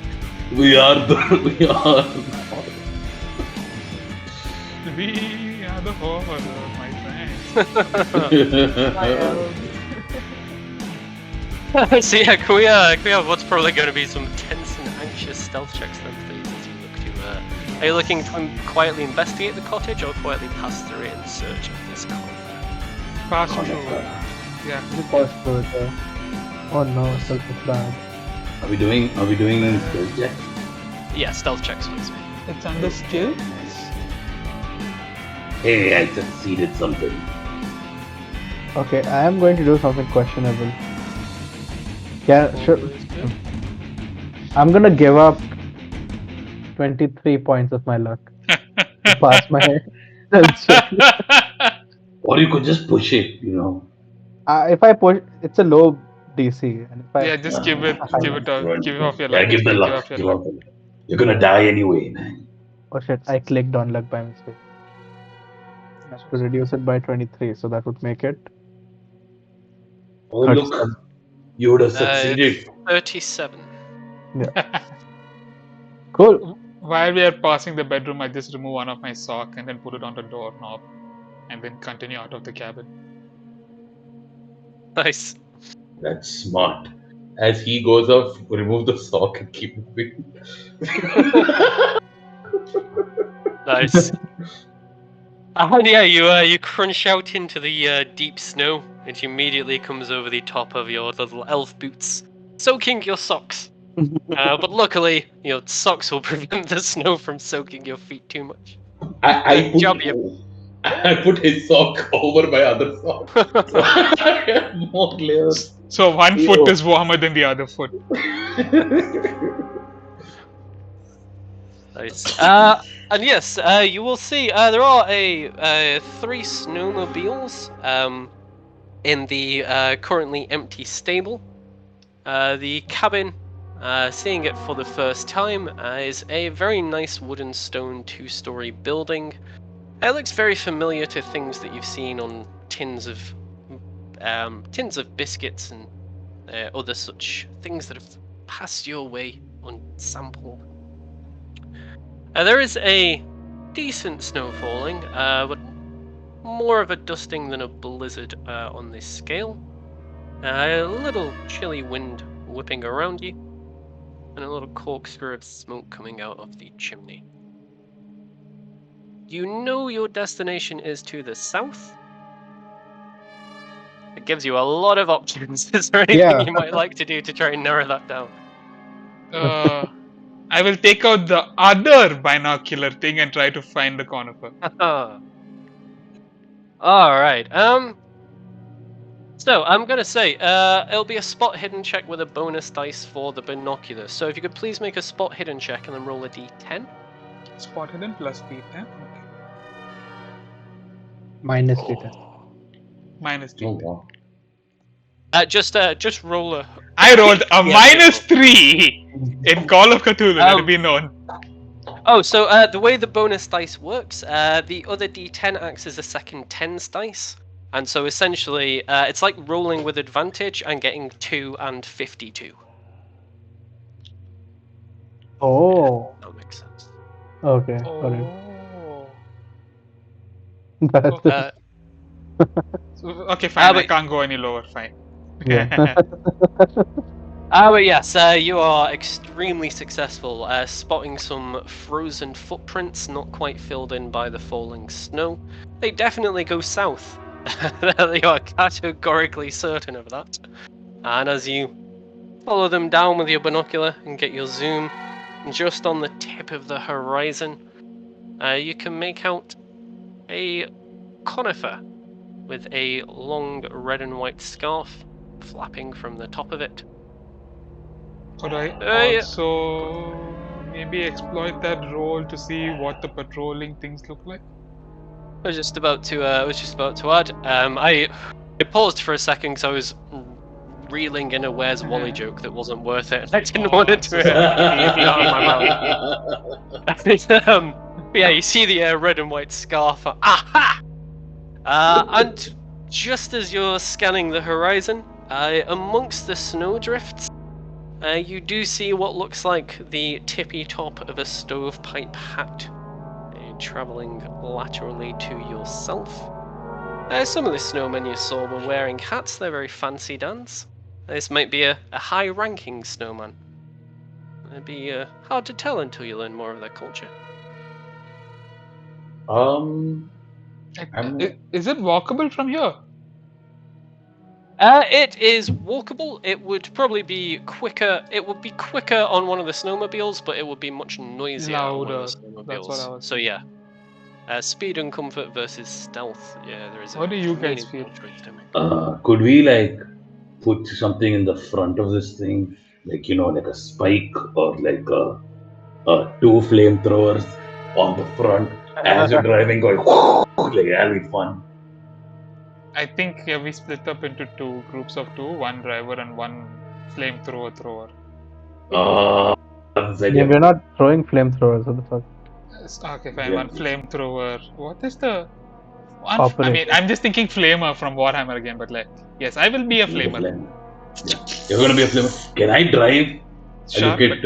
A: we are the horror.
D: We are the horror, my friends.
C: So yeah, can we have what's probably going to be some tense and anxious stealth checks then, please, as you look to... are you looking to quietly investigate the cottage or quietly pass through it in search of this cottage?
D: Pass through. Yeah.
E: the possible. Oh no, such a bad.
A: Are we doing stealth checks?
C: Yeah, stealth checks, please.
D: It's under skill.
A: Hey, I succeeded something.
E: Okay, I am going to do something questionable. Yeah, sure. I'm gonna give up 23 points of my luck to pass my stealth check.
A: Or you could just push it,
E: If I push, it's a low DC, and if I
D: Yeah, just give it off your
A: Yeah,
D: luck.
A: give the
D: Give
A: luck.
D: off your
A: Give
D: luck.
A: off the luck. You're gonna die anyway, man.
E: oh shit, I clicked on luck by mistake. I have to reduce it by 23, so that would make it.
A: Oh, look.
E: 37.
A: You would have succeeded.
C: 37.
E: Cool.
D: While we are passing the bedroom, I just remove one of my sock and then put it on the doorknob, and then continue out of the cabin.
C: Nice.
A: That's smart. As he goes off, remove the sock and keep moving.
C: Nice. And yeah, you crunch out into the deep snow, which immediately comes over the top of your little elf boots, soaking your socks. But luckily, socks will prevent the snow from soaking your feet too much.
A: I
C: Job,
A: put his sock over my other sock. So I have more layers.
D: So one
A: Ew.
D: foot is warmer than the other foot.
C: Nice. And yes, you will see there are 3 snowmobiles in the currently empty stable. The cabin Seeing it for the first time is a very nice wooden stone 2-story building. It looks very familiar to things that you've seen on tins of biscuits and other such things that have passed your way on sample. There is a decent snow falling, but more of a dusting than a blizzard on this scale. A little chilly wind whipping around you, and a little corkscrew of smoke coming out of the chimney. You know your destination is to the south. It gives you a lot of options. Is there anything
E: Yeah.
C: you might like to do to try and narrow that down?
D: I will take out the other binocular thing and try to find the conifer.
C: Alright, so I'm gonna say, it'll be a spot hidden check with a bonus dice for the binoculars. So if you could please make a spot hidden check and then roll a d10.
D: Spot hidden plus D10. Okay.
E: Minus D10.
D: Minus
A: Oh,
D: D10.
A: wow.
C: Just roll a.
D: I rolled a
C: Yeah,
D: -3 in Call of Cthulhu, let it be known.
C: Oh, so the way the bonus dice works, the other d10 acts as a second tens dice, and so essentially, it's like rolling with advantage and getting 2 and 52.
E: Oh.
C: That makes sense.
E: Okay. Alright.
D: Oh.
E: That's
C: Uh,
D: So, okay, fine. I
C: but-
D: can't go any lower. Fine.
E: Yeah.
C: but yes, you are extremely successful, spotting some frozen footprints not quite filled in by the falling snow. They definitely go south. You are categorically certain of that. And as you follow them down with your binocular and get your zoom, just on the tip of the horizon, you can make out a conifer with a long red and white scarf flapping from the top of it.
D: Could I
C: Yeah.
D: also maybe exploit that role to see what the patrolling things look like?
C: I was just about to add. I paused for a second because I was reeling in a Where's Wally joke that wasn't worth it, and I didn't want it to be out of my mouth. But yeah, you see the red and white scarf. Aha! And just as you're scanning the horizon, amongst the snowdrifts, you do see what looks like the tippy top of a stovepipe hat, travelling laterally to yourself. Some of the snowmen you saw were wearing hats. They're very fancy dans. This might be a high-ranking snowman. It'd be hard to tell until you learn more of their culture.
A: I'm-
D: Is it walkable from here?
C: It is walkable. It would probably be quicker. It would be quicker on one of the snowmobiles, but it would be much noisier on one of the
D: Louder.
C: snowmobiles.
D: That's what I was
C: So yeah, speed and comfort versus stealth. Yeah, there is.
D: What do you guys
C: meaningful
D: feel?
C: choice to make.
A: could we like put something in the front of this thing, like like a spike or like two flamethrowers on the front as you're driving, going like that'll be fun.
D: I think we split up into two groups of two, one driver and one flamethrower thrower.
A: That's the
E: Yeah,
A: idea.
E: we're not throwing flamethrowers. What the fuck?
D: Okay, fine.
A: Yeah.
D: One flamethrower. What is the? I
E: Operator.
D: mean, I'm just thinking flamer from Warhammer again, but like, yes, I will be a flamer.
A: Yeah, you're gonna be a flamer. Can I drive? I
D: Sure.
A: look at.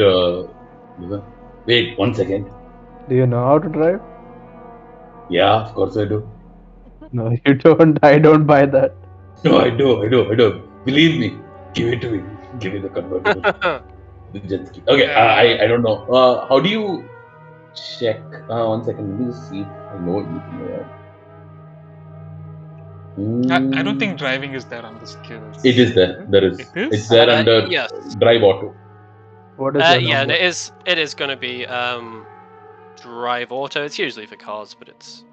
A: Wait, 1 second.
E: Do you know how to drive?
A: Yeah, of course I do.
E: No, you don't. I don't buy that.
A: No, I do. Believe me. Give it to me. Give me the convertible. The jet ski. Okay, I don't know. How do you check? 1 second. Let me just see if I know anything about.
D: I don't think driving is there on the skills.
A: It is there. There is.
D: It is?
A: It's there under
C: yes.
A: drive auto.
E: What is your
C: Yeah, and
E: number?
C: it is going to be drive auto. It's usually for cars, but it's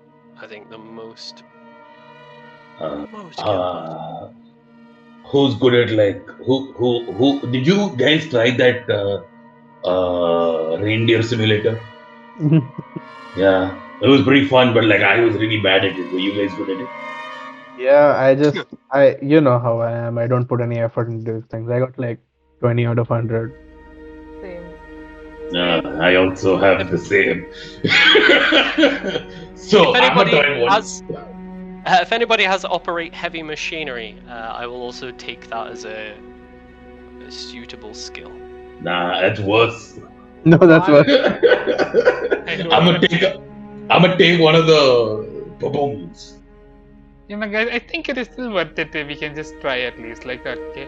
C: I think the most.
A: Uh,
C: most
A: who's good at like who did you guys try that reindeer simulator? Yeah, it was pretty fun, but like I was really bad at it. Were you guys good at it?
E: Yeah, you know how I am. I don't put any effort into these things. I got like 20 out of 100.
A: I also have the same. So
C: If
A: I'm gonna
C: anybody
A: try one.
C: has, if anybody has operate heavy machinery, I will also take that as a suitable skill.
A: Nah, that's worse.
E: No, that's
B: Why?
E: what.
D: I don't
A: I'm gonna
D: wanna.
A: take one of the baboons.
D: Guys, I think it is still worth it if we can just try at least. Like, okay.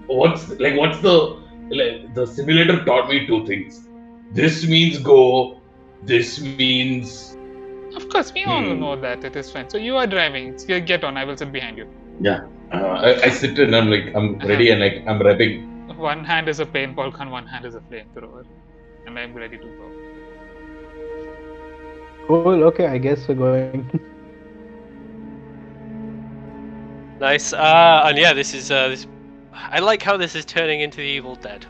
A: What's the simulator taught me two things. This means go. This means
D: Of course, we all
A: hmm.
D: know that it is fine. So you are driving. So get on. I will sit behind you.
A: Yeah. I sit and I'm
D: I
A: ready
D: have
A: and I'm rapping.
D: one hand is a paintball gun, one hand is a flamethrower, and I'm ready to go.
E: Cool. Okay, I guess we're going.
C: Nice. And yeah, this is this. I like how this is turning into the Evil Dead.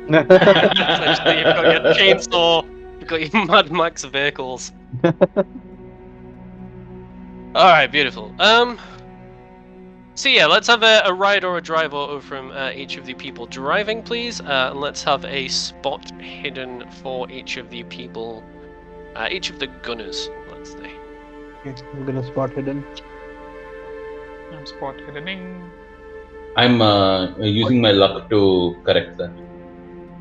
C: Essentially, you've got your chainsaw, you've got your Mad Max vehicles. All right, beautiful. So yeah, let's have a ride or a drive auto from each of the people driving, please, and let's have a spot hidden for each of the people, each of the gunners. Let's say.
E: I'm gonna spot hidden.
D: I'm spot hiddening.
A: I'm using my luck to correct that.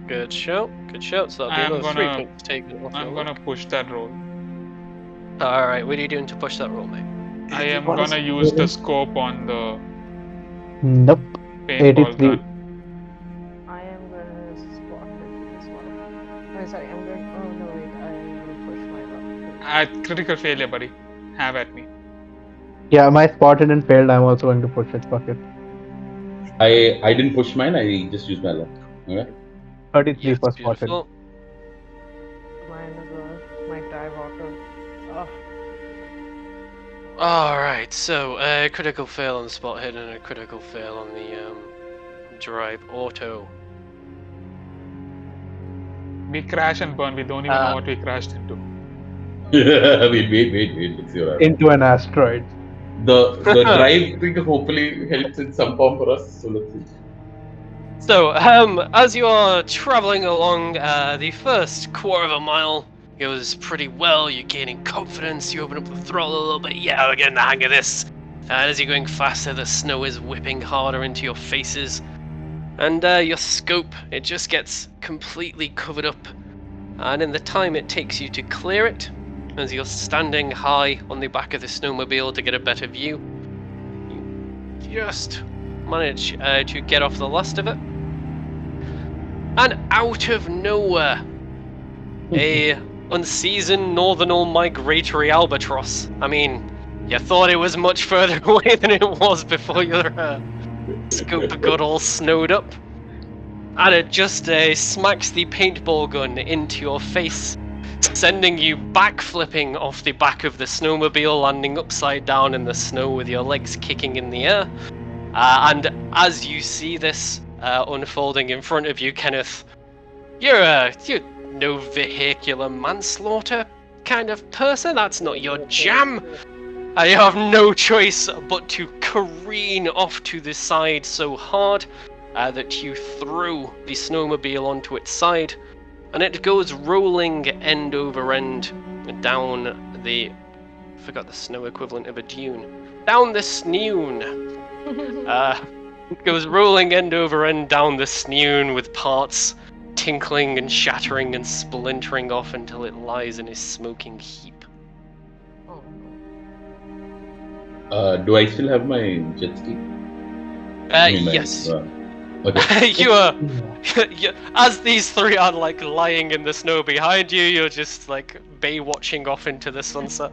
C: Good show. Good show. So that'll be
D: I'm
C: another 3
D: gonna-
C: points taken off.
D: I'm gonna push that roll.
C: All right, what are you doing to push that roll, mate?
D: I am
E: What is
D: gonna use the
E: it?
D: scope on the
E: Nope.
D: paintball
E: 83.
D: gun.
B: I am gonna spot it as well. Oh, sorry, I'm going. Oh no, wait, I'm gonna push my luck.
D: Critical failure, buddy. Have at me.
E: Yeah, my spot hidden failed. I'm also going to push it. Fuck it.
A: I didn't push mine. I just used my luck. Okay.
E: 33
C: Yes,
E: for spot hidden.
C: beautiful.
B: Mine is my drive auto. Oh,
C: All right, so a critical fail on the spot hidden and a critical fail on the drive auto.
D: We crash and burn. We don't even know what we crashed into.
A: Wait. Let's see what happens.
E: Into an asteroid.
A: The drive thing hopefully helps in some form for us. So let's see.
C: So, as you are traveling along, the first quarter of a mile goes pretty well. You're gaining confidence. You open up the throttle a little bit. Yeah, we're getting the hang of this. And as you're going faster, the snow is whipping harder into your faces. And your scope, it just gets completely covered up. And in the time it takes you to clear it, as you're standing high on the back of the snowmobile to get a better view, you just manage to get off the last of it. And out of nowhere, a unseasoned northernal migratory albatross. I mean, you thought it was much further away than it was before your scope got all snowed up. And it just smacks the paintball gun into your face, sending you backflipping off the back of the snowmobile, landing upside down in the snow with your legs kicking in the air. And as you see this unfolding in front of you, Kenneth, you're no vehicular manslaughter kind of person. That's not your jam. You have no choice but to careen off to the side so hard that you throw the snowmobile onto its side, and it goes rolling end over end down the... I forgot the snow equivalent of a dune. Down the snoon. It goes rolling end over end down the snoon with parts tinkling and shattering and splintering off until it lies in a smoking heap.
B: oh.
A: Do I still have my jet ski? I mean,
C: Yes.
A: Okay.
C: You are... as these three are like lying in the snow behind you, you're just like bay-watching off into the sunset.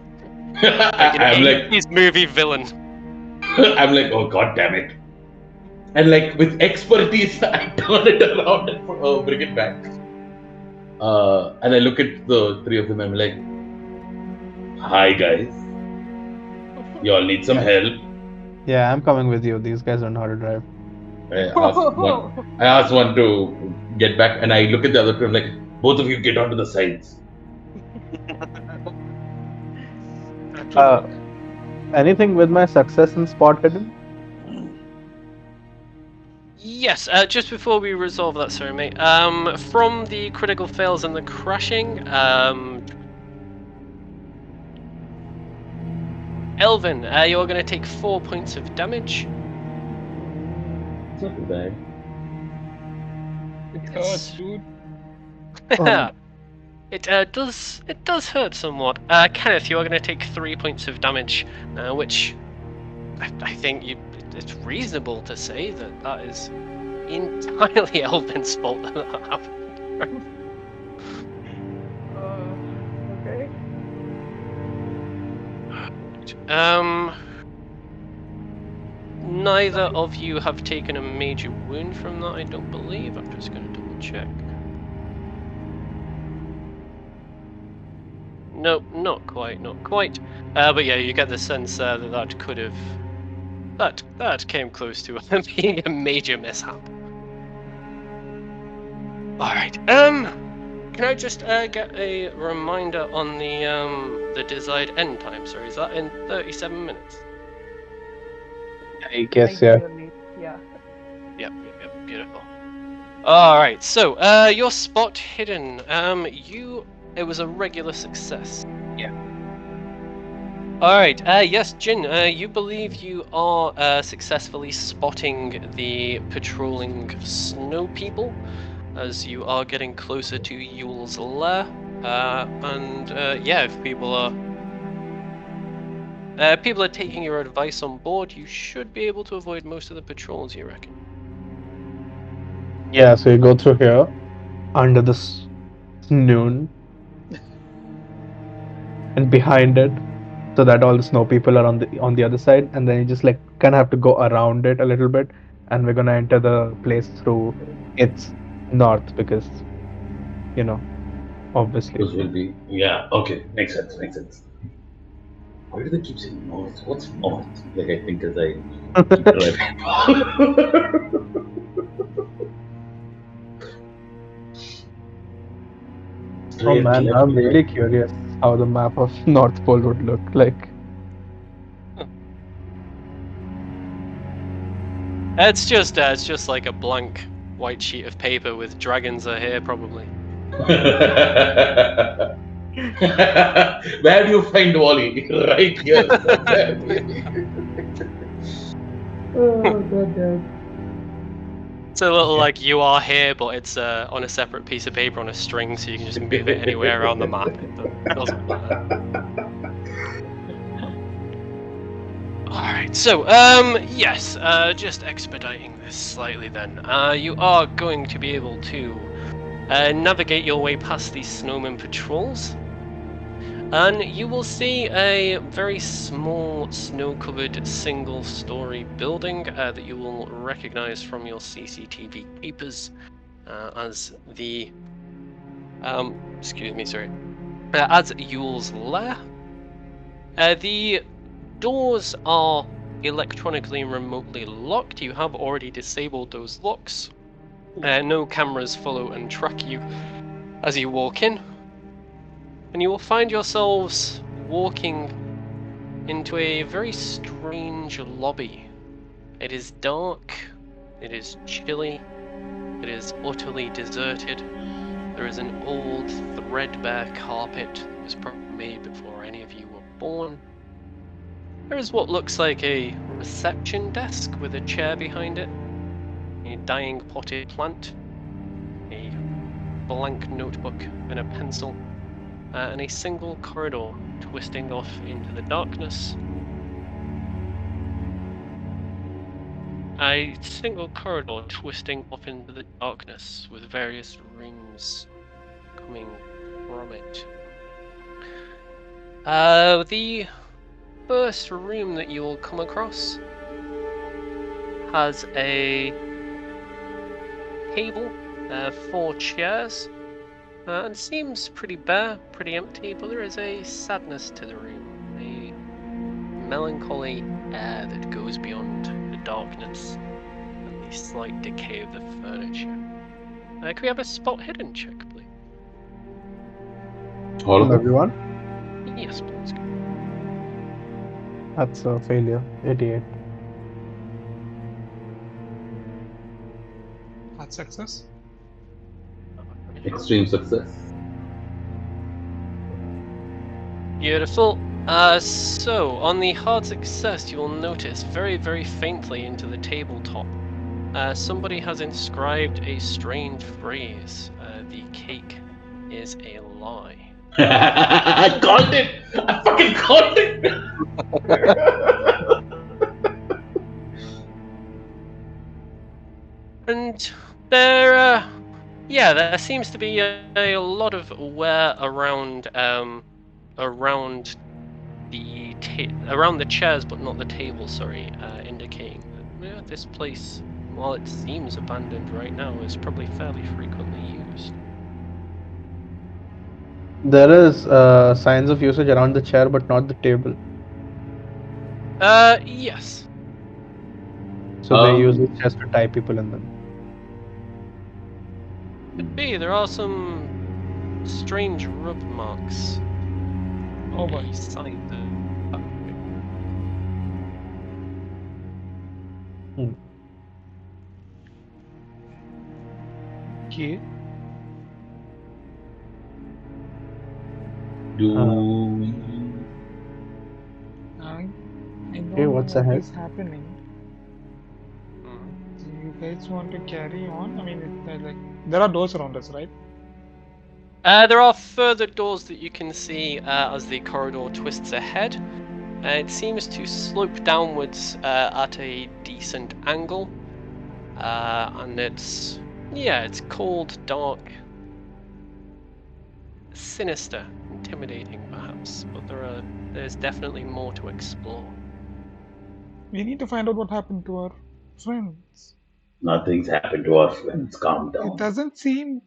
C: Like
A: I'm like,
C: 80s movie villain.
A: I'm like, oh god damn it! And like with expertise, I turn it around and bring it back. And I look at the three of them. I'm like, hi guys, you all need some help.
E: Yeah, I'm coming with you. These guys don't know how to drive.
A: I asked one to get back, and I look at the other two. I'm like, both of you get onto the sides.
E: Anything with my success in spot hidden?
C: Yes, just before we resolve that, sorry, mate. From the critical fails and the crashing, Elvin, you're going to take 4 points of damage.
A: It's not too bad.
D: It hurts, dude.
E: Oh, no.
C: It does hurt somewhat. Kenneth, you are going to take 3 points of damage, which I think it's reasonable to say that is entirely Elvin's fault that happened.
B: Okay.
C: Neither of you have taken a major wound from that, I don't believe. I'm just going to double check. Nope, not quite. But yeah, you get the sense that could have... That came close to being a major mishap. Alright, can I just get a reminder on the desired end time? Sorry, is that in 37 minutes?
E: I guess, yeah.
B: Ideally, yeah.
C: Yep, beautiful. Alright, so, your spot hidden. It was a regular success.
D: Yeah.
C: Alright, yes, Jin, you believe you are successfully spotting the patrolling snow people as you are getting closer to Yule's lair. Yeah, if people are taking your advice on board, you should be able to avoid most of the patrols, you reckon?
E: Yeah, so you go through here under the noon and behind it, so that all the snow people are on the other side, and then you just like kind of have to go around it a little bit, and we're gonna enter the place through its north because, obviously.
A: Those will be. Yeah. Okay. Makes sense. Makes sense. Why do they keep saying north? What's north? Like I think as I keep driving.
E: Oh
A: Straight
E: man,
A: left,
E: I'm really
A: right.
E: curious how the map of North Pole would look like.
C: It's just like a blank white sheet of paper with dragons are here, probably.
A: Where do you find Wally? Right here. Oh, goddamn.
C: It's a little
E: Okay.
C: like you are here, but it's on a separate piece of paper on a string, so you can just move it anywhere around the map. It doesn't matter. Alright, so, yes, just expediting this slightly then. You are going to be able to navigate your way past these snowman patrols, and you will see a very small snow-covered single-story building that you will recognize from your CCTV capers as the, as Yule's lair. The doors are electronically and remotely locked. You have already disabled those locks. No cameras follow and track you as you walk in. And you will find yourselves walking into a very strange lobby. It is dark, it is chilly, it is utterly deserted. There is an old threadbare carpet that was probably made before any of you were born. There is what looks like a reception desk with a chair behind it, a dying potted plant, a blank notebook and a pencil, and a single corridor twisting off into the darkness. A single corridor twisting off into the darkness with various rooms coming from it. The first room that you will come across has a table, 4 chairs, and seems pretty bare, pretty empty, but there is a sadness to the room, a melancholy air that goes beyond the darkness and the slight decay of the furniture. Can we have a spot hidden check, please?
A: All of
E: From
A: them?
E: everyone?
C: Yes, please.
E: That's a failure. 88.
D: That's success.
A: Extreme success.
C: Beautiful. So on the hard success, you will notice very, very faintly into the tabletop, somebody has inscribed a strange phrase. The cake is a lie.
A: I called it. I fucking called it.
C: And there, there seems to be a lot of wear around around around the chairs, but not the table. Sorry, indicating that this place, while it seems abandoned right now, is probably fairly frequently used.
E: There is signs of usage around the chair, but not the table.
C: Yes.
E: So they use it just to tie people in them.
C: Could be. There are some strange rub marks.
D: Oh
C: on
D: boy.
C: the side of
D: Okay.
A: Do
D: I don't
E: Okay,
D: know
E: what's
D: what
E: ahead?
D: is happening. Do you guys want to carry on? I mean, like there are doors around us, right?
C: There are further doors that you can see as the corridor twists ahead. It seems to slope downwards at a decent angle, and it's cold, dark, sinister, intimidating perhaps, but there's definitely more to explore.
D: We need to find out what happened to our friends.
A: nothing's happened to our friends. Calm
D: It
A: down.
D: doesn't seem.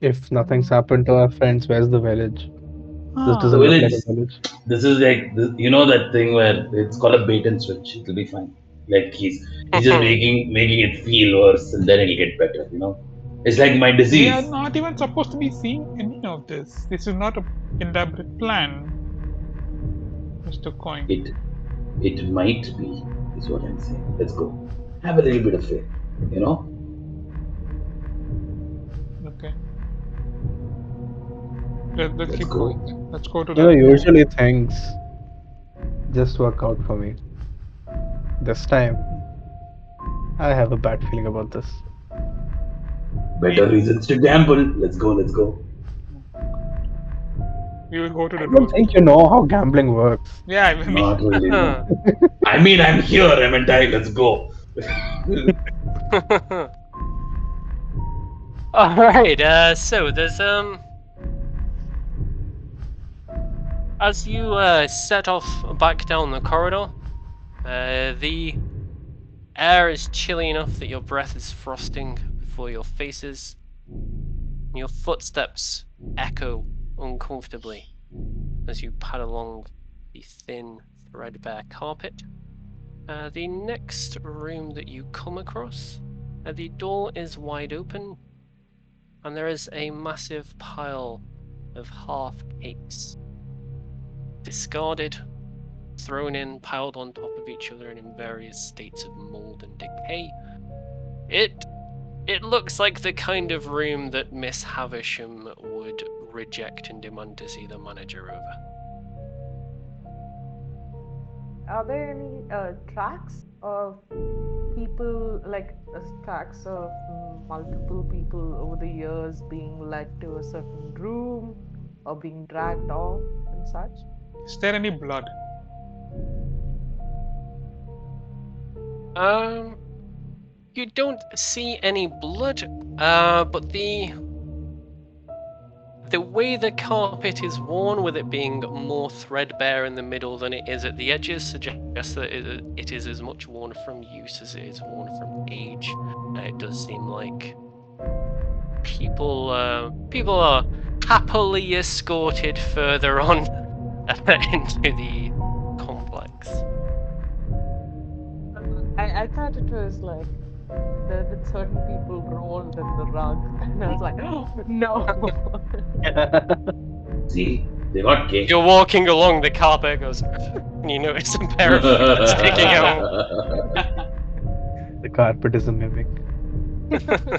E: If nothing's happened to our friends, where's the village? This
D: Ah,
A: The
E: doesn't look like
A: village.
E: a village.
A: This is like that thing where it's called a bait and switch. It'll be fine. Like he's just making it feel worse, and then it'll get better. It's like my
D: we are
A: disease.
D: not even supposed to be seeing any of this. This is not a elaborate plan, Mr. Coin.
A: It might be, is what I'm saying. Let's go. Have a little bit of faith.
D: Okay. Let's keep
A: go.
D: going. Let's go to
E: Usually things just work out for me. This time, I have a bad feeling about this.
A: Better reasons to gamble. Let's go.
D: We will go to the
E: I
D: door.
E: don't think you know how gambling works.
D: Yeah, I mean,
A: Not really. No. I mean, I'm here. Let's go.
C: Alright, so there's as you set off back down the corridor, the air is chilly enough that your breath is frosting before your faces. Your footsteps echo uncomfortably as you pad along the thin, threadbare carpet. The next room that you come across, the door is wide open, and there is a massive pile of half cakes, discarded, thrown in, piled on top of each other and in various states of mold and decay. It looks like the kind of room that Miss Havisham would reject and demand to see the manager over.
B: Are there any tracks of people, like tracks of multiple people over the years being led to a certain room or being dragged off and such?
D: is there any blood?
C: You don't see any blood, but the way the carpet is worn, with it being more threadbare in the middle than it is at the edges, suggests that it is as much worn from use as it is worn from age. It does seem like people are happily escorted further on into the complex.
B: I thought it was like that certain people rolled in the rug, and I was like, oh, no.
A: See, they got cake.
C: You're walking along the carpet, goes, and you notice a pair of feet sticking out.
E: The carpet is a mimic.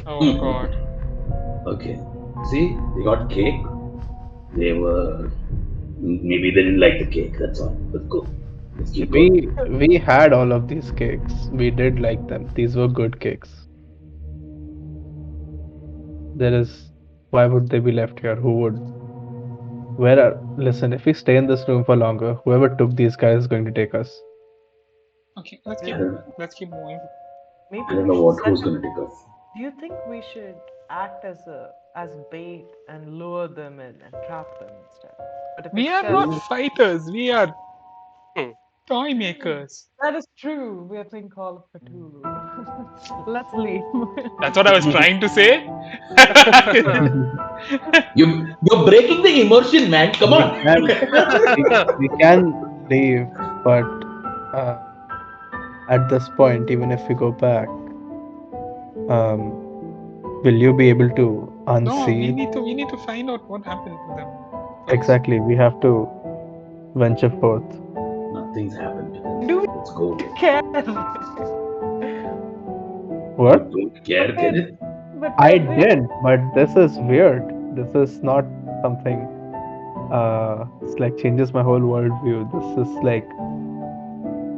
D: Oh God.
A: Okay. See, they got cake. They were maybe they didn't like the cake. That's all. Let's go. Let's keep going.
E: We had all of these cakes. We did like them. These were good cakes. There is why would they be left here? Who would? Listen, if we stay in this room for longer, whoever took these guys is going to take us.
D: Okay,
A: I don't,
D: let's keep moving.
A: I
B: Maybe
A: don't
B: we
A: know
B: should
A: what
B: set
A: who's
B: up.
A: gonna take us.
B: Do you think we should act as bait and lure them in and trap them instead? But if
D: We
B: it's
D: are not
B: just
D: fighters. We are
C: Hmm.
D: toy makers.
B: that is true, we are playing Call of Cthulhu. Let's leave.
D: That's what I was trying to say.
A: You're breaking the immersion, man. Come
E: We
A: on.
E: can we can leave, but uh, at this point, even if we go back, um, will you be able to
D: No,
E: unsee?
D: we need to find out what happened to them first.
E: Exactly, we have to venture forth.
A: Nothing's happened to
B: Do
A: them.
B: we
A: Let's go.
B: care?
A: You
E: What?
A: don't care, Kenneth?
B: But
E: I
B: they're there.
E: did, but this is weird. This is not something it's like changes my whole worldview. This is like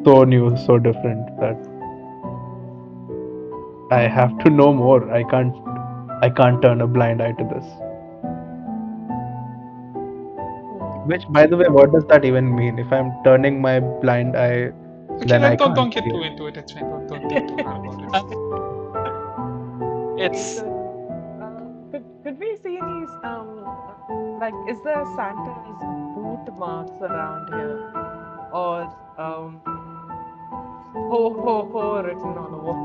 E: so new, so different that I have to know more. I can't turn a blind eye to this. Which, by the way, what does that even mean? If I'm turning my blind eye,
D: Okay,
E: then I can't
D: don't get
E: see
D: too
E: it.
D: into it. It's fine. Don't think too hard about it.
B: Okay,
C: It's
B: so could we see any like is there Santa's boot marks around here or ho ho ho written on a wall?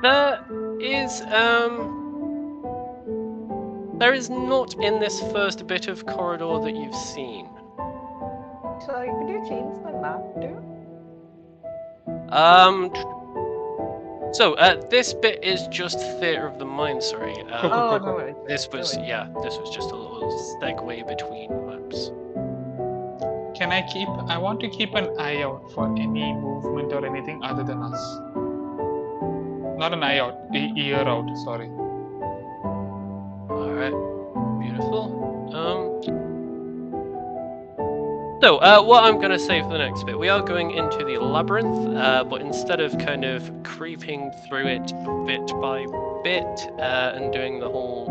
C: there is there is not in this first bit of corridor that you've seen.
B: Sorry, could you change the map too?
C: Um, so this bit is just theater of the mind. Sorry.
D: Cool, cool,
B: Oh,
D: cool,
B: no
D: cool.
B: worries.
C: This
B: No
C: was
B: worries.
C: this was just a little segue between maps.
D: Can I keep? I want to keep an eye out for any movement or anything other than us. Not an eye out, ear out. Sorry.
C: All right, beautiful. So, what I'm going to say for the next bit, we are going into the labyrinth, but instead of kind of creeping through it bit by bit and doing the whole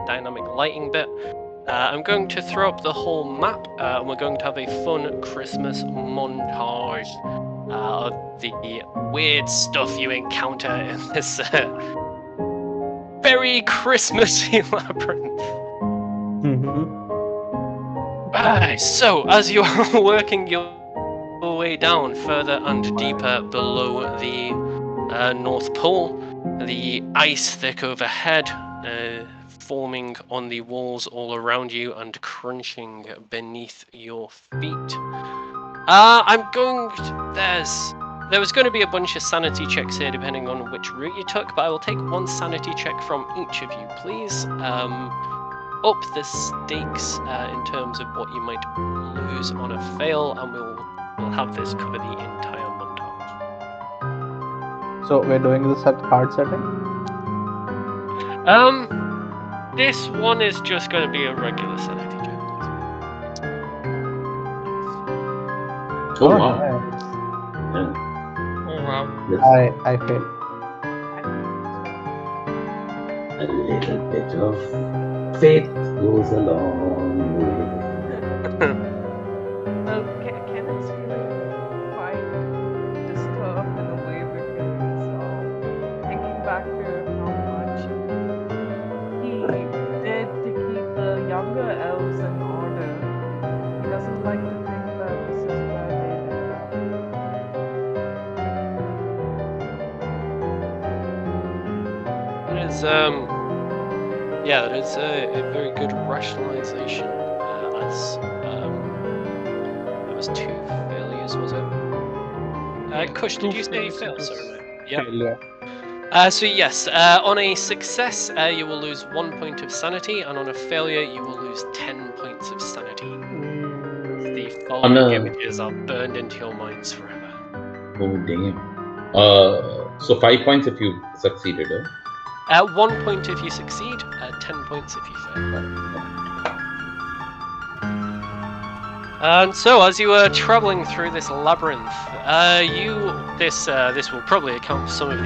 C: dynamic lighting bit, I'm going to throw up the whole map, and we're going to have a fun Christmas montage of the weird stuff you encounter in this very Christmassy labyrinth.
E: Mm-hmm.
C: So, as you are working your way down further and deeper below the North Pole, the ice thick overhead, forming on the walls all around you and crunching beneath your feet. There was going to be a bunch of sanity checks here depending on which route you took, but I will take one sanity check from each of you, please. Up the stakes in terms of what you might lose on a fail, and we'll have this cover the entire montage.
E: So we're doing this at hard setting?
C: This one is just going to be a regular sanity check.
A: Oh wow.
E: Nice.
A: Yeah.
D: Oh wow.
E: I fail.
A: A little bit of faith goes a long way.
B: Well, Kenneth's feeling quite disturbed in a way because thinking back to how much he did to keep the younger elves in order, he doesn't like to think that this is where they end up.
C: It is, yeah, that is a very good rationalization. As there was 2 failures, was it? Kush, did you say you failed? Sorry, mate. Yeah.
E: Failure.
C: So yes, on a success, you will lose 1 point of sanity, and on a failure, you will lose 10 points of sanity. The following
A: On a-
C: images are burned into your minds forever.
A: Oh damn. So 5 points if you succeeded. Huh?
C: 1 point if you succeed, 10 points if you fail. And so, as you were traveling through this labyrinth, this will probably account for some of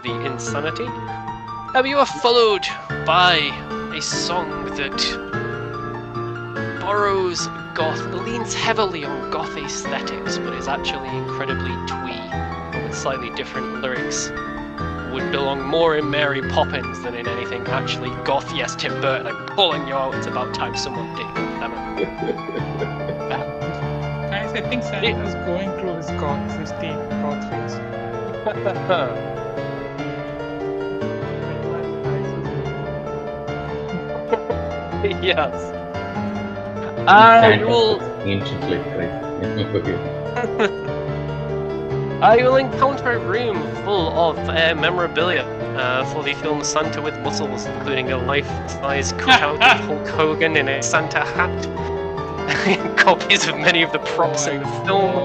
C: the insanity. You are followed by a song that leans heavily on goth aesthetics, but is actually incredibly twee, and with slightly different lyrics. Would belong more in Mary Poppins than in anything actually goth. Yes, Tim Burton, I'm calling you out. It's about time someone did.
D: Guys, I think Santa's going through his goth phase.
C: Yes. You will.
A: Ancient like
C: You will encounter a room full of memorabilia for the film Santa with Muscles, including a life-size cutout of Hulk Hogan in a Santa hat, copies of many of the props in the film,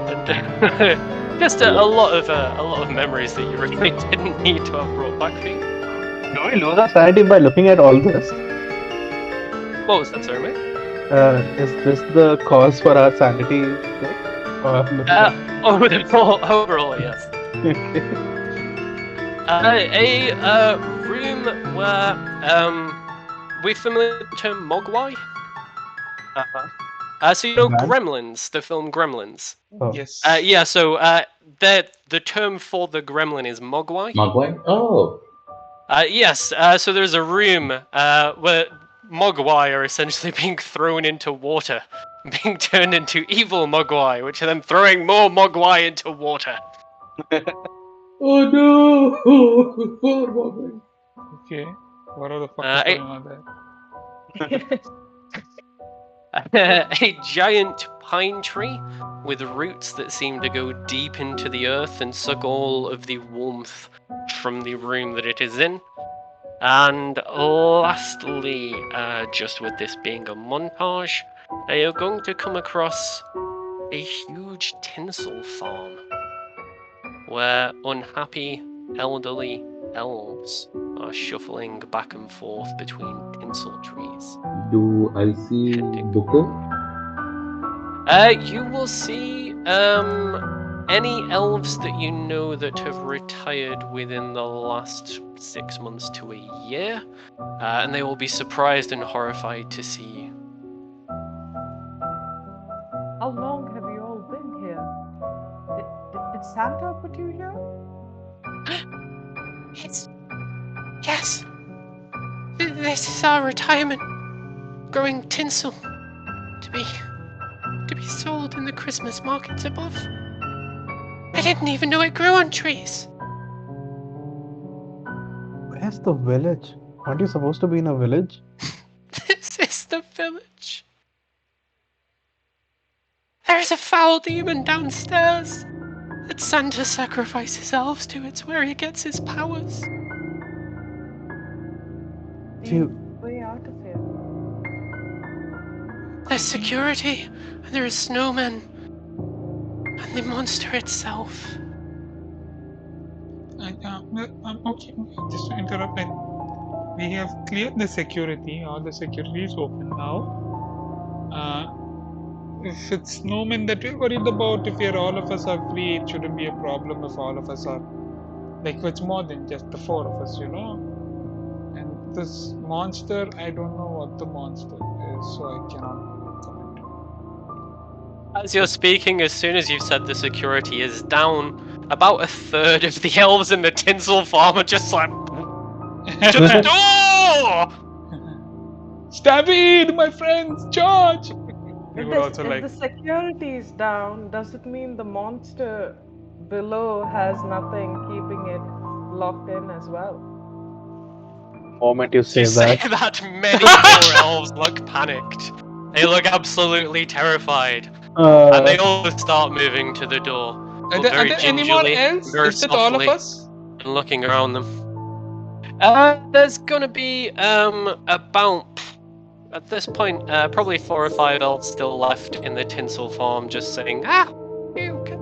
C: and just a lot of memories that you really didn't need to have brought back for you.
E: Do we lose our sanity by looking at all this?
C: What was that, sorry, mate?
E: Is this the cause for our sanity?
C: Overall, yes. A room where we're familiar with the term mogwai. So you know Gremlins, the film Gremlins.
E: Oh.
D: Yes.
C: Yeah. So the term for the gremlin is mogwai.
A: Mogwai? Oh.
C: Yes. So there's a room where mogwai are essentially being thrown into water, being turned into evil mogwai, which are then throwing more mogwai into water.
A: Oh no! Poor Mogwai.
D: Okay. What are the fuck is going on there?
C: A giant pine tree with roots that seem to go deep into the earth and suck all of the warmth from the room that it is in. And lastly, just with this being a montage, you're going to come across a huge tinsel farm where unhappy elderly elves are shuffling back and forth between tinsel trees.
A: Do I see Buko?
C: You will see any elves that you know that have retired within the last 6 months to a year, and they will be surprised and horrified to see you.
B: How long have you all been here? Did Santa put you here?
C: Yes. This is our retirement. Growing tinsel to be sold in the Christmas markets above. I didn't even know it grew on trees.
E: Where's the village? Aren't you supposed to be in a village?
C: This is the village. There is a foul demon downstairs that Santa sacrifices elves to. It's where he gets his powers.
B: Way out of here.
C: There's security, and there are snowmen, and the monster itself.
D: Okay, just to interrupt. We have cleared the security. All the security is open now. If it's snowmen that we're worried about, if all of us are free, it shouldn't be a problem if all of us are. Like, it's more than just the 4 of us, And this monster, I don't know what the monster is, so I cannot comment.
C: As you're speaking, as soon as you've said the security is down, about a third of the elves in the tinsel farm are just like, to the door!
D: Stampede, my friends, charge!
B: If the security is down, does it mean the monster below has nothing keeping it locked in as well?
E: The moment you say
C: You
E: that.
C: say that many more elves look panicked. They look absolutely terrified. And they all start moving to the door.
D: Are there any more elves? Is it all of us?
C: And looking around them. There's gonna be about At this point, probably 4 or 5 elves still left in the tinsel farm, just saying, okay.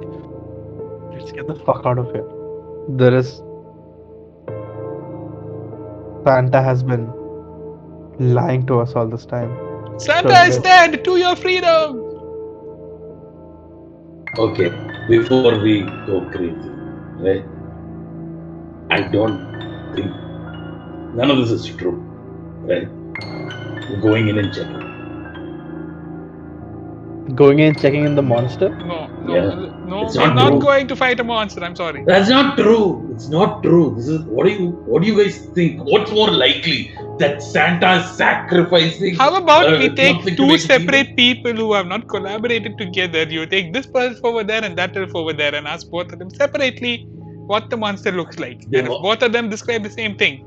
E: Let's get the fuck out of here. There is. Santa has been lying to us all this time.
D: Santa is dead. To your freedom.
A: Okay, before we go crazy, right? I don't think none of this is true, right? We're going in and checking.
E: Going in, checking in the monster.
D: No,
A: Yeah.
D: no,
A: It's
D: we're
A: not
D: not
A: true.
D: going to fight a monster. I'm sorry.
A: That's not true. It's not true. This is what do you guys think? What's more likely that Santa is sacrificing?
D: How about we take
A: something to
D: two
A: make
D: separate people who have not collaborated together? You take this elf over there and that elf over there and ask both of them separately what the monster looks like.
A: They
D: And if
A: wa-
D: both of them describe the same thing,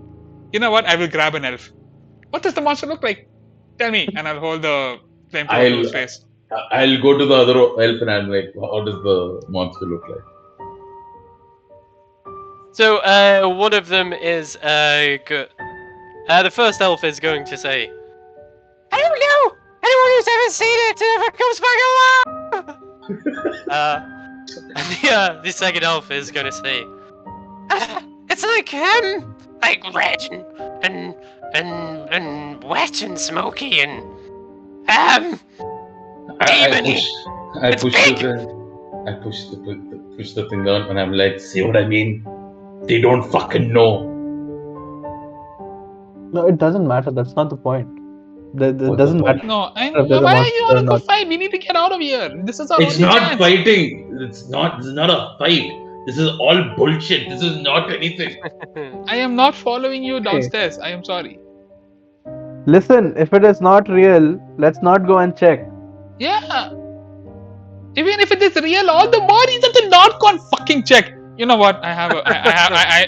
D: you know what? I will grab an elf. What does the monster look like? Tell me, and I'll hold the flamethrower to his face.
A: I'll go to the other elf and I'm like, how does the monster look like?
C: So, one of them is, the first elf is going to say, I don't know! Anyone who's ever seen it never comes back alive! And the second elf is going to say, it's like red and wet and smoky and, demon-y.
A: I
C: It's
A: push
C: big.
A: push the thing down and I'm like, see what I mean? They don't fucking know.
E: No, it doesn't matter. That's not the point. It
A: What's the
E: doesn't
A: point?
E: matter.
D: No,
E: If there's a
D: why are
E: monster
D: you
E: or
D: on the
E: not.
D: fight? We need to get out of here. This is our
A: It's
D: only
A: not
D: chance.
A: fighting. This is not a fight. This is all bullshit. This is not anything.
D: I am not following you downstairs. I am sorry.
E: Listen, if it is not real, let's not go and check.
D: Yeah. Even if it is real, all the bodies of the North gone fucking check. You know what?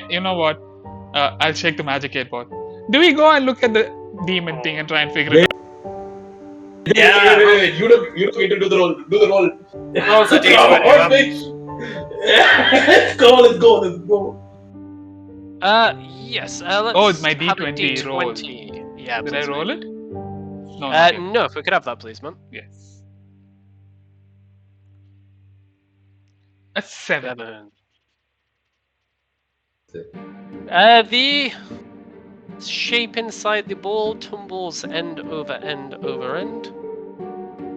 D: You know what? I'll check the magic 8 ball. Do we go and look at the demon thing and try and figure it out?
A: Wait. You don't need to do the roll. Do the roll.
C: Roll the D20,
A: Come on,
C: man.
A: bitch. Let's go.
C: Yes, let's
D: Oh, it's my
C: have a
D: D20 roll.
C: Yeah,
D: Did I
C: please,
D: roll
C: mate.
D: it? No. not yet.
C: No, if we could have that, please, man.
D: Yes. A 7.
C: 7. The shape inside the ball tumbles end over end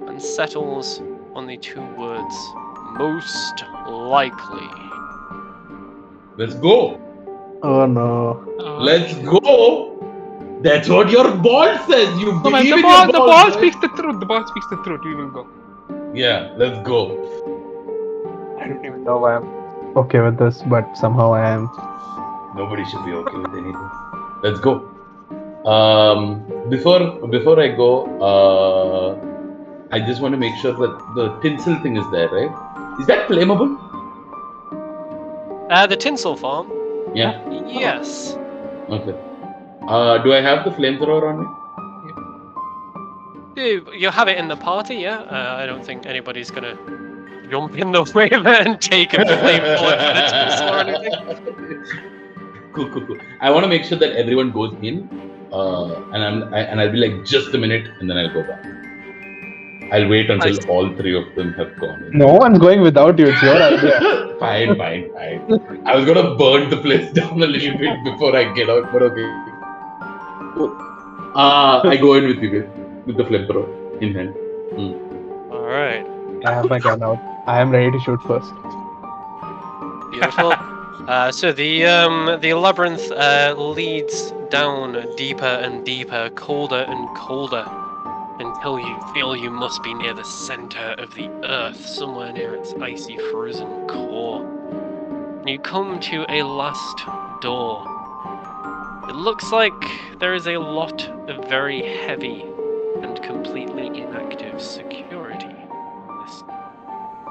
C: and settles on the 2 words, most likely.
A: Let's go.
E: Oh no.
A: Let's go. That's what your ball says. You
D: No, man,
A: believe
D: the
A: in
D: ball,
A: your
D: the
A: ball,
D: ball
A: right?
D: speaks the truth. The ball speaks the truth. We will go.
A: Yeah, let's go.
E: I don't even know why I'm okay with this, but somehow I am.
A: Nobody should be okay with anything. Let's go. Before I go, I just want to make sure that the tinsel thing is there, right? Is that flammable?
C: The tinsel farm?
A: Yeah.
C: Yes.
A: Okay. Do I have the flamethrower on me?
C: You have it in the party, yeah? I don't think anybody's gonna jump in the way of it and take a flame bullet for the tinsel or anything.
A: Cool. I want to make sure that everyone goes in, and I'll be like just a minute, and then I'll go back. I'll wait until
C: Nice.
A: all 3 of them have gone in.
E: No one's going without you. It's your idea.
A: Fine. I was gonna burn the place down a little bit before I get out, but okay. Cool. I go in with you guys, with the flamethrower in hand.
C: Alright.
E: I have my gun out. I am ready to shoot first.
C: Beautiful. So the labyrinth leads down deeper and deeper, colder and colder, until you feel you must be near the center of the earth, somewhere near its icy frozen core. You come to a last door. It looks like there is a lot of very heavy and completely inactive security on this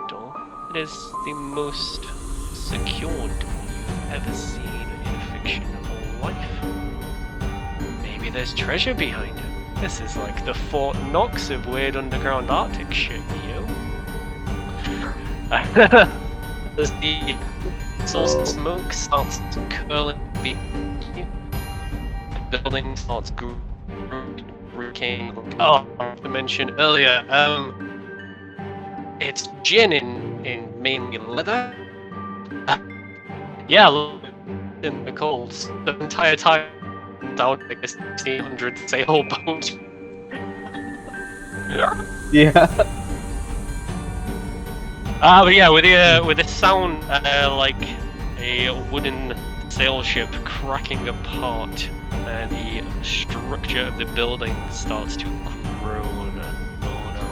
C: door. It is the most secured you've ever seen in fictional life. Maybe there's treasure behind it. This is like the Fort Knox of weird underground Arctic shit, you know? As the smoke starts curling behind you, the building starts growing arcane look. Oh, I forgot to mention earlier, it's gin in mainly leather. Uh, yeah, in the cold. The entire time down like a 1600 sailboat.
E: Yeah.
C: But yeah, with the sound like a wooden sail ship cracking apart, the structure of the building starts to groan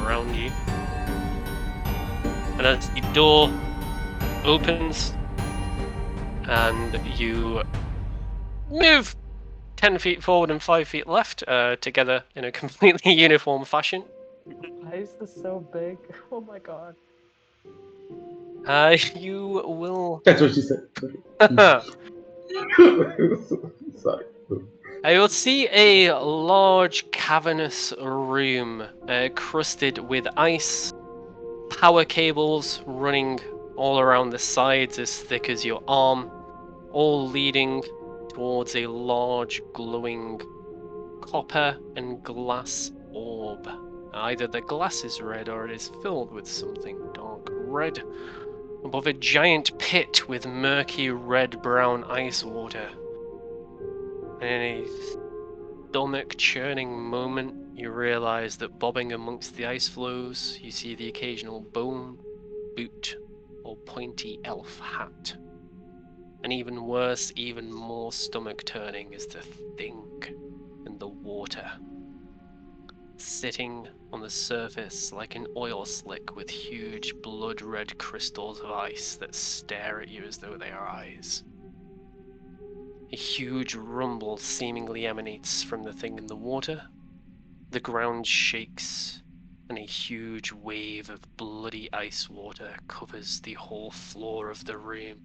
C: around you. And as the door opens, and you move 10 feet forward and 5 feet left, together in a completely uniform fashion,
B: Ice is so big. Oh my god.
C: you will.
A: That's what she said.
C: You
A: Sorry.
C: will see a large cavernous room crusted with ice, power cables running all around the sides as thick as your arm, all leading towards a large glowing copper and glass orb. Either the glass is red or it is filled with something dark red. Above a giant pit with murky red-brown ice water. And in a stomach-churning moment, you realize that bobbing amongst the ice floes, you see the occasional bone, boot, or pointy elf hat. And even worse, even more stomach-turning is the thing in the water, sitting on the surface like an oil slick with huge blood-red crystals of ice that stare at you as though they are eyes. A huge rumble seemingly emanates from the thing in the water. The ground shakes, and a huge wave of bloody ice water covers the whole floor of the room,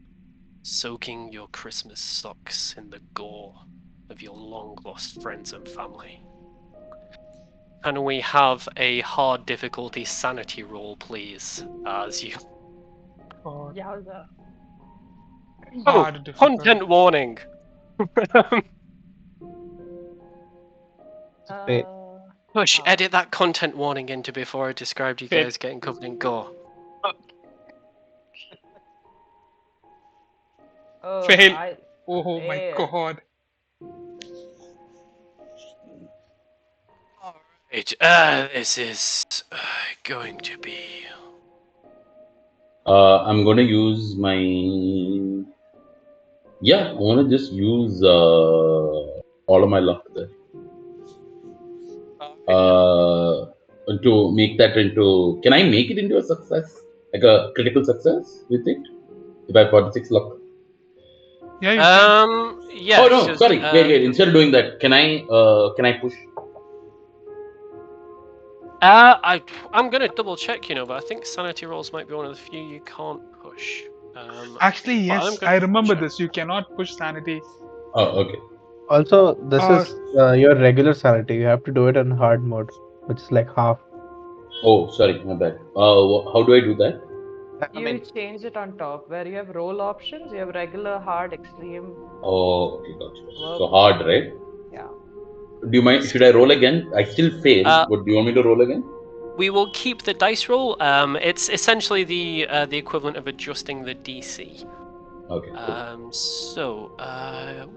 C: soaking your Christmas socks in the gore of your long-lost friends and family. Can we have a hard difficulty sanity roll, please, as you...
D: God.
B: Yowza.
C: Oh,
D: Hard difficult.
C: content warning!
E: Wait.
C: Push,
B: Ah.
C: edit that content warning into before I described you
D: Fair.
C: guys getting covered in gore.
B: Oh,
D: Fail.
B: I.
D: Oh my
B: eh,
D: god.
C: Right, this is going to be...
A: I'm gonna use my. Yeah, I wanna just use all of my luck there. To make that into. Can I make it into a success? Like a critical success with it? If I 46 luck.
D: Yeah, you can.
C: Yeah,
A: Oh no,
C: just,
A: sorry. Wait. Instead of doing that, can I push?
C: I'm gonna double check, but I think sanity rolls might be one of the few you can't push.
D: Actually,
C: but I'm
D: yes,
C: gonna
D: I remember
C: check.
D: this. You cannot push sanity.
A: Oh, okay.
E: Also, this
D: Uh,
E: is your regular sanity. You have to do it in hard mode, which is like half.
A: Oh, sorry, my bad. How do I do that?
E: I
B: you
E: mean,
B: change it on top where you have roll options. You have regular, hard, extreme.
A: Oh, okay, gotcha.
B: Work.
A: So hard, right?
B: Yeah.
A: Do you mind? Should I roll again? I still fail. But do you want me to roll again?
C: We will keep the dice roll. It's essentially the equivalent of adjusting the DC.
A: Okay. Cool.
C: So,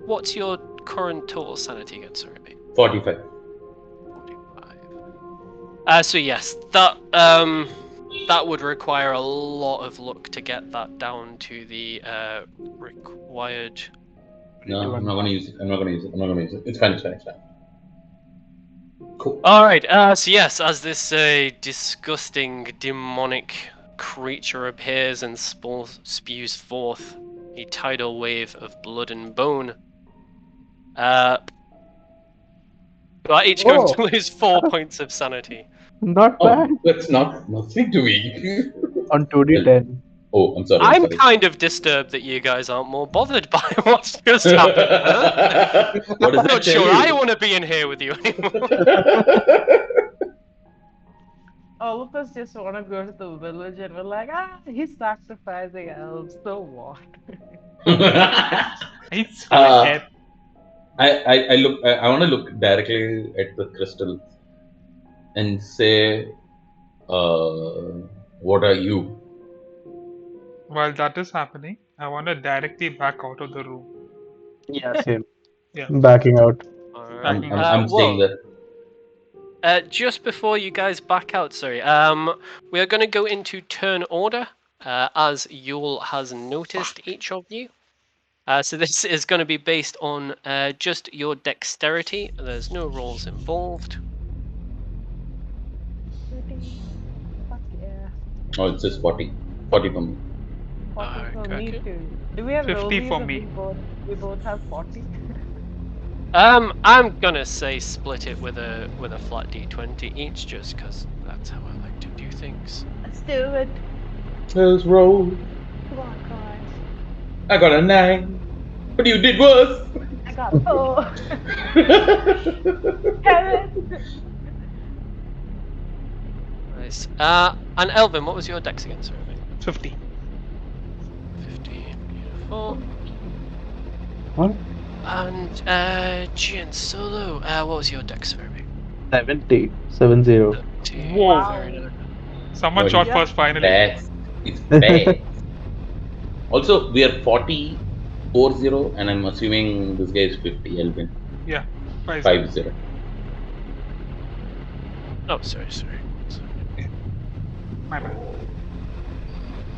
C: what's your current total sanity again? Sorry, mate.
A: 45.
C: 45. So yes, that would require a lot of luck to get that down to the required.
A: No, I'm not gonna use it. I'm not gonna use it. It's fine. Cool.
C: All right. So yes, as this disgusting demonic creature appears and spews forth a tidal wave of blood and bone. You are each going to lose 4 points of sanity.
E: not bad.
A: Oh, that's nothing to me.
E: On 2d10.
A: Oh, I'm sorry.
C: I'm kind of disturbed that you guys aren't more bothered by what's just happened. Huh?
A: What does
C: I'm
A: that
C: not
A: tell
C: sure I
A: you?
C: want to be in here with you anymore.
B: All of us just want to go to the village and we're like, he's sacrificing elves. So what?
D: I swear.
A: I look. I want to look directly at the crystal. and say, "What are you?"
D: While that is happening, I want to directly back out of the room.
E: Yeah, same.
D: Yeah,
E: Backing out.
C: Alright.
D: backing
A: I'm,
D: out.
A: I'm saying
C: Well,
A: that.
C: just before you guys back out, sorry, we are going to go into turn order, as Yule has noticed each of you. So this is going to be based on just your dexterity. There's no rolls involved.
B: 30. Fuck yeah.
A: Oh, it's just 40. 40 for me.
B: 40 for me
C: Okay.
B: too. Do we have
D: 50
B: rollies
D: for
B: if
D: me.
B: we both have 40?
C: I'm gonna say split it with a flat d20 each, just because that's how I like to do things.
B: Let's do it.
A: Let's roll.
B: Come on, guys.
A: I got a 9. But you did worse.
B: I got 4. Heaven.
C: Nice. And Elvin, what was your dex again, sorry, mate?
D: 50.
C: 50. Beautiful.
E: What?
C: And Gian Solo, what was your dex, sorry, mate?
E: 70. 70.
D: Whoa.
C: Very nice.
D: Someone
A: Oh,
D: shot
B: yeah.
D: first finally.
A: Best. It's best. Also, we are 40, 40, and I'm assuming this guy is 50, Elvin.
D: Yeah, 5
A: 50.
C: Oh, sorry.
D: My bad.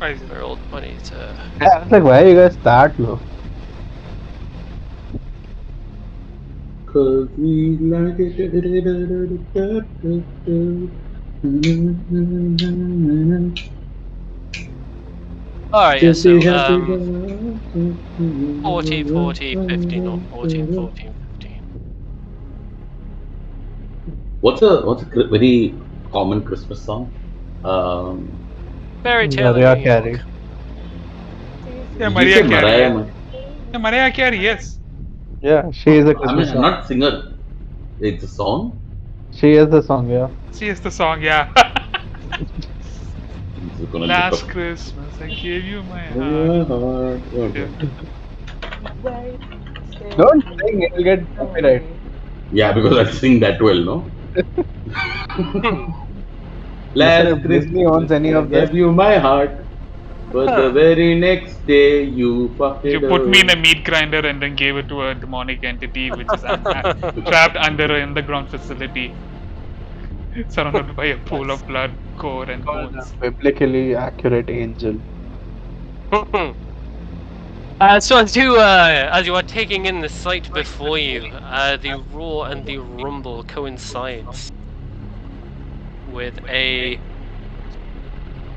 D: 5
C: We're all 20 to...
E: I was like, why are you guys that low?
A: Cause we like it.
C: Alright, yeah,
A: Just
C: so,
A: be happy.
C: 40, 40, 15, or 14, 14, 15.
A: What's a very common Christmas song?
C: Fairy Tale
E: Mariah
C: in New York.
E: Carey.
D: Yeah,
A: You
D: Mariah
A: said
D: Carey.
A: Mariah.
D: Yeah. Yeah, Mariah Carey, yes.
E: Yeah, she is a
A: I
E: Christmas
A: mean, I'm
E: song.
A: not singer. It's a song.
E: She is the song, yeah.
D: She is the song, yeah.
A: I'm just gonna
D: Last
A: look up.
D: Christmas I gave you my heart.
A: Your heart. Okay.
B: Wait. Stay
E: Don't
B: with
E: sing,
B: me.
E: it'll get copyright.
A: Yeah, because I sing that well, no?
E: Listen,
A: Last
E: if Disney owns
A: Christmas
E: any
A: I
E: of this,
A: gave you my heart, but the very next day you fucked
D: You
A: it
D: put me in a
A: away.
D: meat grinder and then gave it to a demonic entity which is trapped under an underground facility, surrounded by a pool of blood, gore, and
E: called
D: bones.
E: a biblically accurate angel.
C: So as you are taking in the sight before you, the roar and the rumble coincides with a.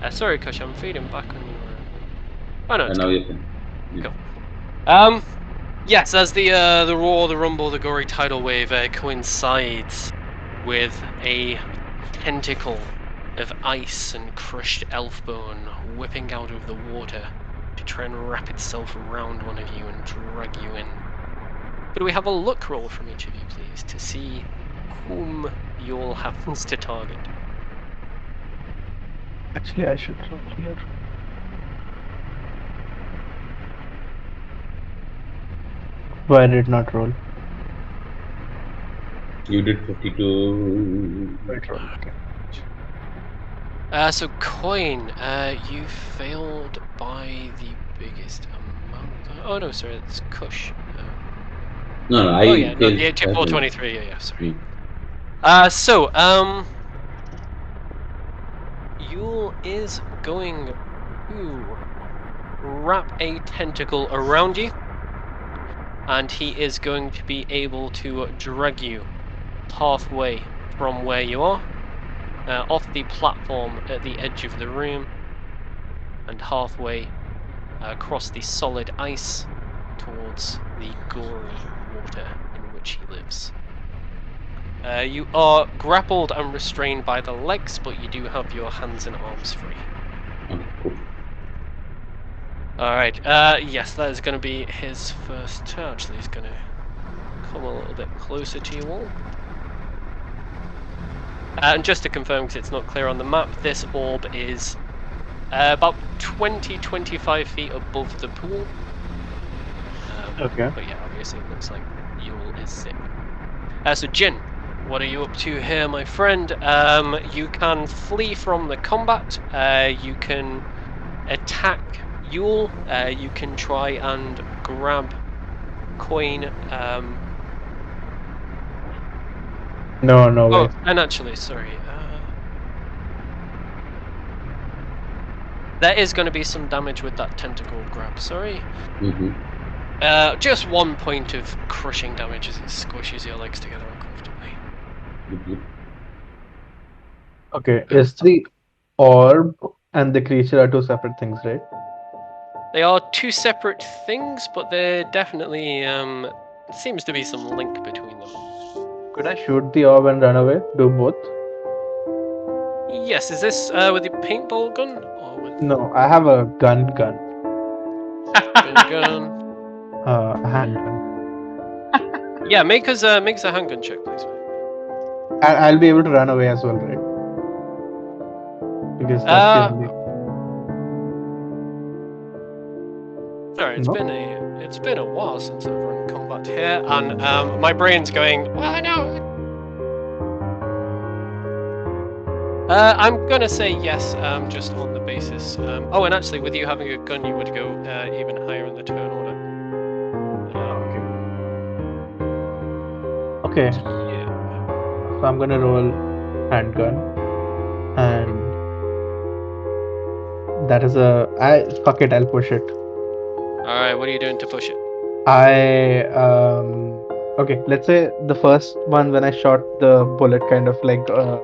C: Sorry, Kush, I'm feeding back on your. Oh no, it's
A: And now
C: good.
A: you can. Yeah.
C: Cool. Yes, as the roar, the rumble, the gory tidal wave coincides with a tentacle of ice and crushed elf bone whipping out of the water to try and wrap itself around one of you and drag you in. Could we have a luck roll from each of you, please, to see whom you'll happens to target?
E: Actually, I should roll here. Why did not roll?
A: You did 52.
E: Right roll. Okay.
C: So coin, you failed by the biggest amount. Oh no, sorry, it's Kush.
A: No, I.
C: Oh yeah, no,
A: failed-
C: yeah,
A: I
C: 423. Yeah, sorry.
A: failed.
C: So Yule is going to wrap a tentacle around you, and he is going to be able to drag you halfway from where you are, off the platform at the edge of the room, and halfway across the solid ice towards the gory water in which he lives. You are grappled and restrained by the legs, but you do have your hands and arms free.
A: Okay, cool.
C: Alright, yes, that is going to be his first turn. Actually, he's going to come a little bit closer to you all. And just to confirm, because it's not clear on the map, this orb is about 20-25 feet above the pool.
E: Okay.
C: But yeah, obviously it looks like Yule is sick. So Jin, What are you up to here, my friend? You can flee from the combat. You can attack Yule. You can try and grab coin.
E: No, no
C: Oh,
E: way.
C: and actually, sorry. There is going to be some damage with that tentacle grab. Sorry.
A: Mm-hmm.
C: Just 1 point of crushing damage as it squishes your legs together uncomfortably.
A: Mm-hmm.
E: Okay, is the orb and the creature are two separate things, right?
C: They are two separate things, but there definitely seems to be some link between them.
E: Could I shoot the orb and run away? Do both?
C: Yes, is this with your paintball gun or with
E: No, I have a gun.
C: gun?
E: A handgun.
C: Yeah, make us a handgun check, please.
E: I'll be able to run away as well, right? Because that's the only.
C: Sorry,
E: No?
C: it's been a while since I've run combat here, and my brain's going. Oh no. I'm gonna say yes, just on the basis. Oh, and actually, with you having a gun, you would go even higher in the turn order.
E: Okay.
C: Yeah.
E: So I'm gonna roll handgun, and that is fuck it, I'll push it.
C: All right, what are you doing to push it?
E: Okay, let's say the first one when I shot the bullet kind of like the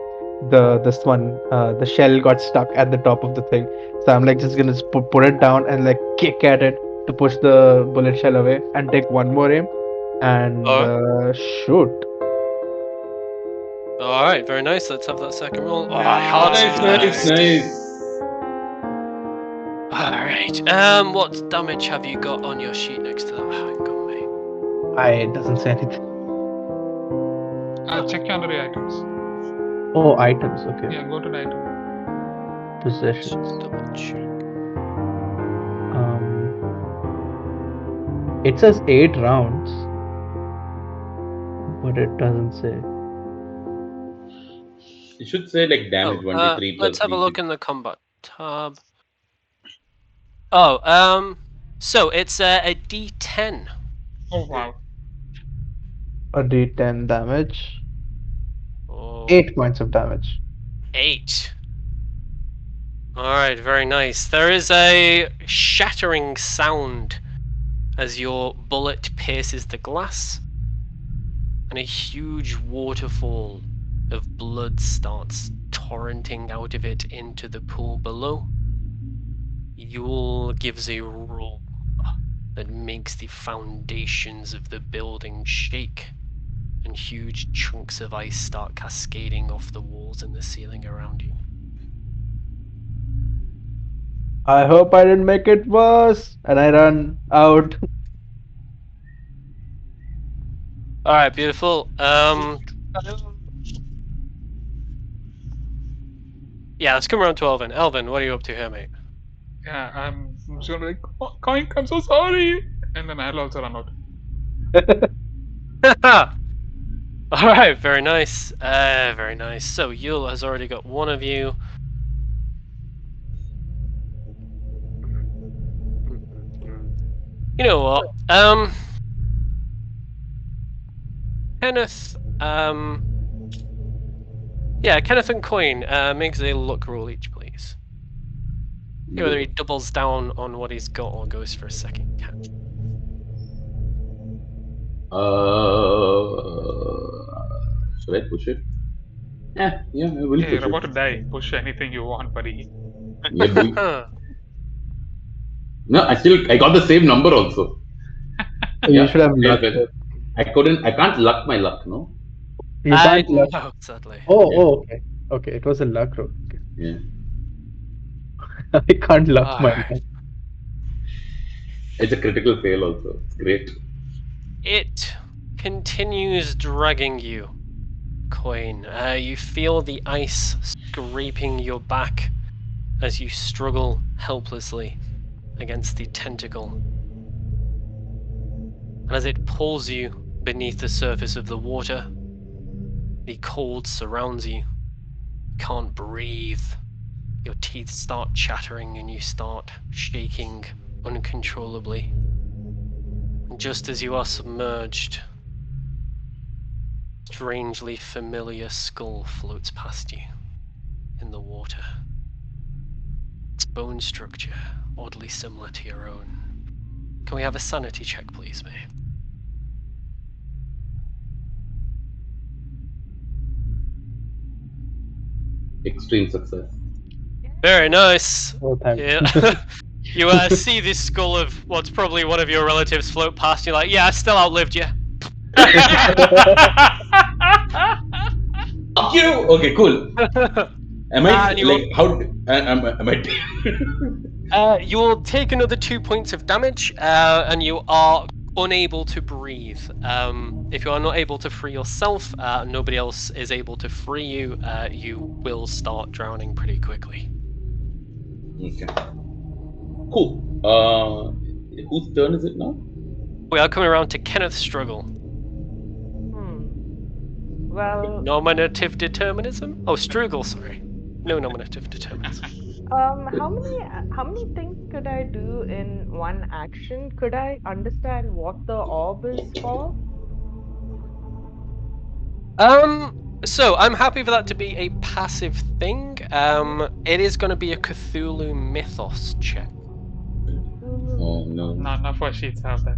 E: shell got stuck at the top of the thing. So I'm like just gonna put it down and like kick at it to push the bullet shell away and take one more aim and shoot.
C: All right, very nice. Let's have that second roll. Oh,
A: Nice.
C: All right. What damage have you got on your sheet next to that handgun, mate?
E: It doesn't say anything.
D: Check your under your items.
E: Oh, items. Okay.
D: Yeah, go to the item.
E: Possessions.
C: Double check.
E: It says 8 rounds, but it doesn't say.
A: You should say like damage 1d3 plus.
C: Let's have a look in the combat tab. Oh, so it's a D10.
D: Oh wow.
E: A D10 damage.
C: Oh,
E: 8 points of damage.
C: 8. Alright, very nice. There is a shattering sound as your bullet pierces the glass, and a huge waterfall of blood starts torrenting out of it into the pool below. Yule gives a roar that makes the foundations of the building shake, and huge chunks of ice start cascading off the walls and the ceiling around you.
E: I hope I didn't make it worse. And I run out.
C: Alright, beautiful. Yeah, let's come around to Elvin. Elvin, what are you up to here, mate?
D: Yeah, I'm just gonna be like, oh, Coink, I'm so sorry. And then I'll also run out.
C: Alright, very nice. Very nice. So Yule has already got one of you. You know what? Kenneth, yeah, Kenneth and Coin, makes a luck roll each, please. See whether he doubles down on what he's got or goes for a second catch.
A: Should I push it? Yeah, I will
D: Hey,
A: push
D: you're about to
A: it.
D: die. Push anything you want, buddy.
A: Yeah, boy. No, I got the same number also.
E: You should have
A: yeah,
E: luck.
A: but I can't luck my luck, no?
E: You can't luck.
C: No, sadly.
E: Okay. Okay, it was a luck roll. Okay.
A: Yeah.
E: I can't luck my
C: Alright.
E: luck.
A: It's a critical fail also. It's great.
C: It continues dragging you, Coin. You feel the ice scraping your back as you struggle helplessly against the tentacle. And as it pulls you beneath the surface of the water, The cold surrounds you. You can't breathe. Your teeth start chattering and you start shaking uncontrollably. And just as you are submerged, a strangely familiar skull floats past you in the water. Its bone structure oddly similar to your own. Can we have a sanity check, please, mate?
A: Extreme success.
C: Very nice.
E: Oh, thanks.
C: Yeah. You see this skull of what's probably one of your relatives float past you, like, yeah, I still outlived you.
A: Fuck you. Okay, cool. Am I
C: And you
A: like how? Am I?
C: you'll take another 2 points of damage, and you are unable to breathe. If you are not able to free yourself, nobody else is able to free you. You will start drowning pretty quickly.
A: Okay. Cool. Whose turn is it now?
C: We are coming around to Kenneth's struggle.
B: Well,
C: Nominative determinism? Oh, struggle. Sorry. No nominative determinism.
B: how many things could I do in one action? Could I understand what the orb is for?
C: So I'm happy for that to be a passive thing. It is going to be a Cthulhu mythos check.
A: Oh no.
D: None of our sheets have that.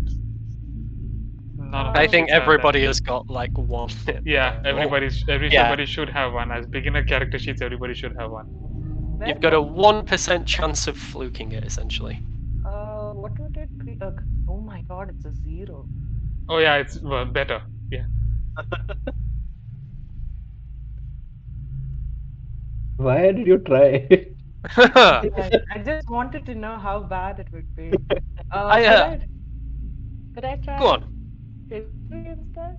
D: None of
C: I
D: our
C: think
D: sheets have that.
C: everybody has got like one.
D: Yeah, everybody
C: Yeah.
D: should have one. As beginner character sheets, everybody should have one.
C: You've got a 1% chance of fluking it, essentially.
B: What would it be? Oh my god, it's a 0.
D: Oh yeah, it's better. Yeah.
E: Why did you try?
B: I just wanted to know how bad it would be. Could I try
C: Go on.
B: history instead?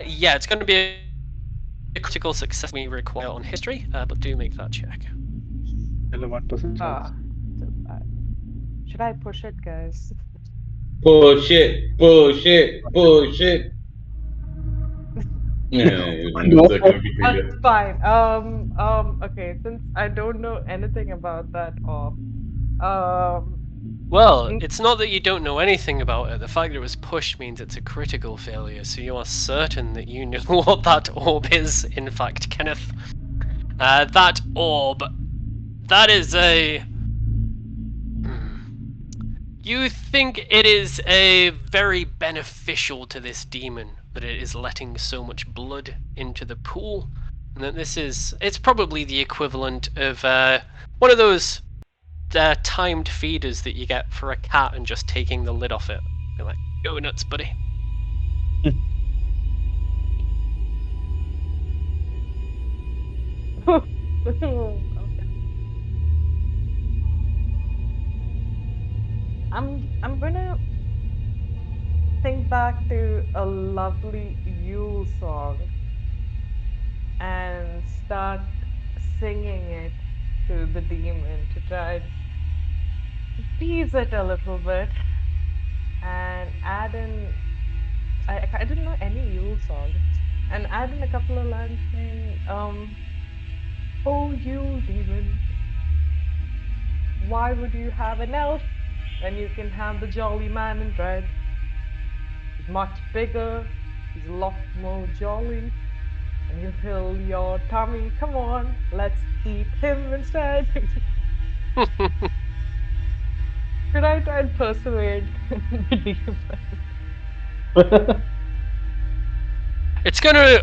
C: Yeah, it's going to be a critical success we require on history, but do make that check.
E: 1% chance.
B: So bad. Should I push it, guys?
A: Push it. Push it. Push it. Yeah, loser can be
B: That's
A: triggered.
B: fine. Okay, since I don't know anything about that orb,
C: Well,
B: Mm.
C: it's not that you don't know anything about it. The fact that it was pushed means it's a critical failure, so you are certain that you know what that orb is, in fact, Kenneth. That orb, that is a... You think it is a very beneficial to this demon that it is letting so much blood into the pool, and that it's probably the equivalent of one of those timed feeders that you get for a cat and just taking the lid off it. You're like, go nuts, buddy.
B: Okay. I'm gonna think back to a lovely Yule song and start singing it to the demon to try and appease it a little bit and add in I didn't know any Yule song and add in a couple of lines saying oh Yule demon, why would you have an elf when you can have the jolly man in red? He's much bigger, he's a lot more jolly, and he'll fill your tummy. Come on, let's eat him instead. Should I try and persuade the demon?
C: It's gonna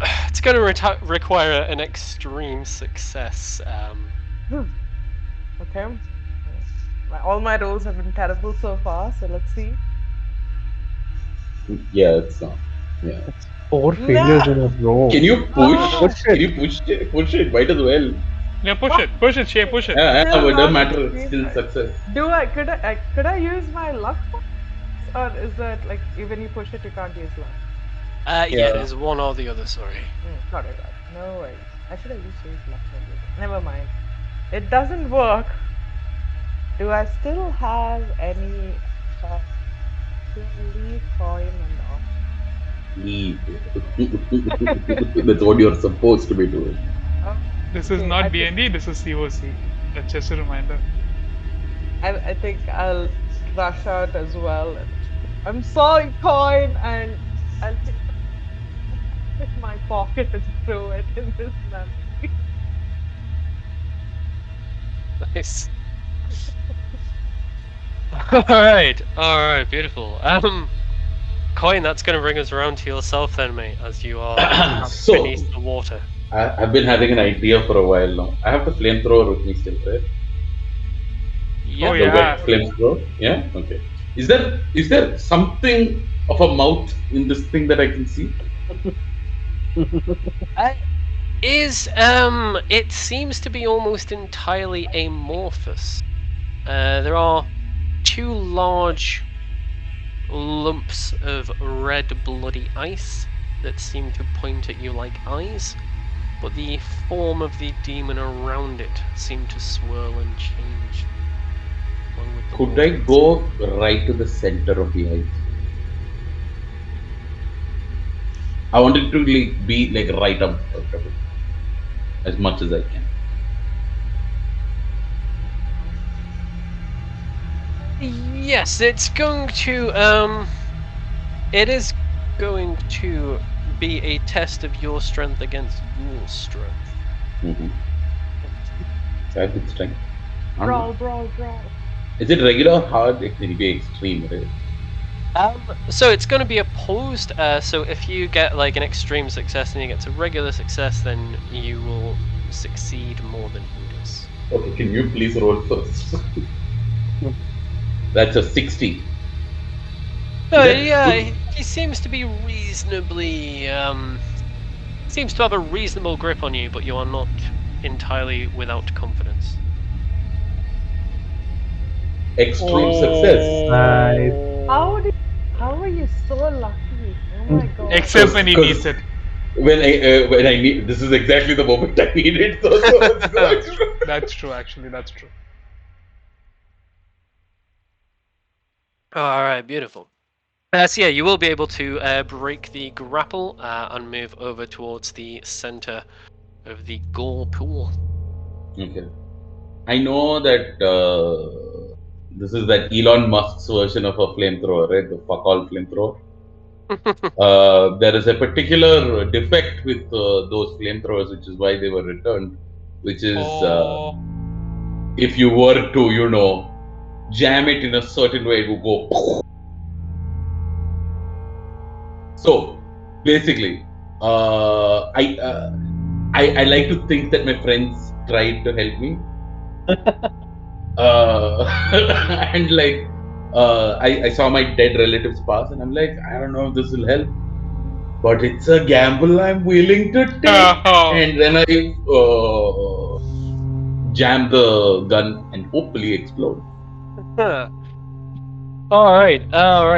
C: require an extreme success.
B: Okay. All my rolls have been terrible so far, so let's see.
A: Yeah, it's not. Yeah.
E: 4 failures in a row.
A: Can you push?
E: Push
A: Can
E: it.
A: you push it? Push it. Might as well.
D: Yeah, push it, Shay, push it.
A: Yeah,
B: Still
A: but it doesn't
B: not
A: matter.
B: extreme.
A: Still success.
B: Could I use my luck points? Or is that like when you push it you can't use luck?
C: Yeah, there's one or the other, sorry.
B: Got it. No worries. I should have used luck points. Never mind. It doesn't work. Do I still have any leave coin or not?
A: Leave. That's what you're supposed to be doing.
B: Oh,
D: This is
B: okay, I
D: not
B: think
D: D&D, this is COC. That's just a reminder.
B: I think I'll rush out as well. And I'm sorry, coin, and I'll take it in my pocket and throw it in this memory.
C: Nice. Alright, beautiful. Coin, that's gonna bring us around to yourself then, mate, as you are trapped
A: So,
C: beneath the water.
A: I've been having an idea for a while now. I have the flamethrower with me still, right?
D: Oh
C: Yep.
A: The wet
D: yeah.
A: flamethrower. Yeah. Okay. Is there something of a mouth in this thing that I can see?
C: Uh, it seems to be almost entirely amorphous. There are two large lumps of red bloody ice that seem to point at you like eyes, but the form of the demon around it seemed to swirl and change along with the
A: Could I
C: water.
A: go right to the center of the ice? I want it to be like right up front of it as much as I can.
C: Yes, it is going to be a test of your strength against your strength.
A: Mm-hmm. So I have good strength. I don't know.
B: Brawl.
A: Is it regular or hard? It will be extreme, right?
C: So it's going to be opposed. So if you get like an extreme success and you get to regular success, then you will succeed more than he does.
A: Okay, can you please roll first? That's a 60. that
C: Yeah,
A: good?
C: he seems to be reasonably. Seems to have a reasonable grip on you, but you are not entirely without confidence.
A: Extreme success.
E: Nice.
B: How are you so lucky? Oh my god.
D: Except when he needs
A: Because
D: it.
A: when I need this is exactly the moment I need it. So it's good.
D: That's true, actually, that's true.
C: All right, beautiful. So yeah, you will be able to break the grapple and move over towards the center of the gore pool.
A: Okay. I know that this is that Elon Musk's version of a flamethrower, right? The fuck all flamethrower. There is a particular defect with those flamethrowers, which is why they were returned. Which is
D: Oh,
A: if you were to, jam it in a certain way, it would go. So basically, I like to think that my friends tried to help me, and like I saw my dead relatives pass, and I'm like, I don't know if this will help, but it's a gamble I'm willing to take. And then I jam the gun and hopefully explode.
C: All right,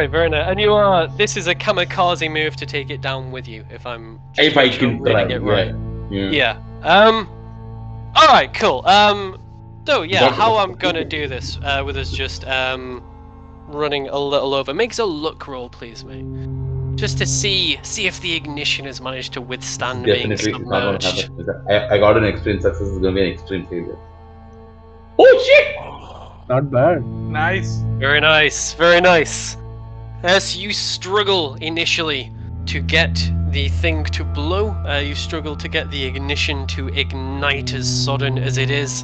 C: very nice. And you are. This is a kamikaze move to take it down with you. If I'm. Just
A: If
C: to
A: I
C: make sure I'm
A: can try,
C: reading it right.
A: yeah.
C: Yeah. All right. Cool. So yeah,
A: Got it.
C: how I'm gonna do this with us just running a little over. Makes a luck roll, please, mate. Just to see if the ignition has managed to withstand being
A: Definitely not going to
C: submerged.
A: happen. I got an extreme success. It's going to be an extreme failure. Oh shit!
E: Not bad.
D: nice.
C: Very nice, very nice. As you struggle initially to get the thing to blow, you struggle to get the ignition to ignite as sudden as it is.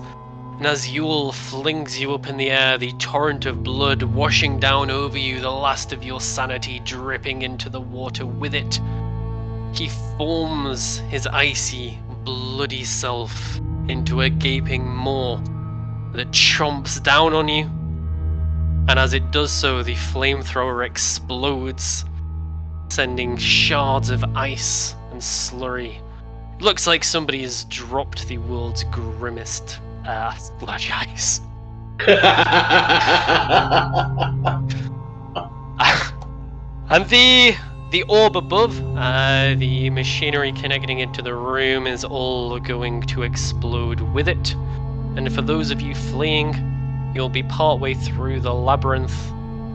C: And as Yule flings you up in the air, the torrent of blood washing down over you, the last of your sanity dripping into the water with it, he forms his icy, bloody self into a gaping maw that chomps down on you. And as it does so, the flamethrower explodes, sending shards of ice and slurry. It looks like somebody has dropped the world's grimmest sludge ice. And the orb above, the machinery connecting it to the room is all going to explode with it. And for those of you fleeing, you'll be partway through the labyrinth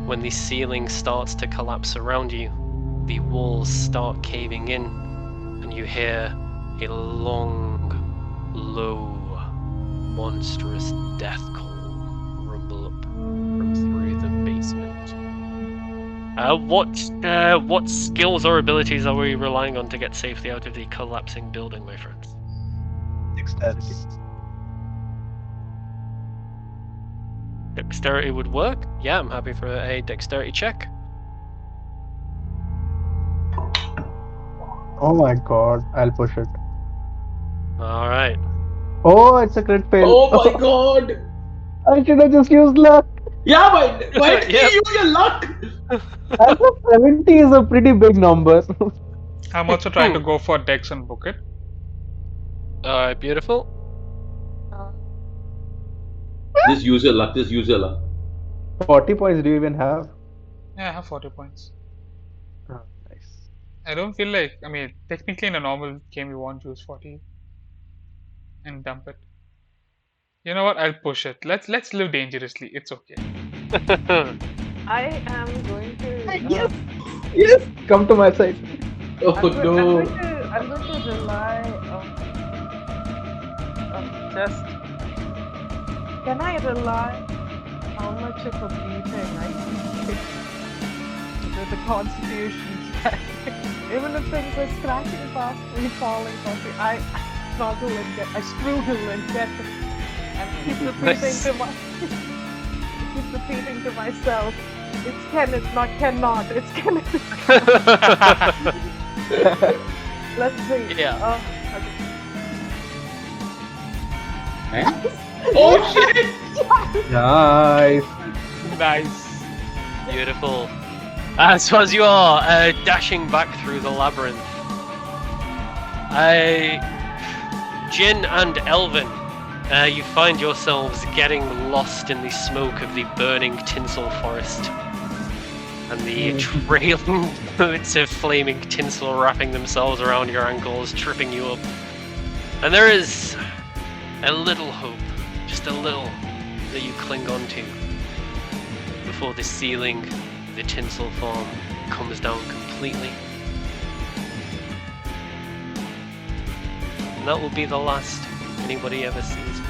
C: when the ceiling starts to collapse around you. the walls start caving in, and you hear a long, low, monstrous death call rumble up from through the basement. What skills or abilities are we relying on to get safely out of the collapsing building, my friends?
E: Dexterity.
C: Dexterity would work. Yeah, I'm happy for a dexterity check.
E: Oh my god, I'll push it.
C: All right.
E: Oh, it's a crit fail.
A: Oh my god.
E: I should have just used luck.
A: Yeah, why did
C: Yep.
A: you use your luck?
E: And the 70 is a pretty big number.
D: I'm also trying to go for Dex and book it.
C: All right, beautiful.
A: Just use your luck. Just use your luck.
E: 40 points do you even have?
D: Yeah, I have 40 points.
E: Oh, nice.
D: I don't feel like, I mean, technically in a normal game you won't use 40 and dump it. You know what? I'll push it. Let's live dangerously. It's okay.
B: I am going to.
E: Yes! Yes! Come to my side.
A: Oh no.
B: I'm going to rely on just. Can I rely how much of a beating I can take with the constitution check? Even if things are scratching past me, falling past me, I struggle and get. I struggle and get. And keep repeating to my. Keep repeating to myself. It's Kenneth, not cannot. It's Kenneth. Let's see.
C: Yeah.
B: Okay.
A: Oh shit!
E: Nice.
D: Nice.
C: Beautiful. So as you are dashing back through the labyrinth, Jin and Elvin, you find yourselves getting lost in the smoke of the burning tinsel forest, and the trailing bits of flaming tinsel wrapping themselves around your ankles, tripping you up. And there is a little hope, just a little, that you cling on to before the ceiling, the tinsel form, comes down completely. And that will be the last anybody ever sees,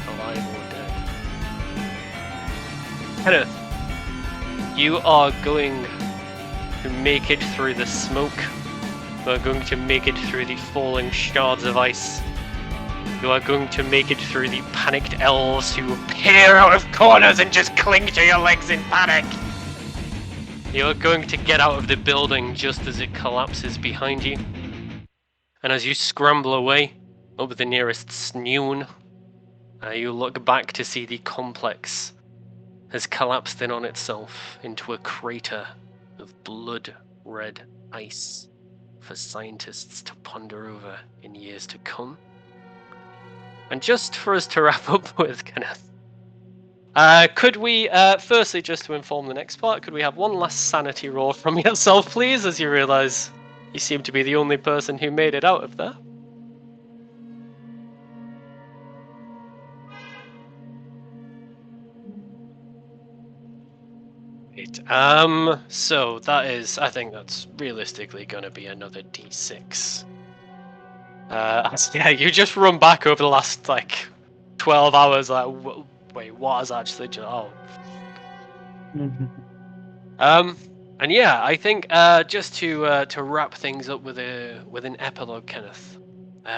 C: alive or dead. Kenneth, you are going to make it through the smoke. You are going to make it through the falling shards of ice. You are going to make it through the panicked elves who peer out of corners and just cling to your legs in panic. You are going to get out of the building just as it collapses behind you. And as you scramble away up the nearest snoon, you look back to see the complex has collapsed in on itself into a crater of blood-red ice for scientists to ponder over in years to come. And just for us to wrap up with, Kenneth, could we, firstly, just to inform the next part, could we have one last sanity roll from yourself, please, as you realise you seem to be the only person who made it out of there? So that is, I think that's realistically going to be another d6. Yeah, you just run back over the last, 12 hours, wait, what has actually just, and yeah, I think, just to wrap things up with an epilogue, Kenneth,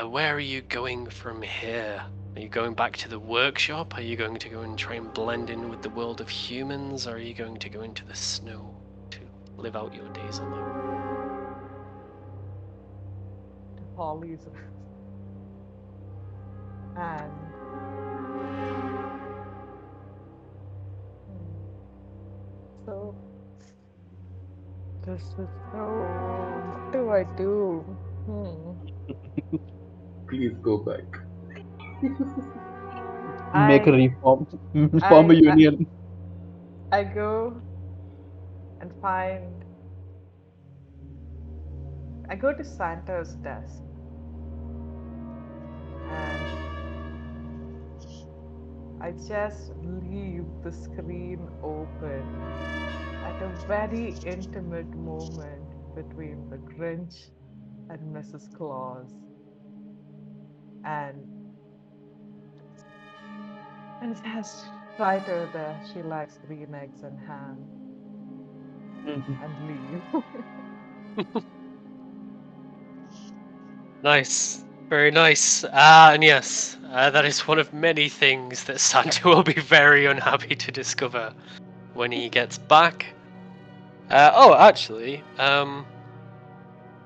C: where are you going from here? Are you going back to the workshop? Are you going to go and try and blend in with the world of humans? Or are you going to go into the snow to live out your days alone?
B: To Holly's. And. So. This is so. What do I do?
A: Please go back.
E: Make a reform. Form a union.
B: I go and find. I go to Santa's desk. And I just leave the screen open at a very intimate moment between the Grinch and Mrs. Claus. And it has right over there. She likes green eggs and ham and leave.
C: Nice. Very nice. And yes, that is one of many things that Santa will be very unhappy to discover when he gets back. Actually,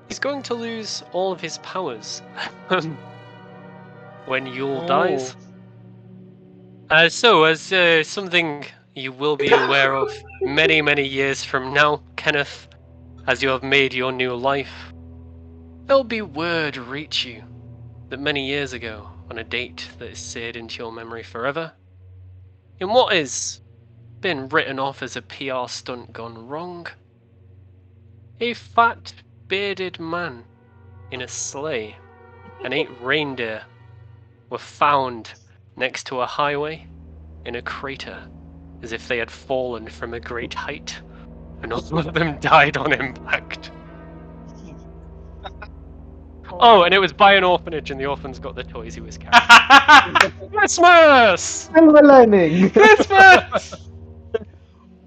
C: he's going to lose all of his powers when Yule dies. As something you will be aware of many, many years from now, Kenneth, as you have made your new life, there'll be word reach you that many years ago, on a date that is seared into your memory forever, in what is been written off as a PR stunt gone wrong, a fat, bearded man in a sleigh and 8 reindeer were found next to a highway in a crater, as if they had fallen from a great height, and all of them died on impact. Oh, and it was by an orphanage, and the orphans got the toys he was carrying. Christmas!
E: Silver lining.
D: Christmas!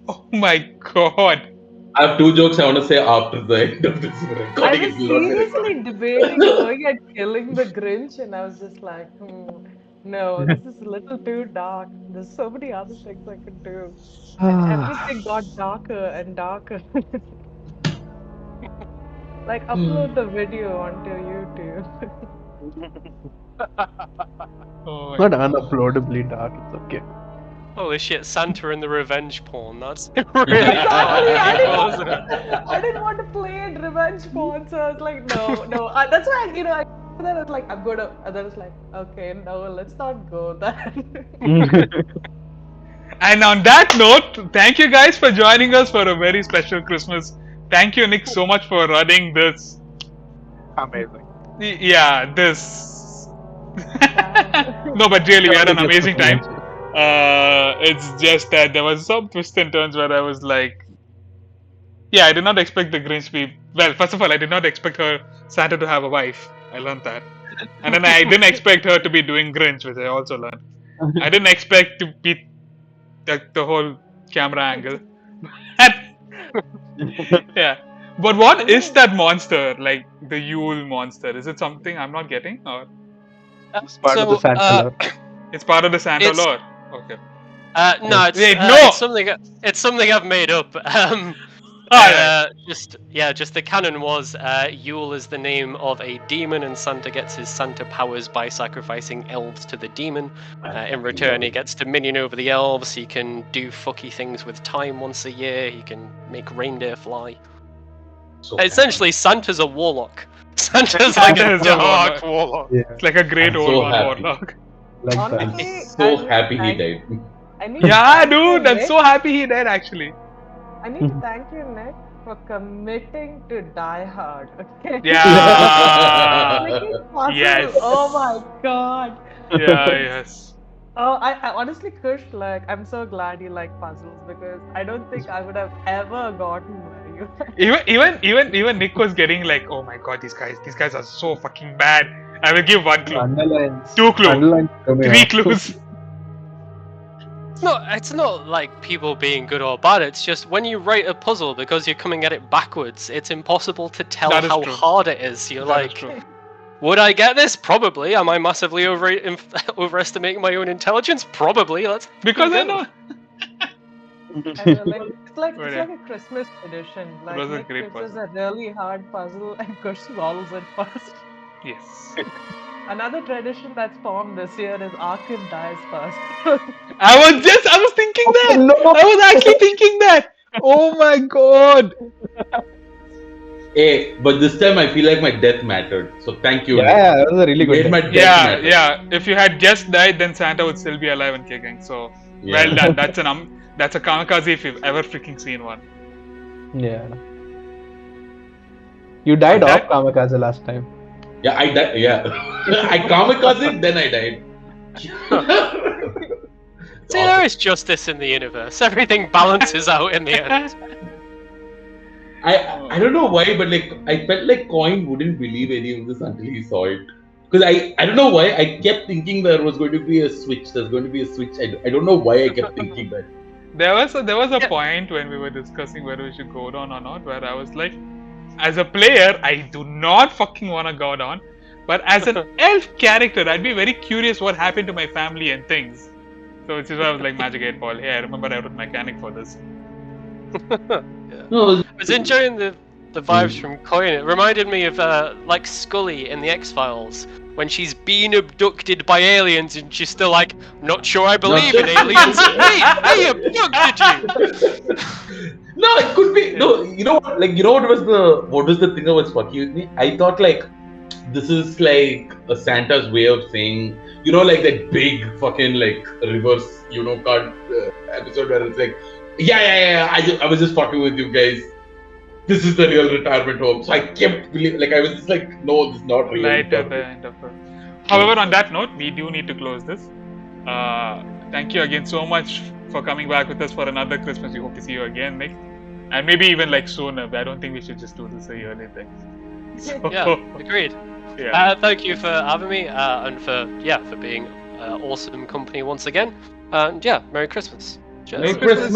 D: Oh my god.
A: I have 2 jokes I want to say after the end of this
B: I
A: recording.
B: was
A: It will not be
B: seriously
A: recorded.
B: debating going and killing the Grinch, and I was just like, no, this is a little too dark. There's so many other things I could do. And everything got darker and darker. Like, upload the video onto YouTube.
D: Oh my
E: Not
D: God.
E: unuploadably dark. It's okay.
C: Holy shit, Santa and the revenge porn. That's really
B: Exactly.
C: wasn't it?
B: I didn't want to play it revenge porn, so I was like, no. That's why, I then I was like, I'm gonna. And then I was like, okay, no, let's not go there.
D: And on that note, thank you guys for joining us for a very special Christmas. Thank you, Nick, so much for running this.
E: Amazing.
D: Yeah, this. No, but really, we had an amazing time. It's just that there was some twists and turns where I was like, yeah, I did not expect the Grinch to be. Well, first of all, I did not expect Santa to have a wife. I learned that. And then I didn't expect her to be doing Grinch, which I also learned. I didn't expect to be the whole camera angle. Yeah. But what is that monster? Like the Yule monster? Is it something I'm not getting? Or
E: It's part of the Santa lore.
D: it's part of the Santa
C: It's-
D: lore? Okay.
C: No, it's,
D: Wait, no!
C: it's something I've made up.
D: Alright.
C: Just the canon was Yule is the name of a demon, and Santa gets his Santa powers by sacrificing elves to the demon. In return, he gets to minion over the elves. He can do fucky things with time once a year. He can make reindeer fly.
A: So
C: Essentially, Santa's a warlock. Santa's like a
D: Santa is a
C: dark
D: warlock.
C: warlock.
E: Yeah,
D: It's like a great
A: I'm
D: old
A: so
D: one
A: happy.
D: warlock.
E: like that.
B: Honestly,
A: I'm so happy he died.
B: I need to
D: Yeah,
B: thank you,
D: dude, I'm
B: Nick.
D: so happy he died actually.
B: I need to thank you, Nick, for committing to Die Hard. Okay.
D: Yeah.
B: Freaking puzzle.
D: Yes.
B: Oh my god.
D: Yeah, yes.
B: Oh, I honestly, Kush, like, I'm so glad you like puzzles because I don't think I would have ever gotten where you.
D: Even Nick was getting like, oh my god, these guys are so fucking bad. I will give 1 clue.
E: Underlines.
D: 2 clues.
E: Underlines coming
D: 3
E: out.
D: clues.
C: It's not like people being good or bad. It's just when you write a puzzle, because you're coming at it backwards, it's impossible to tell
D: That is
C: how
D: true.
C: hard it is. You're
D: That is
C: like,
D: true.
C: would I get this? Probably. Am I massively overestimating my own intelligence? Probably. Let's
D: Because I
C: go.
D: know.
B: And, like, it's like
D: Right.
B: a Christmas tradition. Like,
D: was a
B: Nick
D: great
B: gives us
D: puzzle.
B: a really hard puzzle and Kush solves it first.
D: Yes.
B: Another tradition that's formed this year is Arkin dies first.
D: I was thinking that.
E: No.
D: I was actually thinking that. Oh my god.
A: Hey, but this time I feel like my death mattered. So thank you.
E: Yeah, that was a really
A: Made
E: good
A: my
E: day.
A: death
D: Yeah,
A: matter.
D: yeah. If you had just died, then Santa would still be alive and kicking. So
A: Yeah.
D: well done. That's a kamikaze if you've ever freaking seen one.
E: Yeah. You died
D: That-
E: off kamikaze last time.
A: Yeah, I died. Yeah. I kamikaze, then I died.
C: See, there is justice in the universe. Everything balances out in the end.
A: I don't know why, but like I felt like Coin wouldn't believe any of this until he saw it. Because I don't know why I kept thinking there was going to be a switch. There's going to be a switch. I don't know why I kept thinking that.
D: There was a
C: Yeah.
D: point when we were discussing whether we should go down or not, where I was like, as a player, I do not fucking want to go down. But as an elf character, I'd be very curious what happened to my family and things. So which is why I was like, Magic 8 Ball. Hey, I remember I wrote mechanic for this.
C: Yeah.
A: No,
C: I was enjoying the vibes from Coin. It reminded me of like Scully in the X-Files when she's been abducted by aliens and she's still like, not sure I believe in aliens. They abducted you.
A: no, it could be no. You know what? Like what was the thing that was fucking with me? I thought like this is like a Santa's way of saying, like that big fucking like reverse, card episode where it's like, yeah. I was just fucking with you guys. This is the real retirement home. So I kept believing, like I was just like, no, this is not real.
D: Light at the end of it. However, on that note, we do need to close this. Thank you again so much for coming back with us for another Christmas. We hope to see you again next, and maybe even like sooner. I don't think we should just do this a yearly thing. So,
C: Yeah, agreed.
D: yeah.
C: Thank you for having me and for being awesome company once again. And yeah, Merry Christmas. Cheers.
A: Merry
D: Merry
A: Christmas.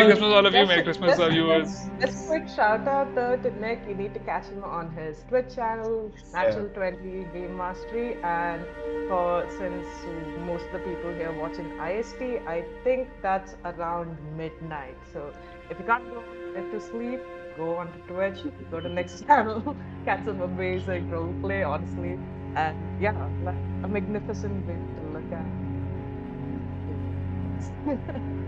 D: Christmas, all of you.
B: Just
D: Merry
B: a-
D: Christmas,
B: just
D: all
B: a-
D: viewers.
B: Just a quick shout out to Nick. You need to catch him on his Twitch channel, Natural 20 Game Mastery. And since most of the people here watching IST, I think that's around midnight. So if you can't go to sleep, go onto Twitch, go to Nick's channel, catch some amazing roleplay, honestly. And yeah, like a magnificent way to look at.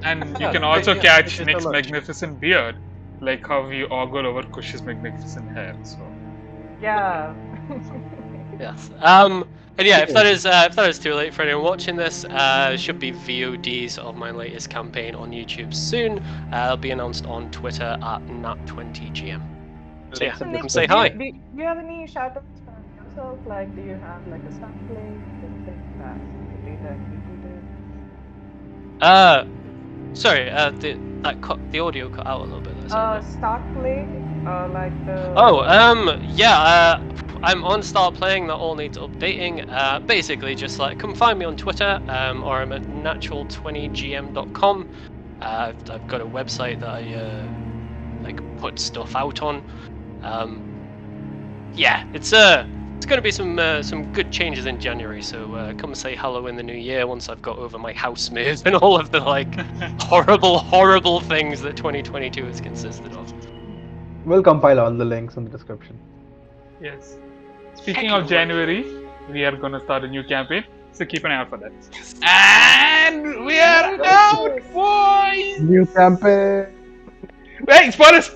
D: And you
C: Yeah,
D: can also
C: yeah,
D: catch
C: thank you so
D: Nick's
C: much.
D: magnificent beard, like how we ogle over Kush's magnificent hair. So
B: Yeah.
C: Yes. And yeah, if that is too late for anyone watching this, should be VODs of my latest campaign on YouTube soon. It'll be announced on Twitter at nat20gm. So yeah,
E: Links in
C: come say
E: description.
C: hi.
B: Do you have any shout outs for yourself? Like, do you have like a start play? Anything that later included?
C: Sorry, the audio cut out a little bit there. sorry.
B: Start play? Like the.
C: Oh, yeah, I'm on Start Playing, that all needs updating. Basically, just like, come find me on Twitter, or I'm at natural20gm.com. I've got a website that I, like, put stuff out on. Yeah, it's going to be some good changes in January, so come say hello in the new year once I've got over my house move and all of the, like, horrible things that 2022 has consisted of.
E: We'll compile all the links in the description.
D: yes. Speaking of January, we are gonna start a new campaign. So keep an eye out for that. And we are out, boys.
E: New campaign.
D: Wait, spoilers.